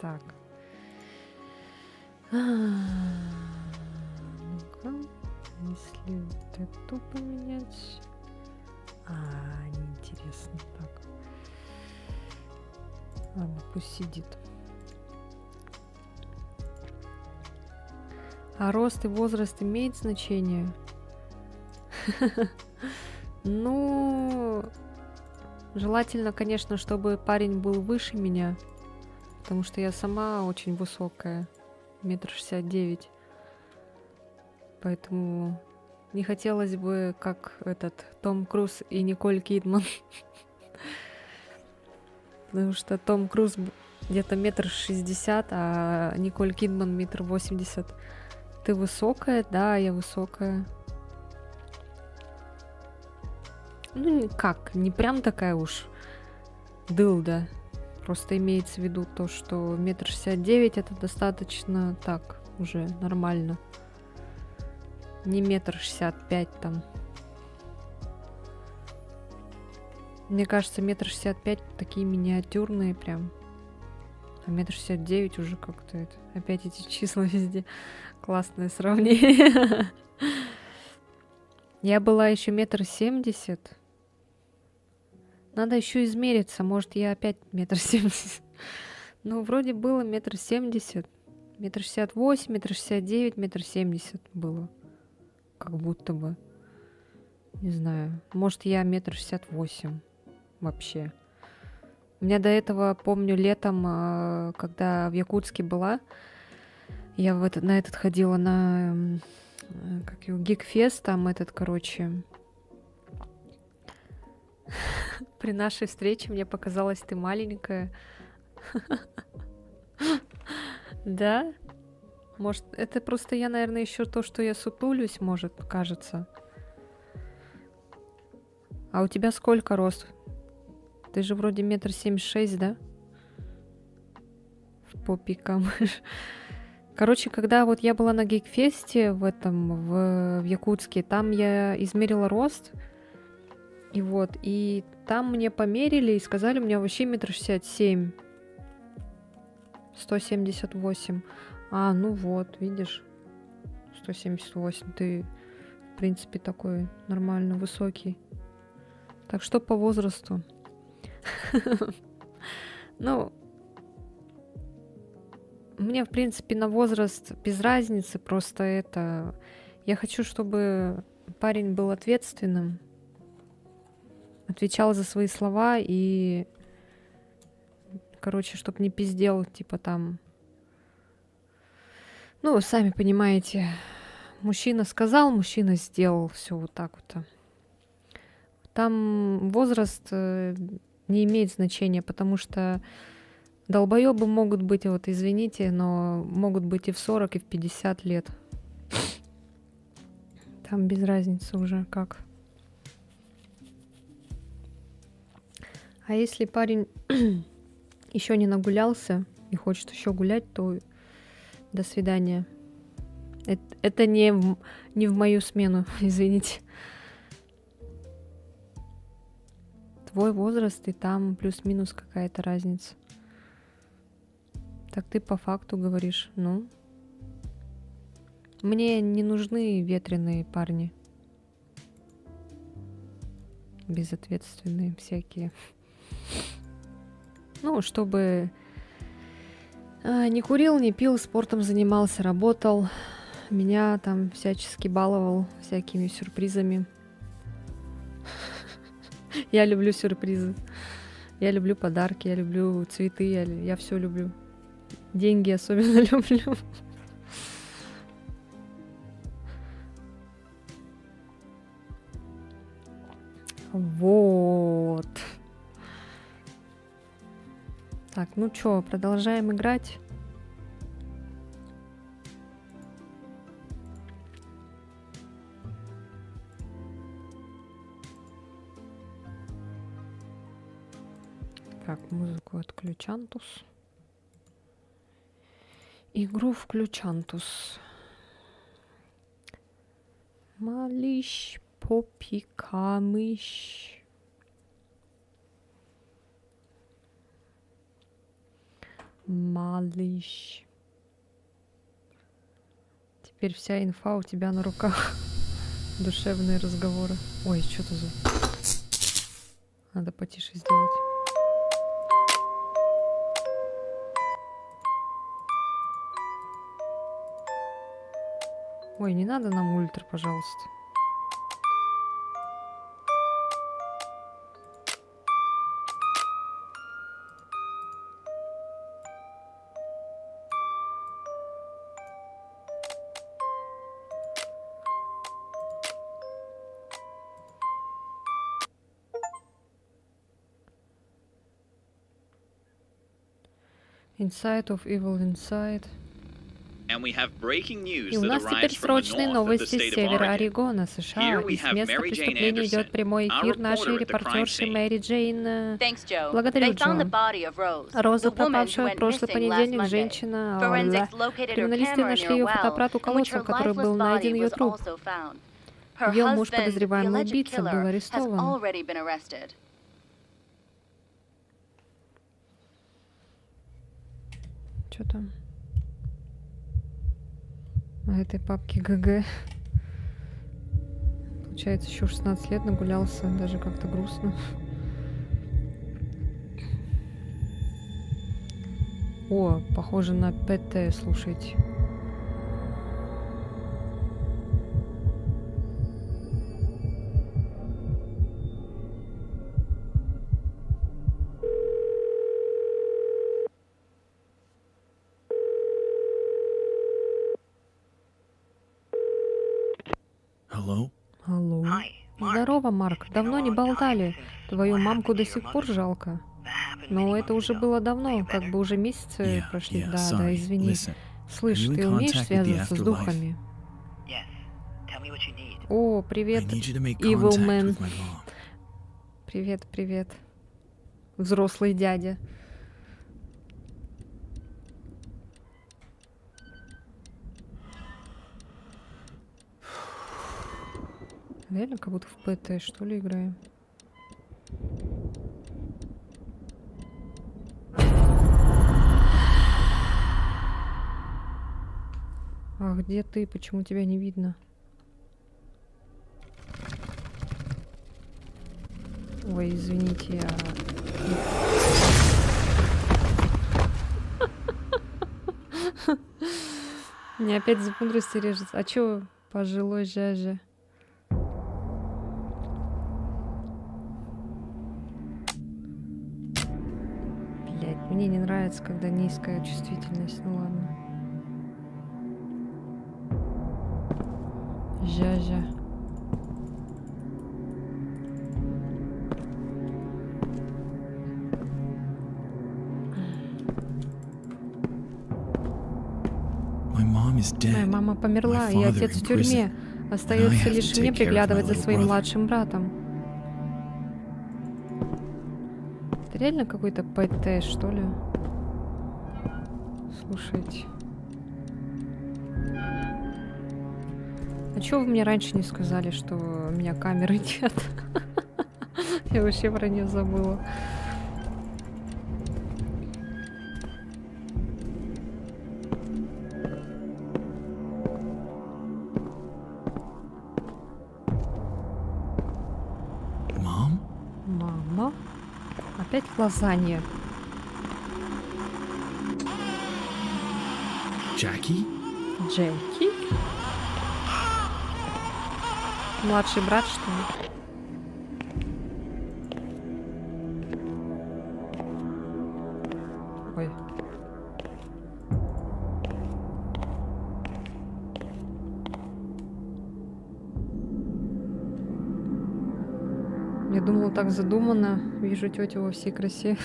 Speaker 1: Так. Ну-ка. Если вот эту поменять... неинтересно. Так. Ладно, пусть сидит. А рост и возраст имеет значение? Ну, желательно, конечно, чтобы парень был выше меня, потому что я сама очень высокая, 1,69 м. Поэтому не хотелось бы, как этот Том Круз и Николь Кидман. Потому что Том Круз где-то 1,60 м, а Николь Кидман 1,80 м. Ты высокая? Да, я высокая. Ну, как, не прям такая уж дылда. Просто имеется в виду то, что 1,69 м это достаточно так, уже нормально. Не 1,65 м там. Мне кажется, 1,65 м такие миниатюрные прям. А 1,69 м уже как-то это. Опять эти числа везде. Классное сравнение. Я была еще 1,70 м. Надо еще измериться. Может, я опять 1,70 м. Ну, вроде было 1,70 м. 1,68 м, 1,69 м, 1,70 м было. Как будто бы. Не знаю. Может, я 1,68 м вообще. У меня до этого, помню, летом, когда в Якутске была, я на этот ходила на как его, Гикфест, там этот, короче. При нашей встрече мне показалось, ты маленькая. Да? Может, это просто я, наверное, еще то, что я сутулюсь, может, кажется. А у тебя сколько рост? Ты же вроде 1,76 м, да? В попе камыш. Короче, когда вот я была на Гейкфесте в Якутске, там я измерила рост. И там мне померили и сказали, у меня вообще 1,67 м. 178. Ну вот, видишь. 178. Ты, в принципе, такой нормально высокий. Так что по возрасту? Ну, Мне, в принципе, на возраст без разницы, просто это... Я хочу, чтобы парень был ответственным, отвечал за свои слова и, короче, чтоб не пиздел, типа там... Ну, вы сами понимаете, мужчина сказал, мужчина сделал, все вот так вот. Там возраст не имеет значения, потому что долбоебы могут быть, вот извините, но могут быть и в 40, и в 50 лет. Там без разницы уже как. А если парень еще не нагулялся и хочет еще гулять, то до свидания. Это не в мою смену, извините. Твой возраст, и там плюс-минус какая-то разница. Так ты по факту говоришь, ну? Мне не нужны ветреные парни. Безответственные всякие. Ну, чтобы не курил, не пил, спортом занимался, работал. Меня там всячески баловал всякими сюрпризами. Я люблю сюрпризы. Я люблю подарки, я люблю цветы, я все люблю. Деньги особенно люблю. Вот. Так, ну чё, продолжаем играть. Так, музыку отключантус. Игру включантус. Малыш, попи, камыш. Малыш. Теперь вся инфа у тебя на руках. Душевные разговоры. Ой, что-то за... Надо потише сделать. Ой, не надо нам ультра, пожалуйста. Inside of Evil Inside.
Speaker 6: And we have breaking news
Speaker 1: И у
Speaker 6: that
Speaker 1: нас теперь
Speaker 6: arrives from the
Speaker 1: срочные
Speaker 6: north of the
Speaker 1: новости
Speaker 6: state
Speaker 1: с
Speaker 6: of
Speaker 1: севера
Speaker 6: Oregon.
Speaker 1: Орегона, США.
Speaker 6: Here we
Speaker 1: Из
Speaker 6: have
Speaker 1: места
Speaker 6: Mary Jane
Speaker 1: преступления идет
Speaker 6: Anderson,
Speaker 1: прямой
Speaker 6: our
Speaker 1: эфир нашей
Speaker 6: reporter at the crime
Speaker 1: репортерши
Speaker 6: scene.
Speaker 1: Мэри Джейн.
Speaker 7: Thanks, Joe.
Speaker 1: Благодарю,
Speaker 7: They found the
Speaker 1: Джо.
Speaker 7: body of Rose,
Speaker 1: Роза,
Speaker 7: the woman who
Speaker 1: пропавшая в
Speaker 7: went
Speaker 1: прошлый
Speaker 7: missing last
Speaker 1: понедельник,
Speaker 7: Monday.
Speaker 1: женщина.
Speaker 7: Forensics located her
Speaker 1: Криминалисты
Speaker 7: camera
Speaker 1: нашли
Speaker 7: near a
Speaker 1: ее
Speaker 7: well,
Speaker 1: фотоаппарат у
Speaker 7: in which her
Speaker 1: колодца, в котором
Speaker 7: lifeless
Speaker 1: был найден
Speaker 7: body
Speaker 1: ее
Speaker 7: was
Speaker 1: труп.
Speaker 7: also found. Her
Speaker 1: Ее муж,
Speaker 7: husband, the
Speaker 1: подозреваемый
Speaker 7: alleged
Speaker 1: убийца, был
Speaker 7: killer, has
Speaker 1: арестован.
Speaker 7: already been arrested.
Speaker 1: Что там? На этой папке ГГ. Получается, еще 16 лет нагулялся, даже как-то грустно. О, похоже на ПТ, слушайте.
Speaker 2: Hello?
Speaker 1: Алло. Здорово, Марк. Давно не болтали. Твою мамку до сих пор жалко. Но это уже было давно, как бы уже месяцы прошли. Да, да, извини. Слышь, ты умеешь связываться с духами? О, привет, Evil Man. Привет, привет. Взрослый дядя. Реально, как будто в ПТ, что ли, играем? А где ты? Почему тебя не видно? Ой, извините, я... Мне опять за мудрости режется. А чё пожилой жажа? Блять, мне не нравится, когда низкая чувствительность. Ну ладно. Жажа.
Speaker 8: My mom is
Speaker 1: Моя
Speaker 8: dead.
Speaker 1: мама померла,
Speaker 8: My
Speaker 1: и
Speaker 8: father
Speaker 1: отец
Speaker 8: in
Speaker 1: в тюрьме. Остается
Speaker 8: have to
Speaker 1: лишь
Speaker 8: take
Speaker 1: мне
Speaker 8: care of
Speaker 1: приглядывать
Speaker 8: my
Speaker 1: за
Speaker 8: little
Speaker 1: своим
Speaker 8: brother.
Speaker 1: младшим братом. Это реально какой-то ПТ, что ли? Слушайте. А чё вы мне раньше не сказали, что у меня камеры нет? Я вообще про нее забыла.
Speaker 8: Mom?
Speaker 1: Мама? Опять лазанья.
Speaker 8: Jackie?
Speaker 1: Джеки? Младший брат, что ли? Ой. Я думала, так задумано. Вижу тетю во всей красе.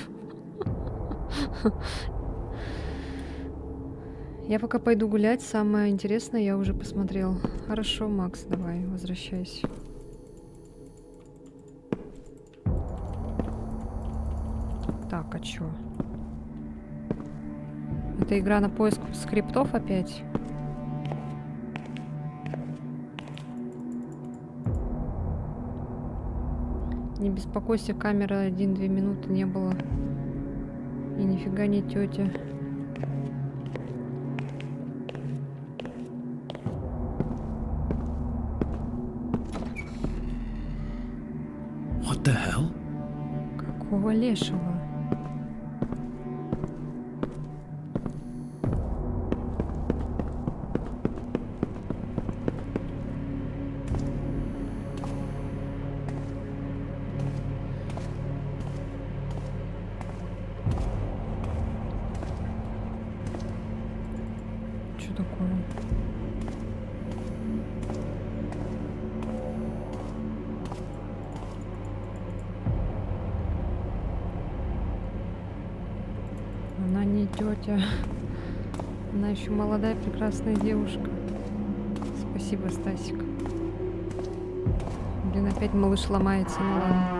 Speaker 1: Я пока пойду гулять. Самое интересное я уже посмотрел. Хорошо, Макс, давай, возвращайся. Так, а чё? Это игра на поиск скриптов опять? Не беспокойся, камера 1-2 минуты не было. И нифига не тетя.
Speaker 8: What the hell?
Speaker 1: Какого лешего? Что такое? Она не тетя. Она еще молодая, прекрасная девушка. Спасибо, Стасик. Блин, опять малыш ломается. Ну ладно.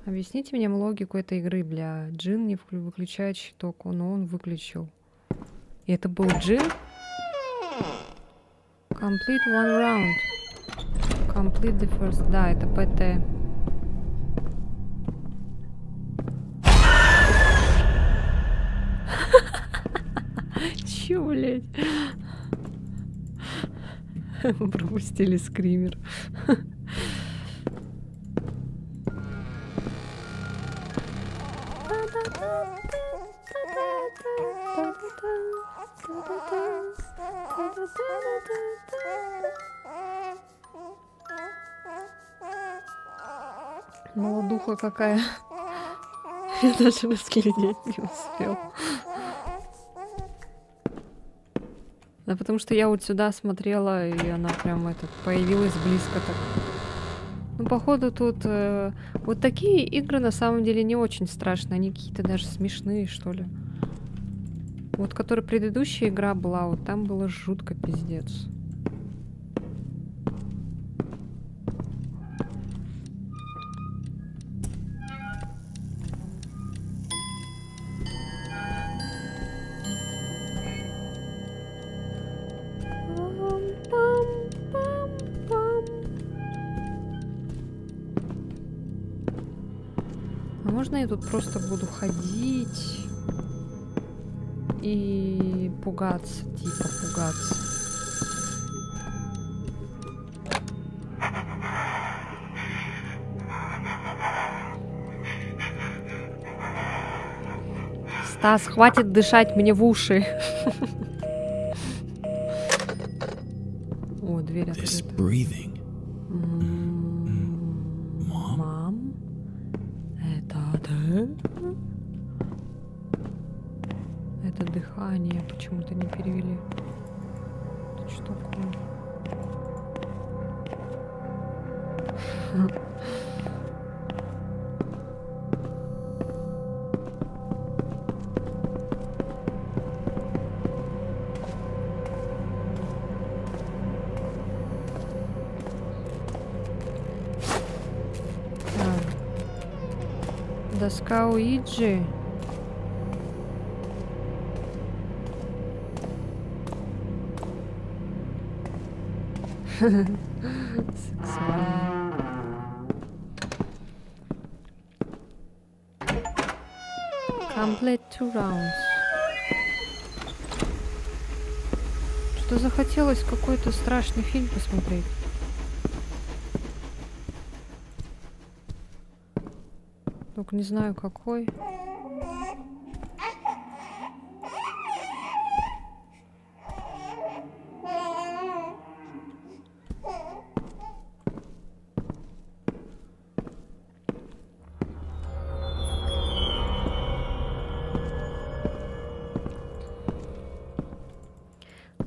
Speaker 1: Объясните мне логику этой игры, бля. Джин не выключает щиток, но он выключил. И это был Джин? Complete one round. Complete the first. Да, это ПТ. Чё, блядь? Мы пропустили скример. Молодуха какая. Я даже разглядеть не успел. Да потому что я вот сюда смотрела, и она прям появилась близко так. Ну, походу, тут вот такие игры на самом деле не очень страшные. Они какие-то даже смешные, что ли. Вот, которая предыдущая игра была, вот там было жутко пиздец. А можно я тут просто буду ходить и пугаться, типа пугаться? Стас, хватит дышать мне в уши. О, дверь
Speaker 8: This
Speaker 1: открыта.
Speaker 8: breathing.
Speaker 1: Мам? Это ты? Это дыхание почему-то не перевели. Это что такое? Доска Уиджи. Сексуально. Complete 2 rounds. Что захотелось какой-то страшный фильм посмотреть? Только не знаю какой.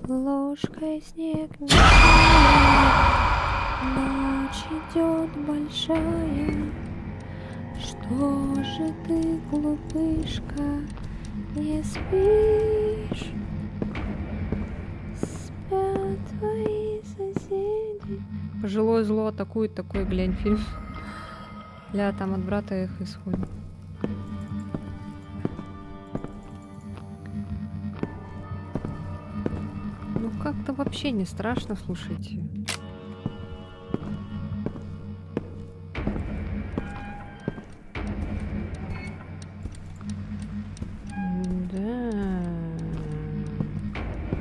Speaker 1: Ложкой снег не ночь идет большая. Что же ты, глупышка, не спишь? Спят твои соседи. Пожилое зло атакует, такой, глянь, фильм. Ля, там от брата их исходит. Ну как-то вообще не страшно, слушайте.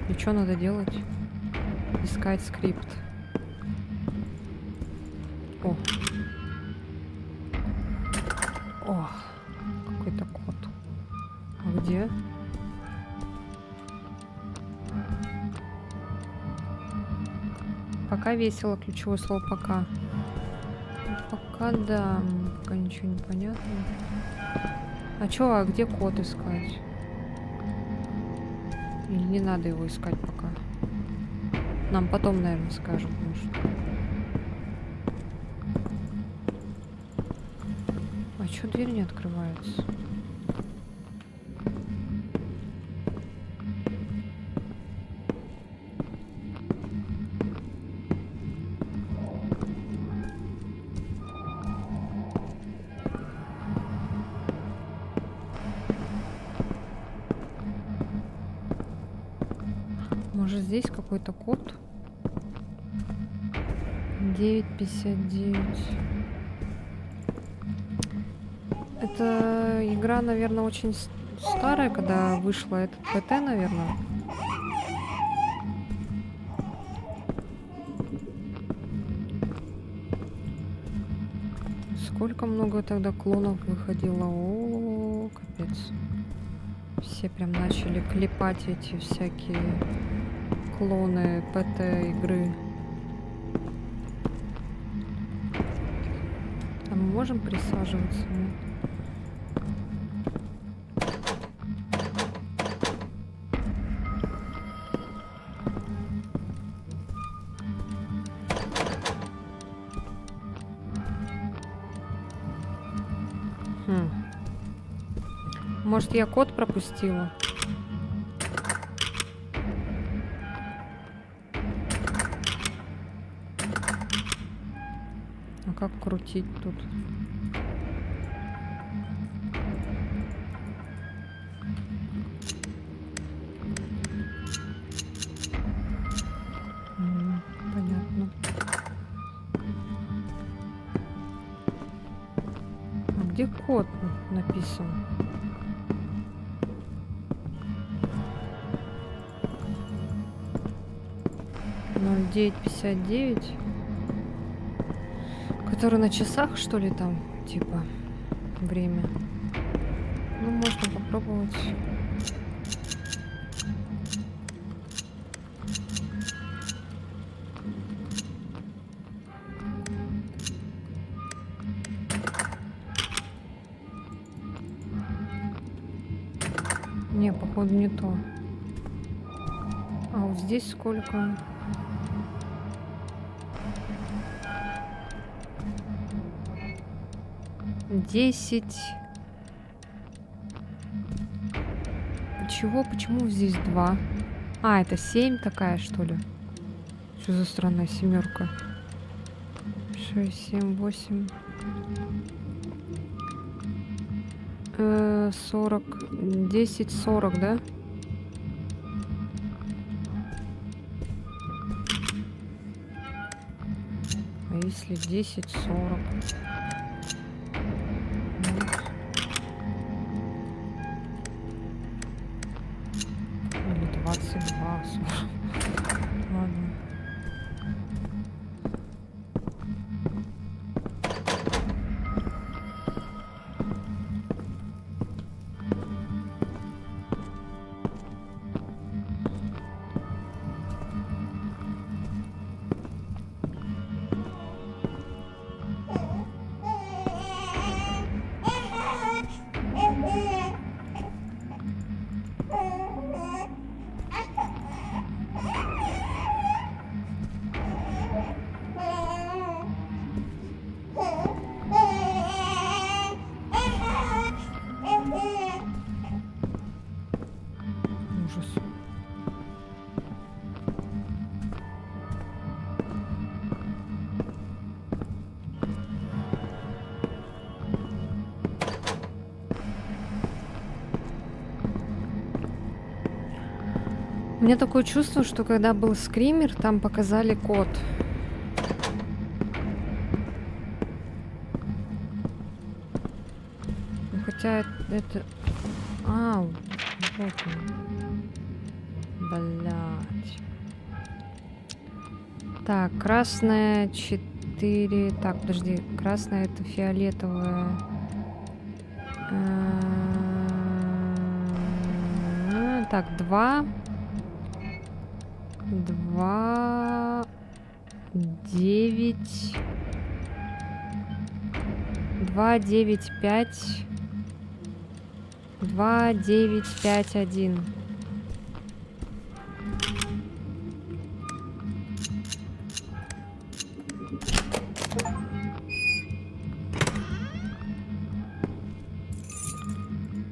Speaker 1: И что надо делать? Искать скрипт. О. О. Какой-то код. А где? Пока весело. Ключевое слово пока. Пока да. Пока ничего не понятно. А чё, а где код искать? Или не надо его искать пока? Нам потом, наверное, скажут, может. А чё дверь не открывается? Может, здесь какой-то код? 959. Это игра, наверное, очень старая, когда вышла этот ПТ, наверное. Сколько много тогда клонов выходило. О, капец. Все прям начали клепать эти всякие клоны ПТ игры. А мы можем присаживаться? Может, я код пропустила? А как крутить тут? Понятно. А где код написан? Ноль 959. Который на часах, что ли, там, типа, время. Ну, можно попробовать. Не, походу не то. А вот здесь сколько? Десять. Чего? Почему здесь 2? А, это 7 такая, что ли? Что за странная семерка? 6, 7, 8. 40. 10, 40, да? А если 10, 40? Или 22, 40. Ладно. Ужас. У меня такое чувство, что когда был скример, там показали код. Ну, хотя это... А, вот он. Блядь. Так, красная 4. Так, подожди. Красная это фиолетовая. Так, 2. 2. 9. 2, 9, 5. 2, 9, 5, 1.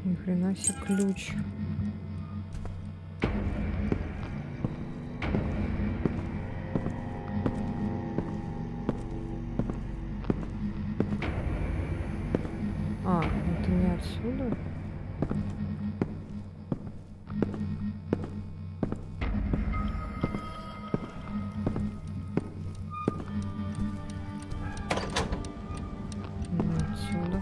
Speaker 1: Ни хрена себе ключ. А, это не отсюда? Не отсюда.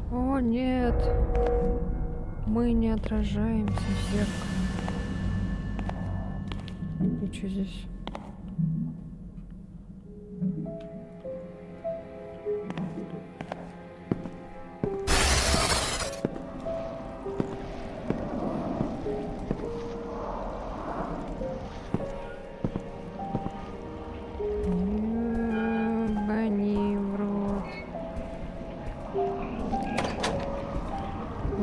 Speaker 1: О, нет. Мы не отражаемся в зеркало. И что здесь?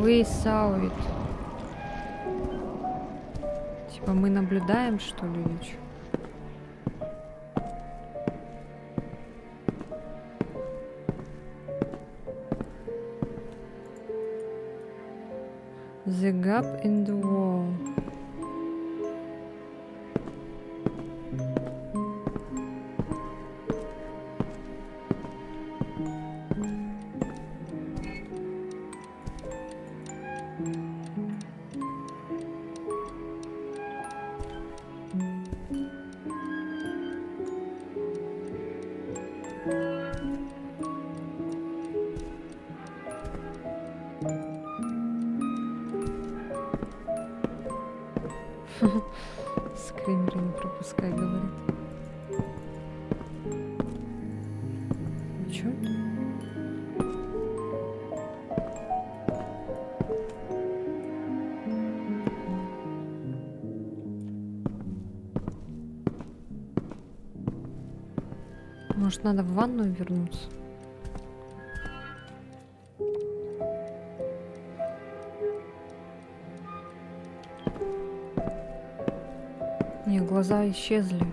Speaker 1: We saw it. Типа мы наблюдаем, что ли, или чё? The gap in the wall. Скримеры не пропускай, говорит. Чё это? Может, надо в ванную вернуться? Не, глаза исчезли.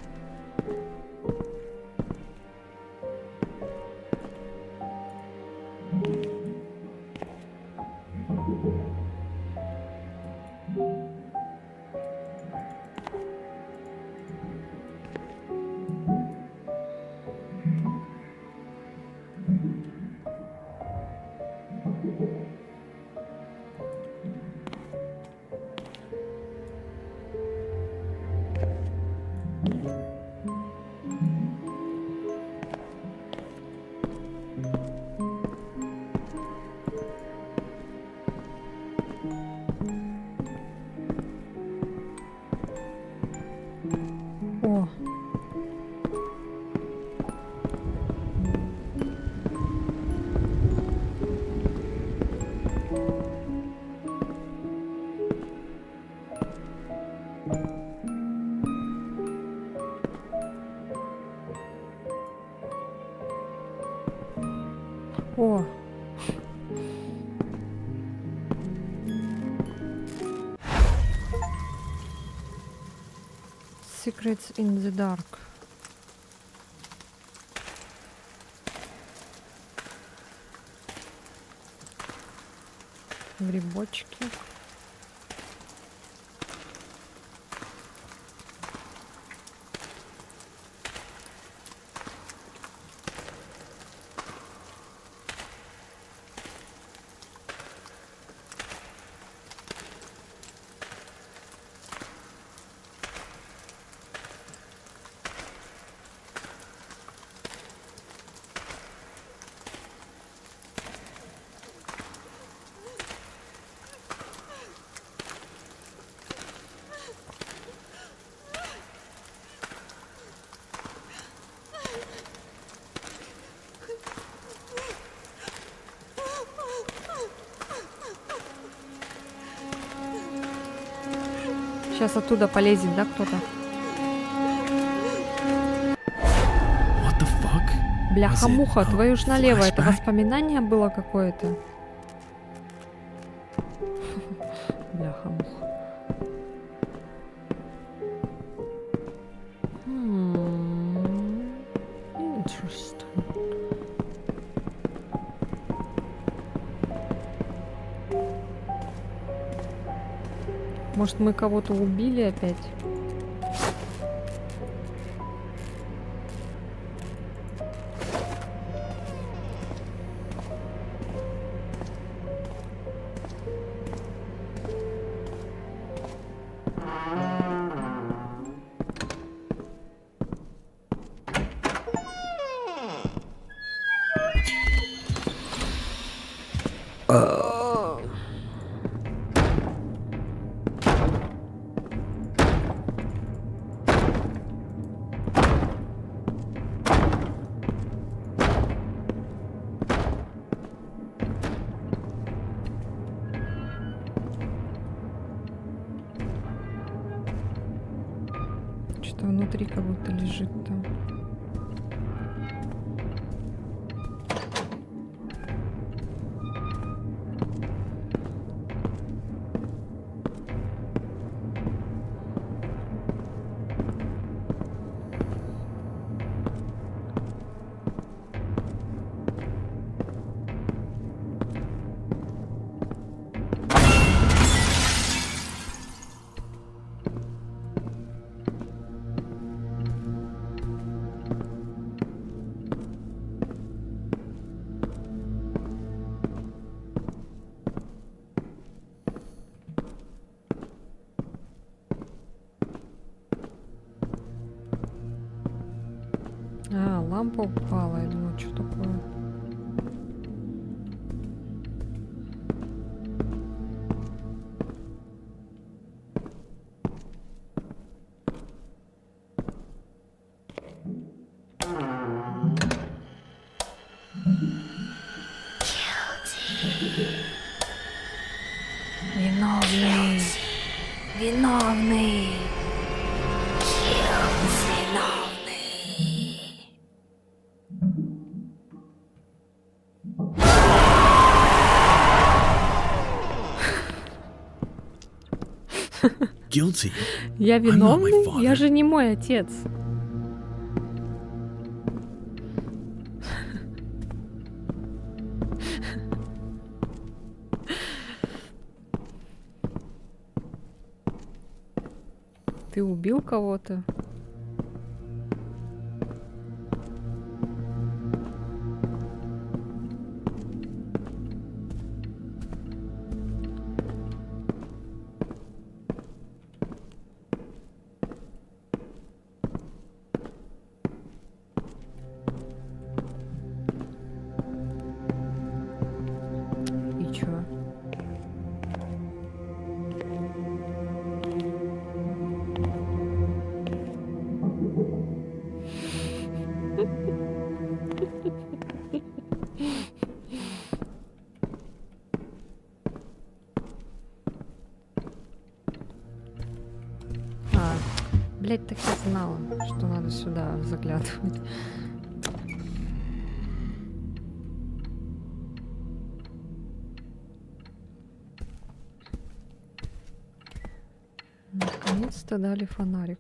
Speaker 1: О. О. Secrets in the dark. Грибочки. Сейчас оттуда полезет, да, кто-то?
Speaker 8: What the fuck?
Speaker 1: Бляха-муха,
Speaker 8: Was it a
Speaker 1: твою ж налево. Это
Speaker 8: flashback?
Speaker 1: воспоминание было какое-то? Бляха-муха. Interesting. Может, мы кого-то убили опять? Что-то внутри как будто лежит там. лампа упала. Я думаю, что такое? Виновный! Виновный!
Speaker 8: Guilty.
Speaker 1: Я
Speaker 8: not my
Speaker 1: виновный?
Speaker 8: father.
Speaker 1: Я же не мой отец. Ты убил кого-то? И чё? Блять, так я знала, что надо сюда заглядывать. Наконец-то дали фонарик.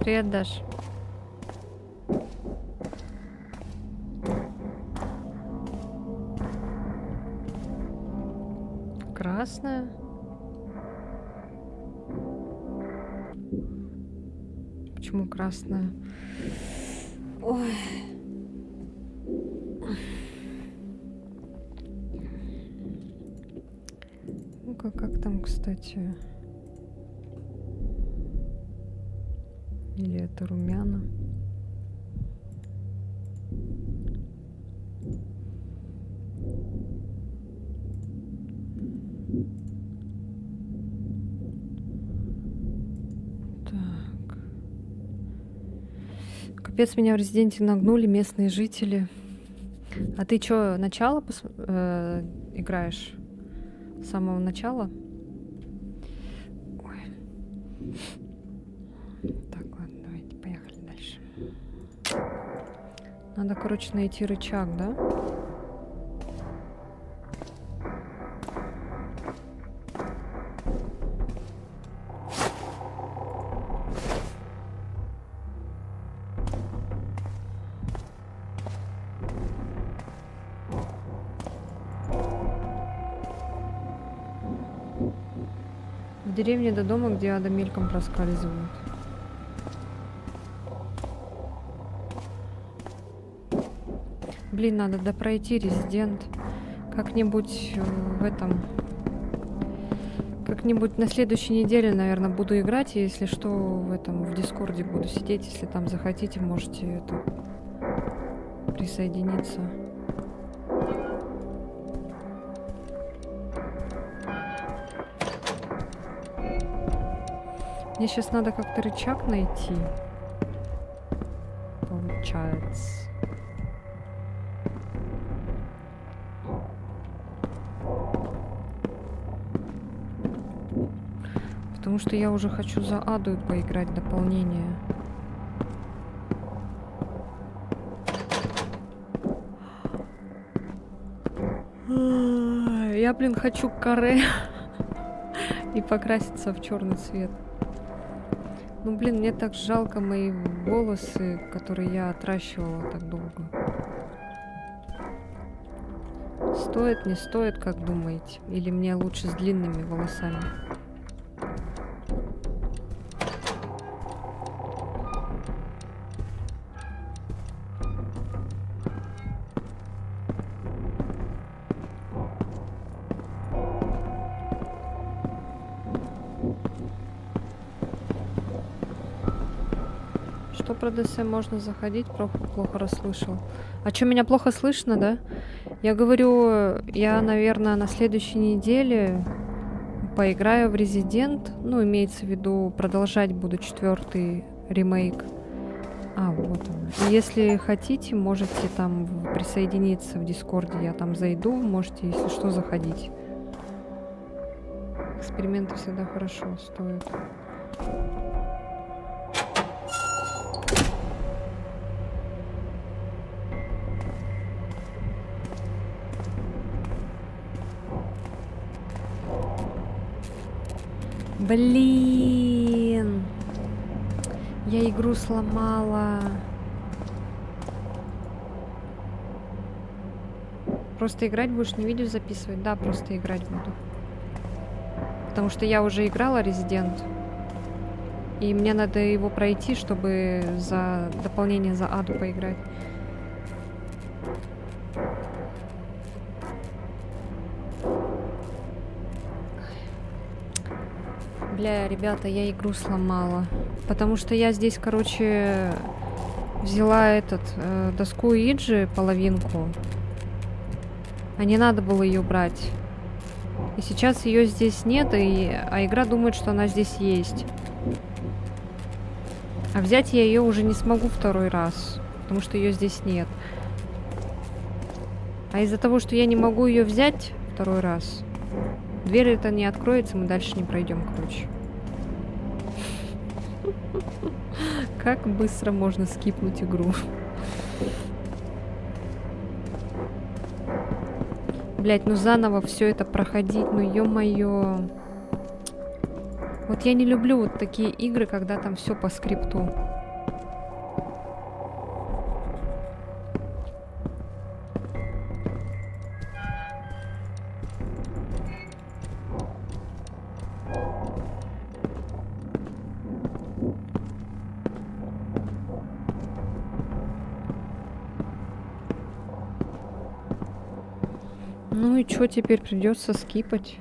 Speaker 1: Привет, Даш. Красная. Почему красная? Ой. Ну-ка, как там, кстати? Или это румяна? Так. Капец, меня в Резиденте нагнули местные жители. А ты чё, начало играешь? С самого начала? Ой. Так, ладно, давайте поехали дальше. Надо, короче, найти рычаг, да? В деревне до дома, где Ада мельком проскальзывает. Блин, надо допройти Резидент. Как-нибудь в этом... Как-нибудь на следующей неделе, наверное, буду играть. И если что, в Дискорде буду сидеть. Если там захотите, можете присоединиться. Мне сейчас надо как-то рычаг найти. Получается. Потому что я уже хочу за Аду поиграть дополнение. Я, блин, хочу каре и покраситься в черный цвет. Ну, блин, мне так жалко мои волосы, которые я отращивала так долго. Стоит, не стоит, как думаете? Или мне лучше с длинными волосами? Что про ДСМ можно заходить? Плохо расслышал. А что, меня плохо слышно, да? Я говорю, я, наверное, на следующей неделе поиграю в Resident. Ну, имеется в виду, продолжать буду 4-й ремейк. А, вот он. Если хотите, можете там присоединиться в Дискорде. Я там зайду, можете, если что, заходить. Эксперименты всегда хорошо стоят. Блин! Я игру сломала. Просто играть будешь, не видео записывать? Да, просто играть буду. Потому что я уже играла Resident. И мне надо его пройти, чтобы за дополнение за Аду поиграть. Бля, ребята, я игру сломала. Потому что я здесь, короче, взяла доску Иджи, половинку. А не надо было ее брать. И сейчас ее здесь нет, а игра думает, что она здесь есть. А взять я ее уже не смогу второй раз, потому что ее здесь нет. А из-за того, что я не могу ее взять второй раз, дверь это не откроется, мы дальше не пройдем, короче. Как быстро можно скипнуть игру? Блять, ну заново все это проходить, ну ё-моё. Вот я не люблю вот такие игры, когда там все по скрипту. Ну и что теперь придется скипать?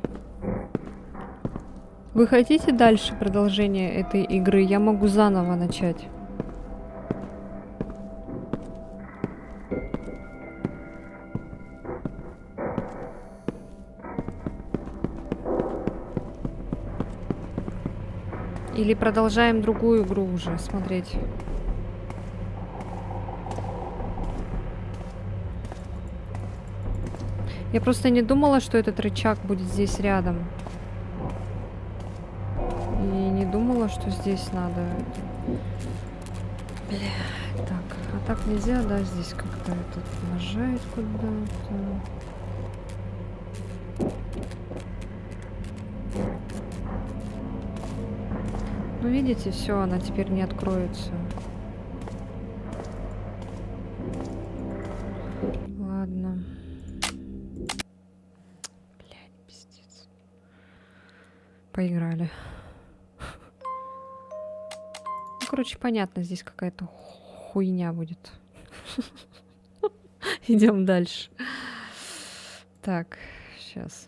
Speaker 1: Вы хотите дальше продолжение этой игры? Я могу заново начать. Или продолжаем другую игру уже смотреть? Я просто не думала, что этот рычаг будет здесь рядом. И не думала, что здесь надо... Бля, так. А так нельзя, да, здесь как-то этот нажать куда-то. Ну, видите, все, она теперь не откроется. Ладно. Блядь, пиздец. Поиграли. Ну, короче, понятно, здесь какая-то хуйня будет. Идем дальше. Так, сейчас.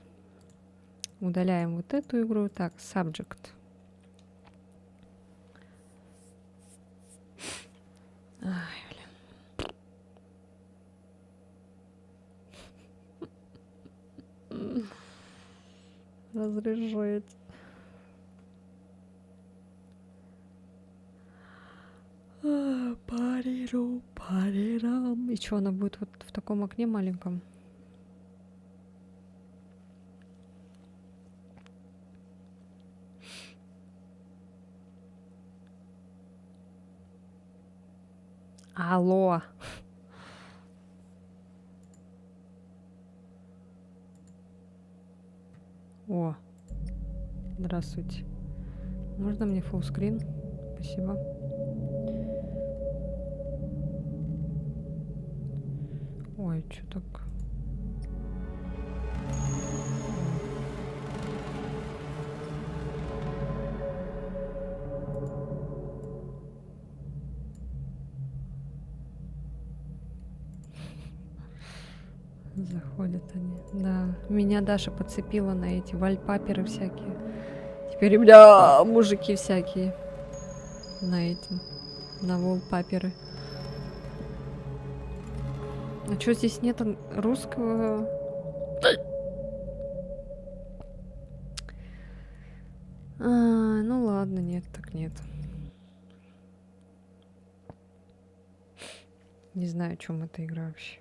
Speaker 1: Удаляем вот эту игру. Так, subject. Ай, блин. Разряжает. Парирам. И что, она будет вот в таком окне маленьком? Алло. О, здравствуйте. Можно мне фуллскрин? Спасибо. Ой, что так? Заходят они. Да, меня Даша подцепила на эти вальпаперы всякие. Теперь, бля, мужики всякие на эти, на валпаперы. А чё здесь нет русского? Ну ладно, нет, так нет. Не знаю, о чем эта игра вообще.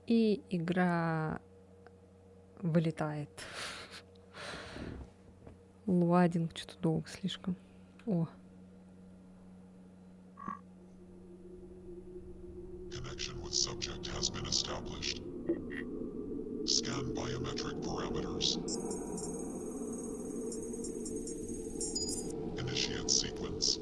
Speaker 1: И игра вылетает. Луадинг что-то долго слишком. О.
Speaker 9: Connection with subject has been established. Scan biometric parameters. Initiate sequence.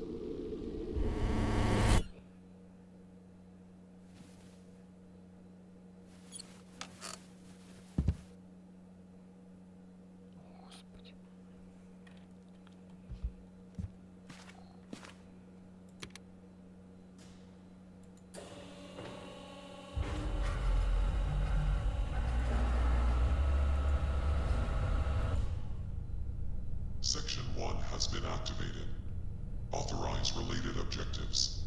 Speaker 9: Section 1 has been activated. Authorize related objectives.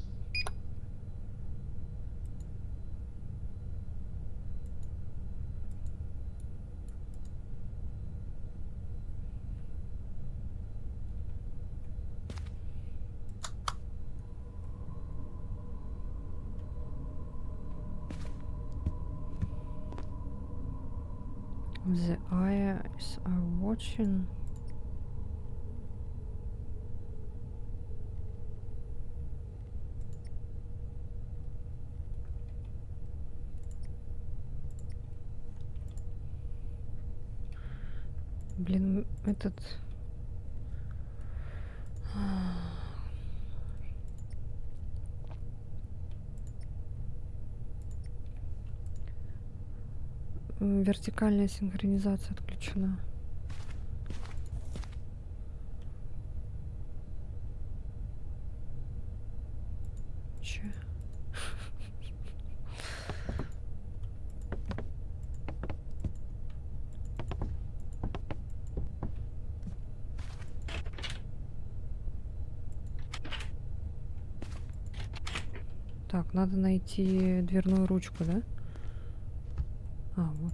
Speaker 1: The eyes are watching. Блин, этот... Вертикальная синхронизация отключена. Че? Так, надо найти дверную ручку, да? А, вот.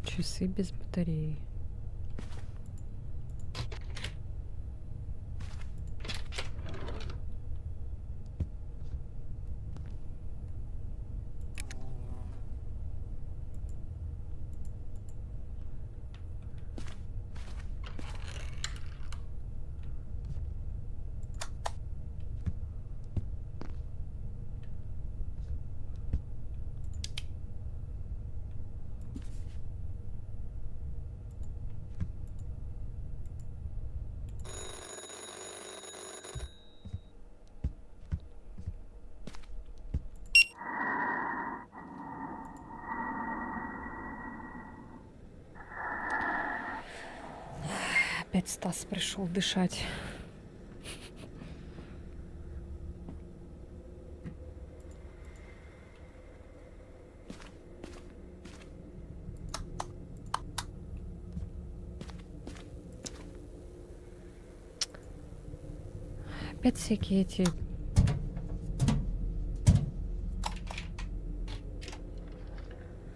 Speaker 1: Часы без батареи. Опять Стас пришел дышать. опять всякие эти...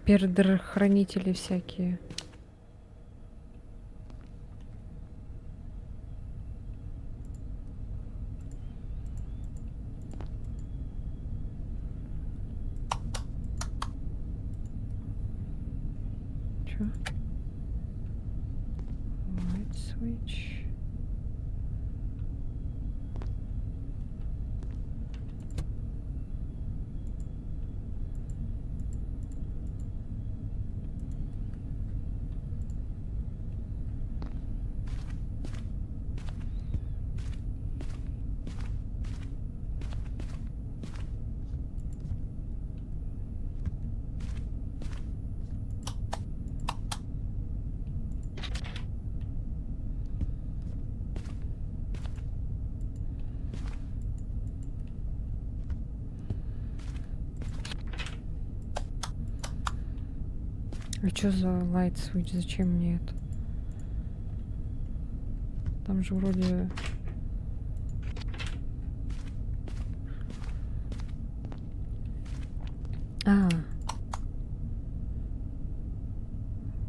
Speaker 1: Пердер-хранители всякие. Чё? Light switch. А чё за light switch? Зачем мне это? Там же вроде... А.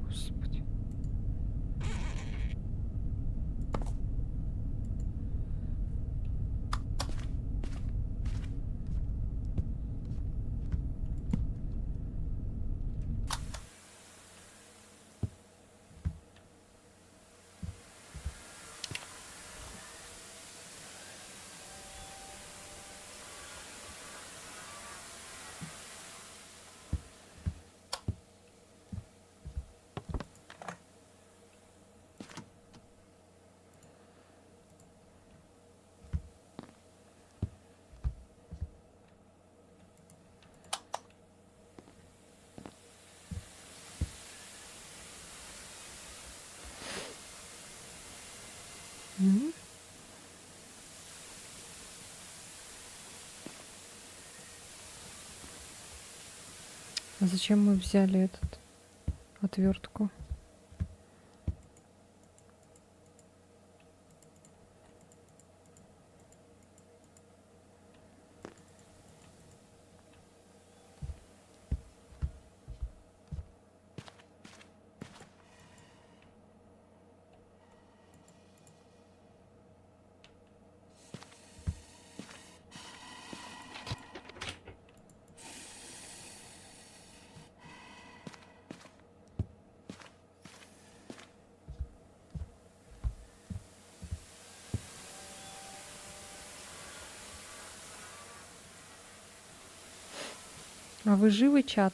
Speaker 1: Господи. М? А зачем мы взяли этот отвертку? А вы живы, чат?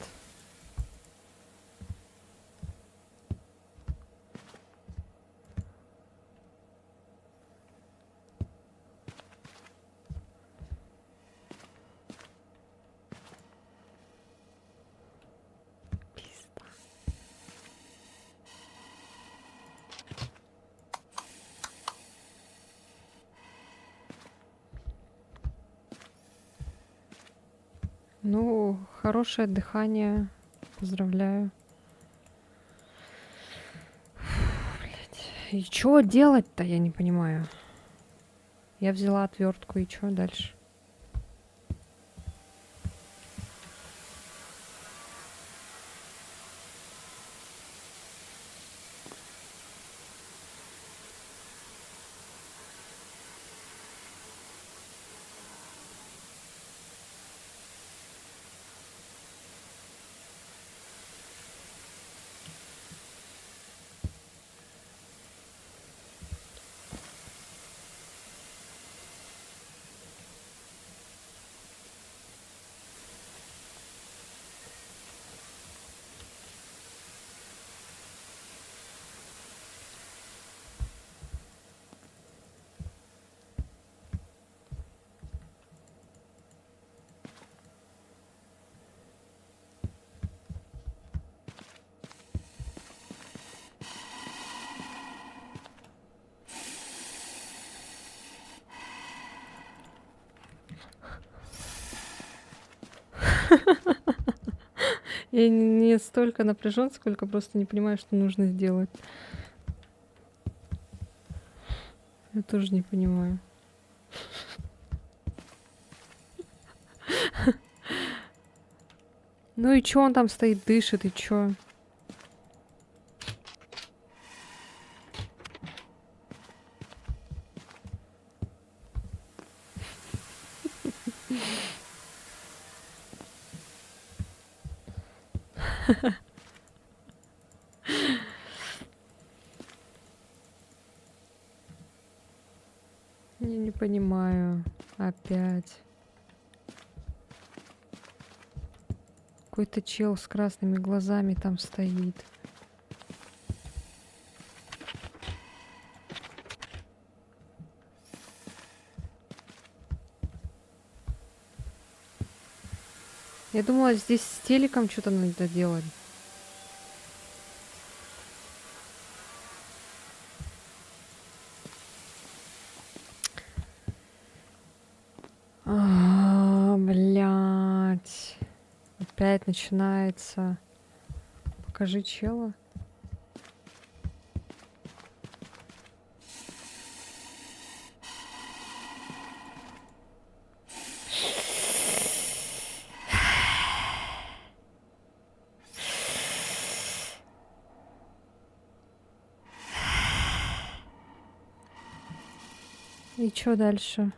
Speaker 1: Пизда. Ну, хорошее дыхание. Поздравляю. Блядь. И что делать-то, я не понимаю. Я взяла отвертку, и что дальше? Я не столько напряжен, сколько просто не понимаю, что нужно сделать. Я тоже не понимаю. Ну и чё он там стоит, дышит, и чё? Я не понимаю. Опять. Какой-то чел с красными глазами там стоит. Я думала, здесь с телеком что-то надо делать. Блядь. Опять начинается. Покажи чела. И что дальше?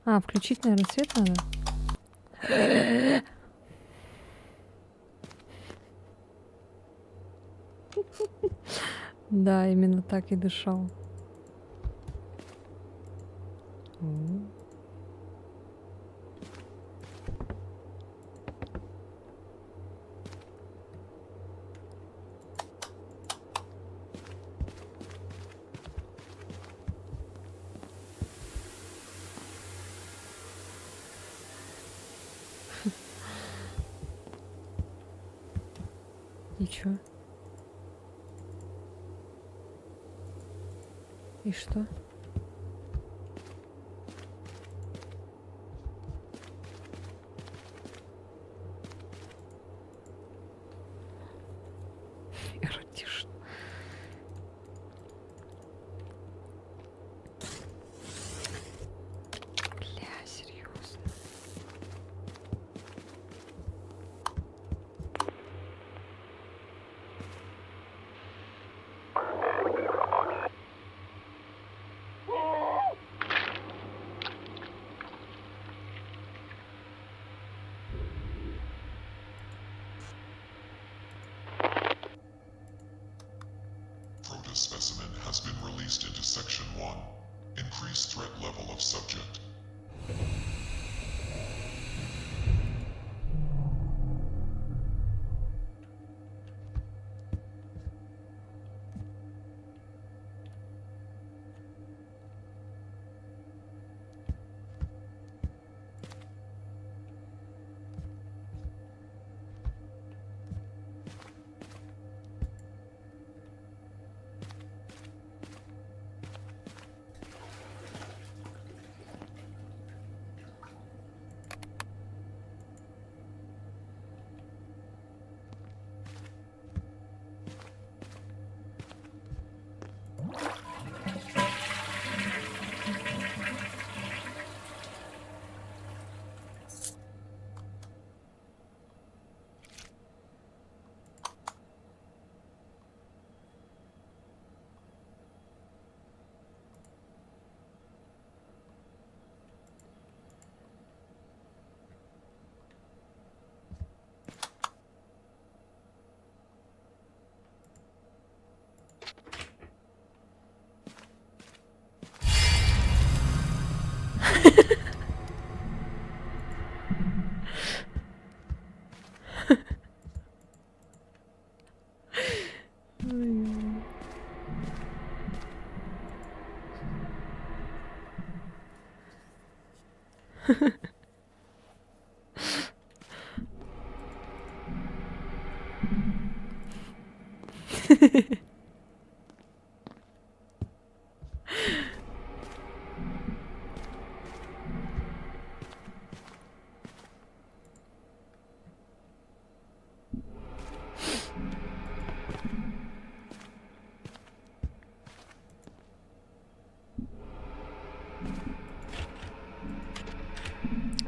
Speaker 1: А, включить, наверное, свет надо? Да, именно так и дышал. И чё? И что? Эротично. Бля, серьезно.
Speaker 9: Proto specimen has been released into Section 1. Increased threat level of subject.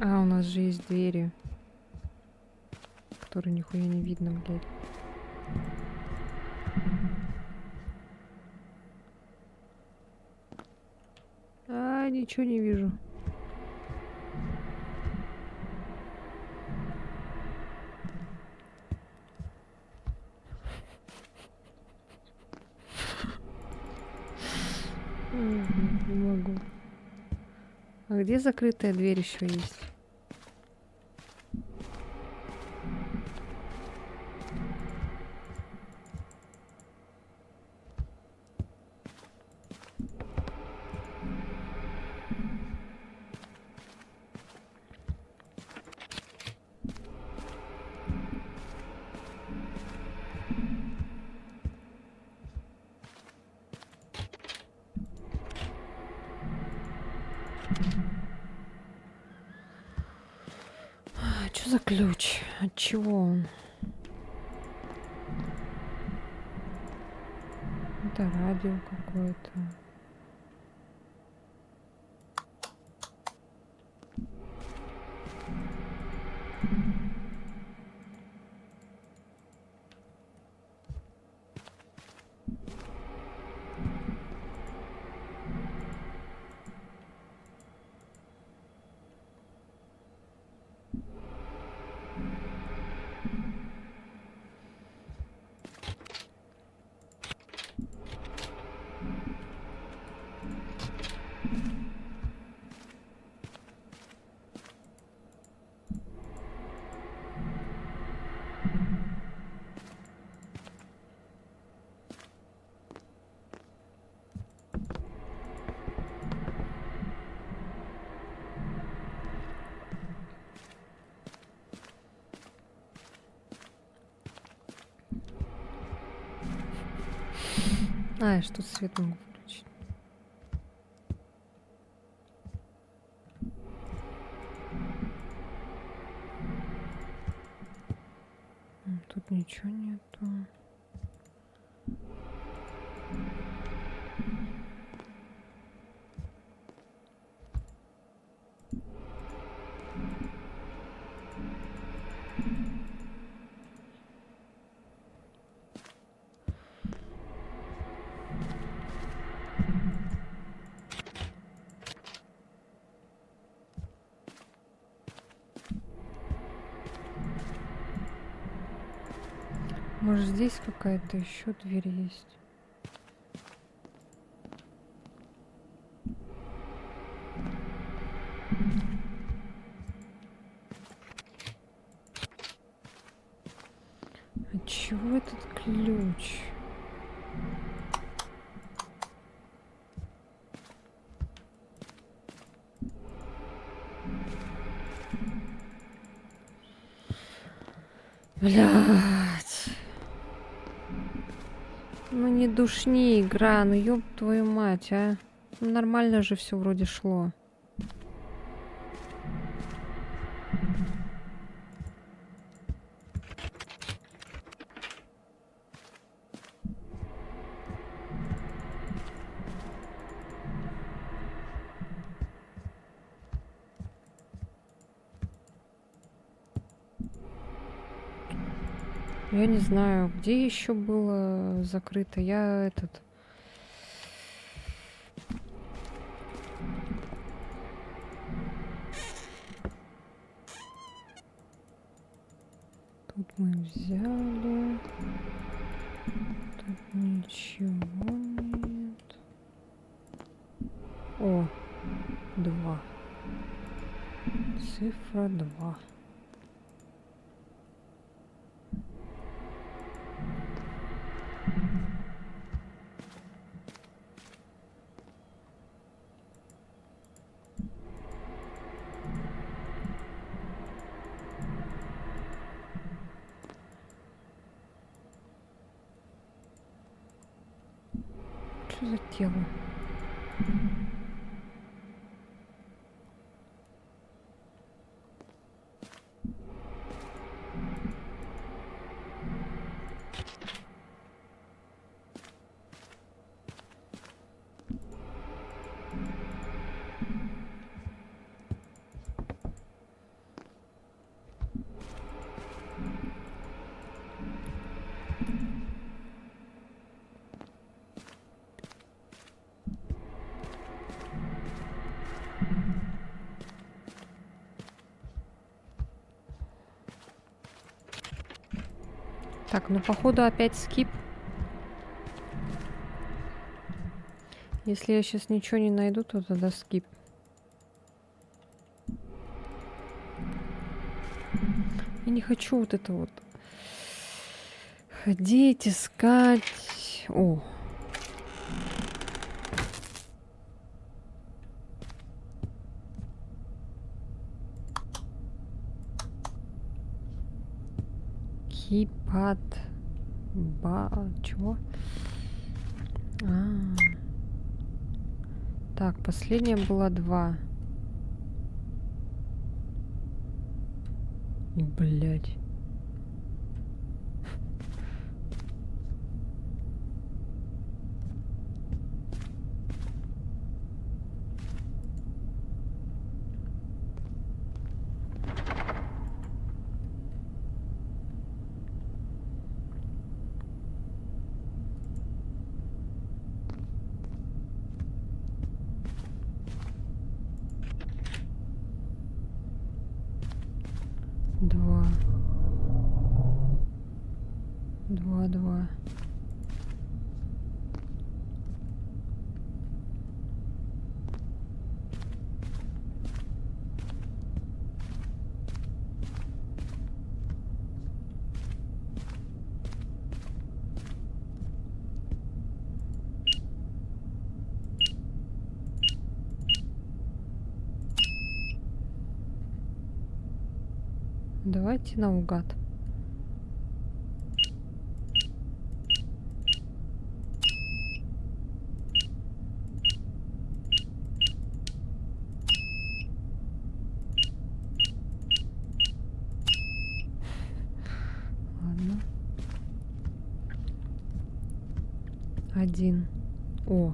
Speaker 9: А, у нас же есть двери.
Speaker 1: который нихуя не видно, блядь. А, ничего не вижу. Не могу. А где закрытая дверь еще есть? Что за ключ? От чего он? Это радио какое-то. А, я что свет могу включить. Тут ничего нету. Может, здесь какая-то еще дверь есть? От чего этот ключ? Блядь. Ну не душни, игра, ну ёб твою мать, а. Ну, нормально же все вроде шло. Я не знаю, где еще было закрыто. Я этот... Тут мы взяли. Тут ничего нет. О, 2. Цифра 2. Что за тело? Так, ну походу опять скип. Если я сейчас ничего не найду, то тогда скип. Я не хочу вот это вот ходить, искать. О. Кипат. Чего? Так, последняя была 2. Блять. Два. 2. Давайте наугад. Ладно. 1. О.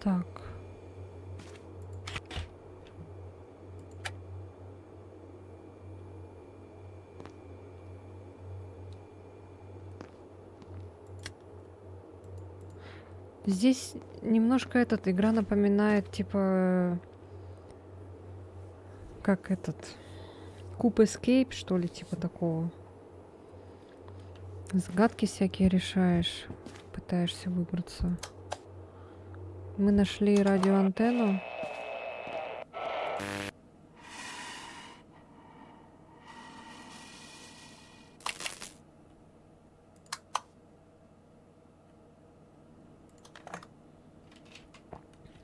Speaker 1: Так. Здесь немножко игра напоминает, типа, как Куб Escape, что ли, типа такого. Загадки всякие решаешь, пытаешься выбраться. Мы нашли радиоантенну.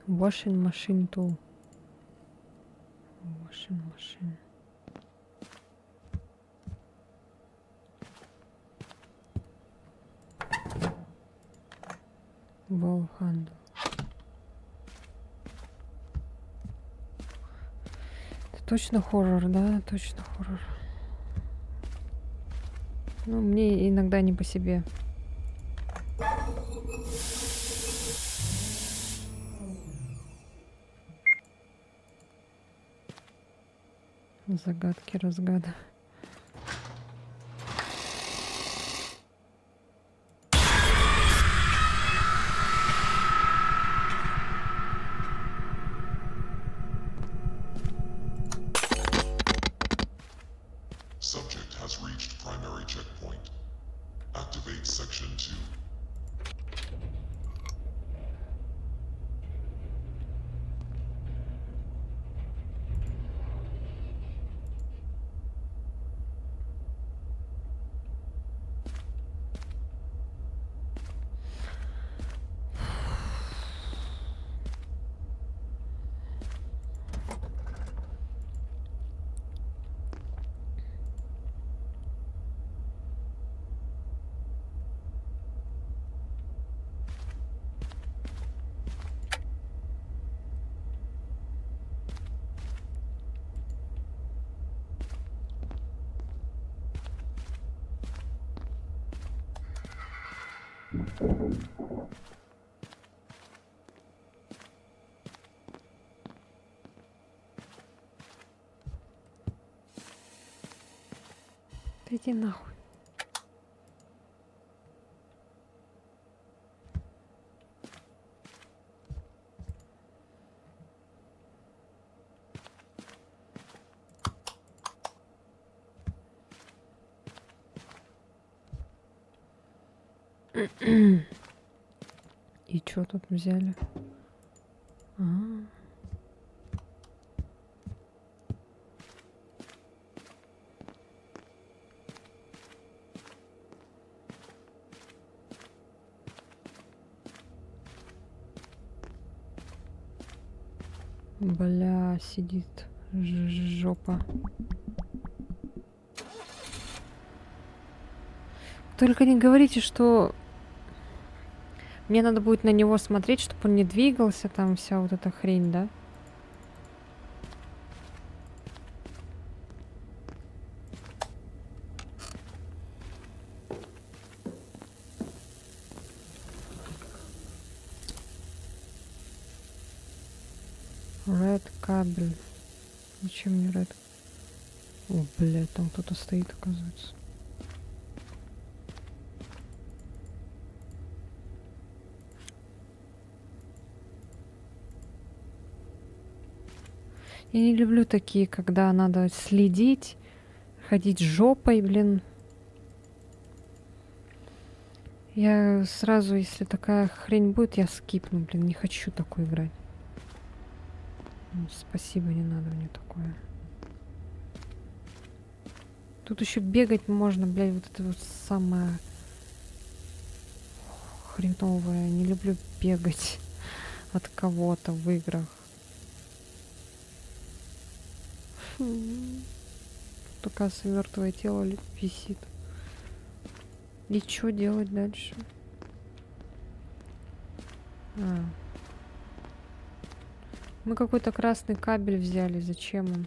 Speaker 1: Washing machine tool. Washing machine. Wall handle. Это точно хоррор, да? Точно хоррор. Ну, мне иногда не по себе. Загадки разгадываю.
Speaker 9: Subject has reached primary checkpoint. Activate section 2.
Speaker 1: Да иди нахуй. И чё тут взяли? А. Бля, сидит жопа. Только не говорите, что мне надо будет на него смотреть, чтобы он не двигался, там вся вот эта хрень, да? Red кабель. Зачем мне red? О, блядь, там кто-то стоит, оказывается. Я не люблю такие, когда надо следить, ходить жопой, блин. Я сразу, если такая хрень будет, я скипну, блин, не хочу такой играть. Спасибо, не надо мне такое. Тут еще бегать можно, блядь, вот это вот самое хреновое. Не люблю бегать от кого-то в играх. Тут, оказывается, мертвое тело висит. И что делать дальше? Мы какой-то красный кабель взяли. Зачем он?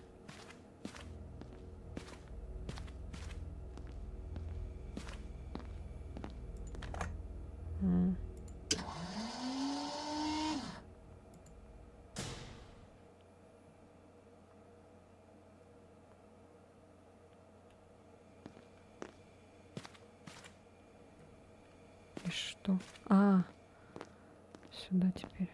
Speaker 1: И что? Сюда теперь.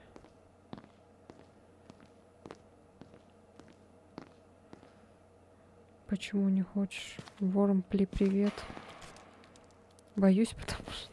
Speaker 1: Почему не хочешь? Вормпли, привет. Боюсь, потому что...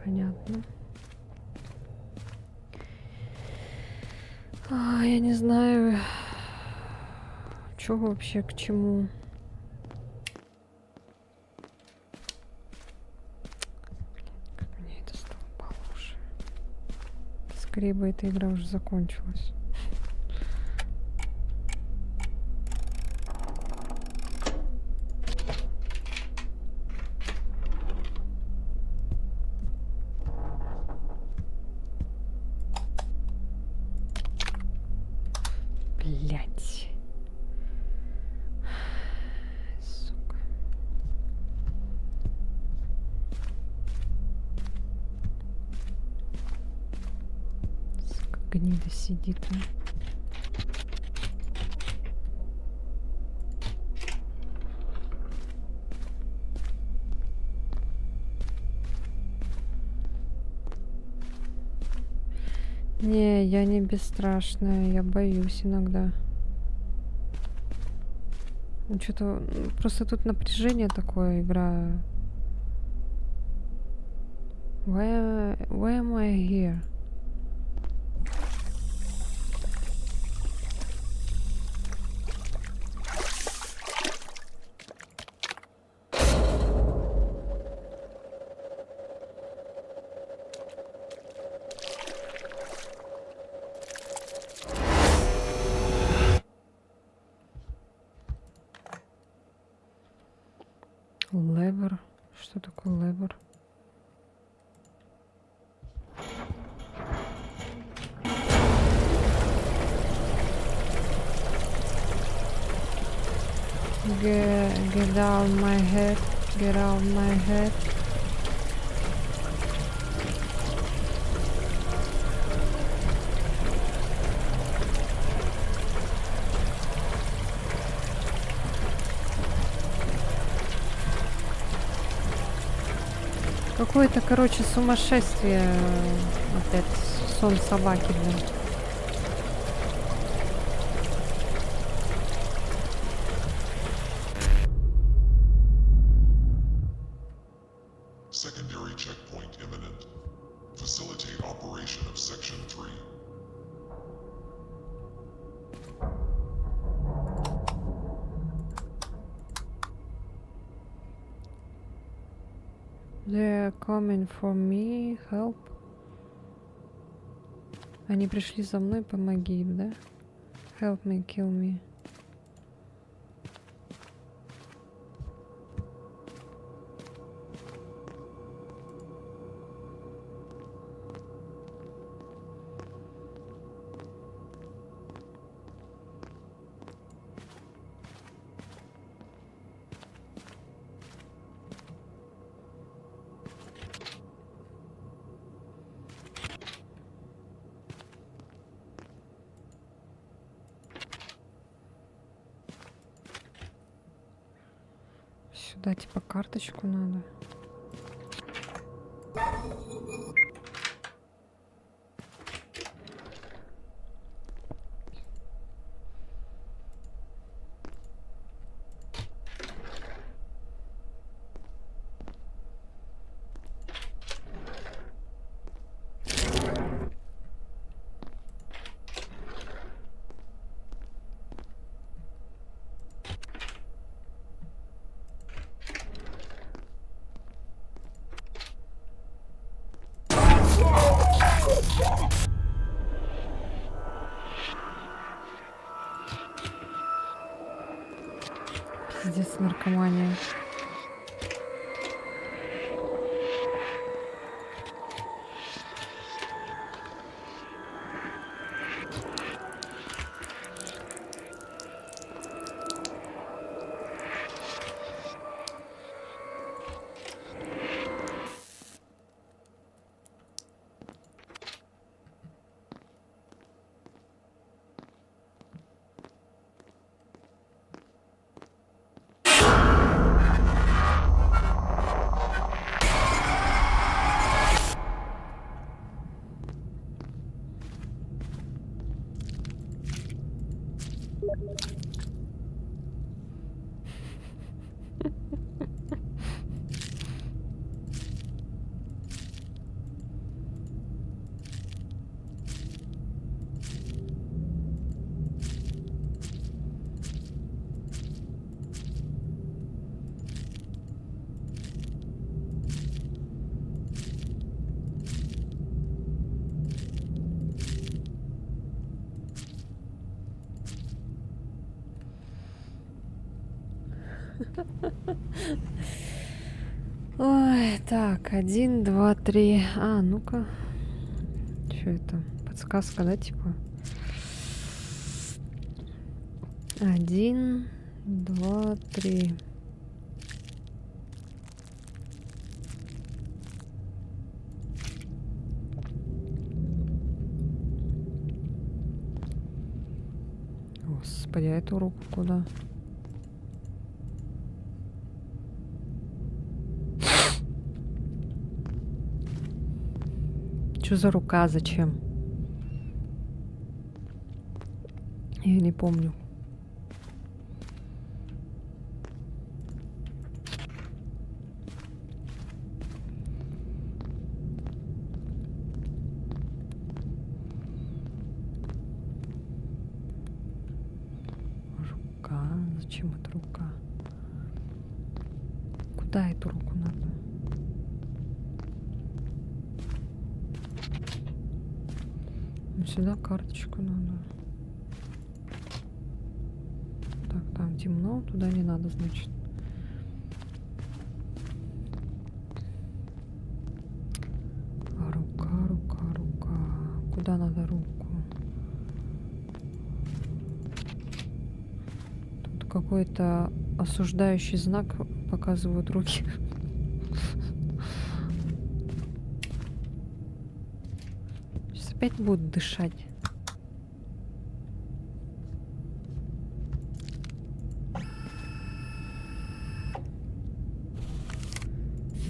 Speaker 1: Понятно. Я не знаю, что вообще к чему. Как мне это стало получше. Скорее бы эта игра уже закончилась. Блять. Сука. Сука, гнида сидит. Не, я не бесстрашная, я боюсь иногда. Что-то просто тут напряжение такое, игра. Why am I here? Что такое левер? Get out my head. Get out my head. Какое-то, короче, сумасшествие. Опять сон собаки, блин.
Speaker 9: Secondary checkpoint imminent. Facilitate operation of Section 3.
Speaker 1: They're coming for me. Help. Они пришли за мной, помоги им, да? Help me, kill me. Сюда типа карточку надо. Пиздец, наркомания. Ой, так, 1, 2, 3. А, ну-ка. Что это? Подсказка, да, типа? 1, 2, 3. Господи, а эту руку куда? Что за рука? Зачем? Я не помню. Рука? Зачем эта рука? Куда эту руку надо? Сюда карточку надо. Так, там темно, туда не надо, значит. Куда надо руку? Тут какой-то осуждающий знак показывают руки. Сейчас опять будут дышать.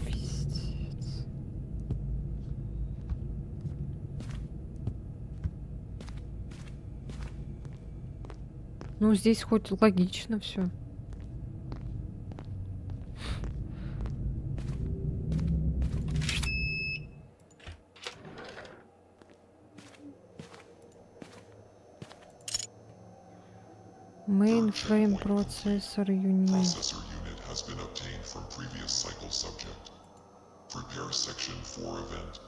Speaker 1: Пиздец. Ну, здесь хоть логично все. Mainframe processor unit.
Speaker 9: Processor unit has been obtained from previous cycle subject. Prepare section 4 event.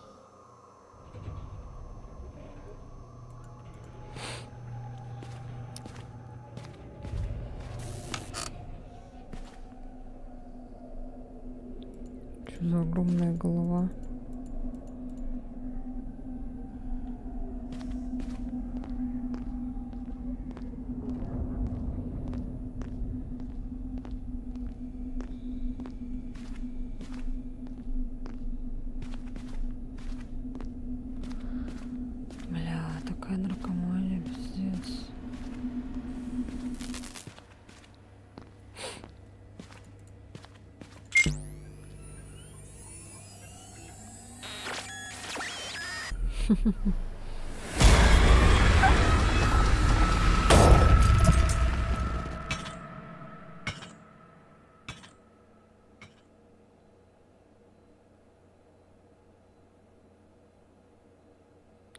Speaker 1: Что за огромная голова? Бля, такая наркомания, пиздец.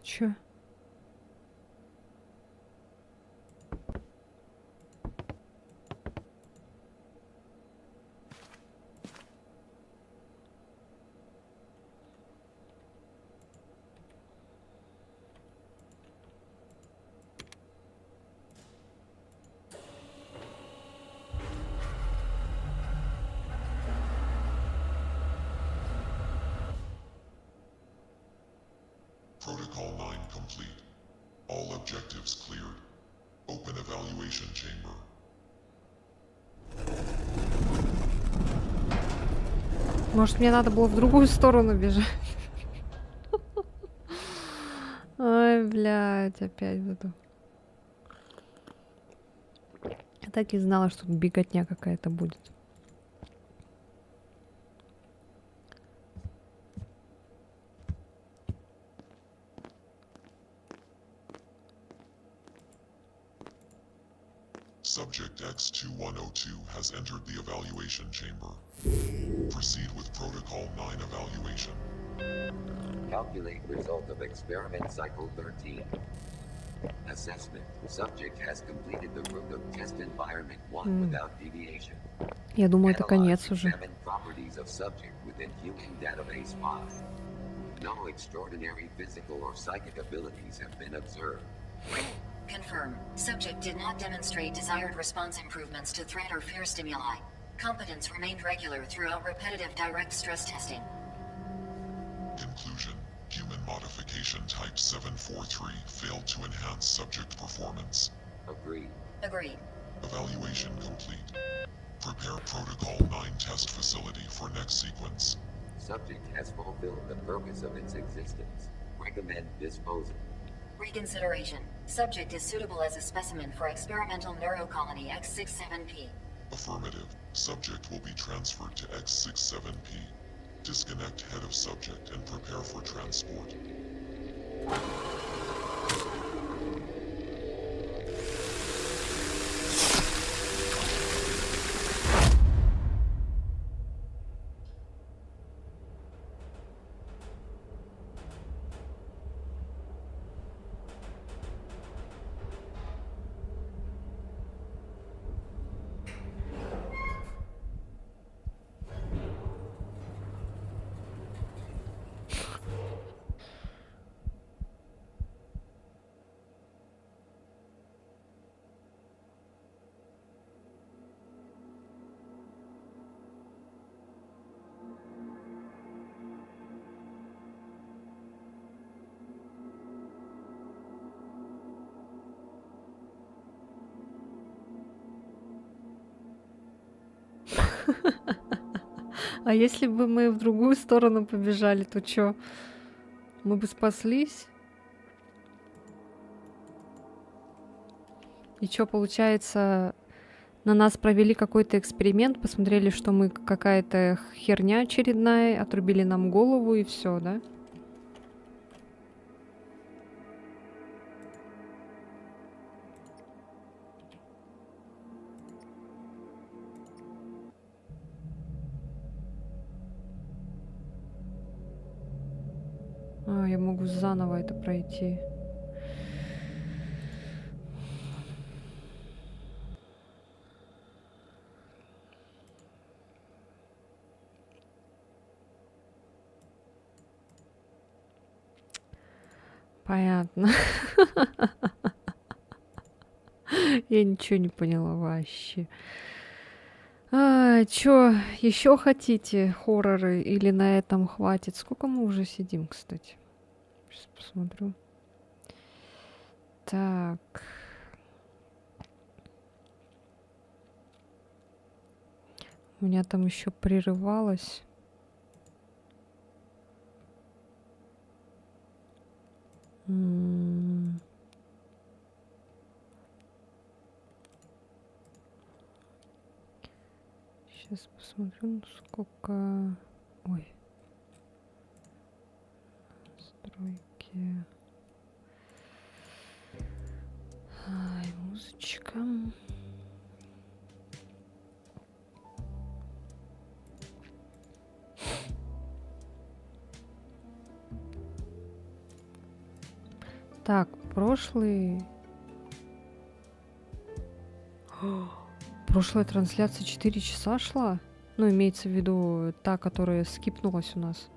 Speaker 1: Чё?
Speaker 9: Protocol 9 complete. All objectives cleared. Open evaluation chamber.
Speaker 1: Может, мне надо было в другую сторону бежать? Ой, блядь, опять буду. Я так и знала, что тут беготня какая-то будет.
Speaker 9: Subject X2102 has entered the evaluation chamber. Proceed with Protocol 9 evaluation.
Speaker 10: Calculate result of experiment cycle 13. Assessment. Subject has completed the root of test environment 1 without deviation.
Speaker 1: Я думаю, это конец уже.
Speaker 10: Examine properties of subject within human database 5. No extraordinary physical or psychic abilities have been observed.
Speaker 11: Confirm. Subject did not demonstrate desired response improvements to threat or fear stimuli. Competence remained regular throughout repetitive direct stress testing.
Speaker 9: Conclusion. Human modification type 743 failed to enhance subject performance.
Speaker 10: Agreed.
Speaker 11: Agreed.
Speaker 9: Evaluation complete. Prepare Protocol 9 test facility for next sequence.
Speaker 10: Subject has fulfilled the purpose of its existence. Recommend disposal.
Speaker 11: Reconsideration. Subject is suitable as a specimen for experimental neurocolony X67P.
Speaker 9: Affirmative. Subject will be transferred to X67P. Disconnect head of subject and prepare for transport.
Speaker 1: А если бы мы в другую сторону побежали, то чё? Мы бы спаслись? И чё, получается, на нас провели какой-то эксперимент, посмотрели, что мы какая-то херня очередная, отрубили нам голову и все, да? А, я могу заново это пройти. Понятно. Я ничего не поняла вообще. Чё, еще хотите хорроры или на этом хватит? Сколько мы уже сидим, кстати? Сейчас посмотрю. Так. У меня там еще прерывалось. Сейчас посмотрю, сколько... Ой. Настройки. Ай, музычка. Так, прошлый... Прошлая трансляция 4 часа шла? Ну, имеется в виду та, которая скипнулась у нас.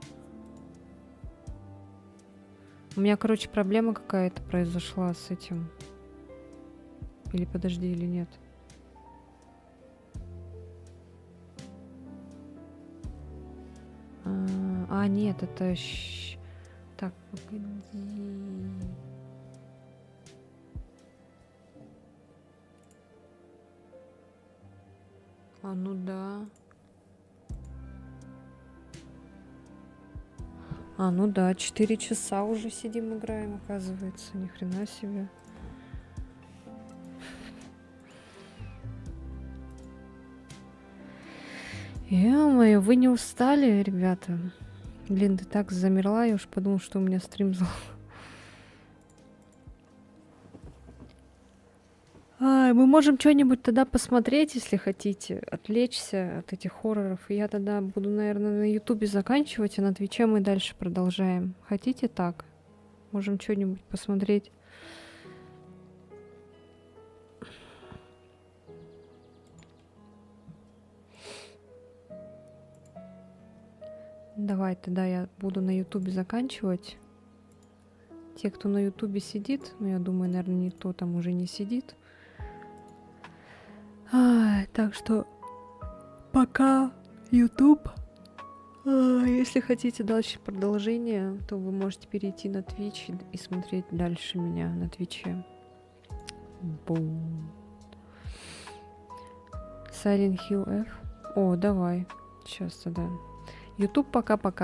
Speaker 1: У меня, короче, проблема какая-то произошла с этим. Или подожди, или нет. Нет, это... Так, погоди... Ну да. Ну да, 4 часа уже сидим, играем, оказывается. Ни хрена себе. Ё-моё, вы не устали, ребята? Блин, ты так замерла, я уж подумал, что у меня стрим зал. Мы можем что-нибудь тогда посмотреть, если хотите, отвлечься от этих хорроров. И я тогда буду, наверное, на Ютубе заканчивать, а на Твиче мы дальше продолжаем. Хотите так? Можем что-нибудь посмотреть. Давай, тогда я буду на Ютубе заканчивать. Те, кто на Ютубе сидит, ну, я думаю, наверное, никто там уже не сидит. Так что пока, YouTube. Если хотите дальше продолжение, то вы можете перейти на Twitch и смотреть дальше меня на Твиче. Бум. Silent Hill F. О, давай. Сейчас тогда. YouTube пока-пока.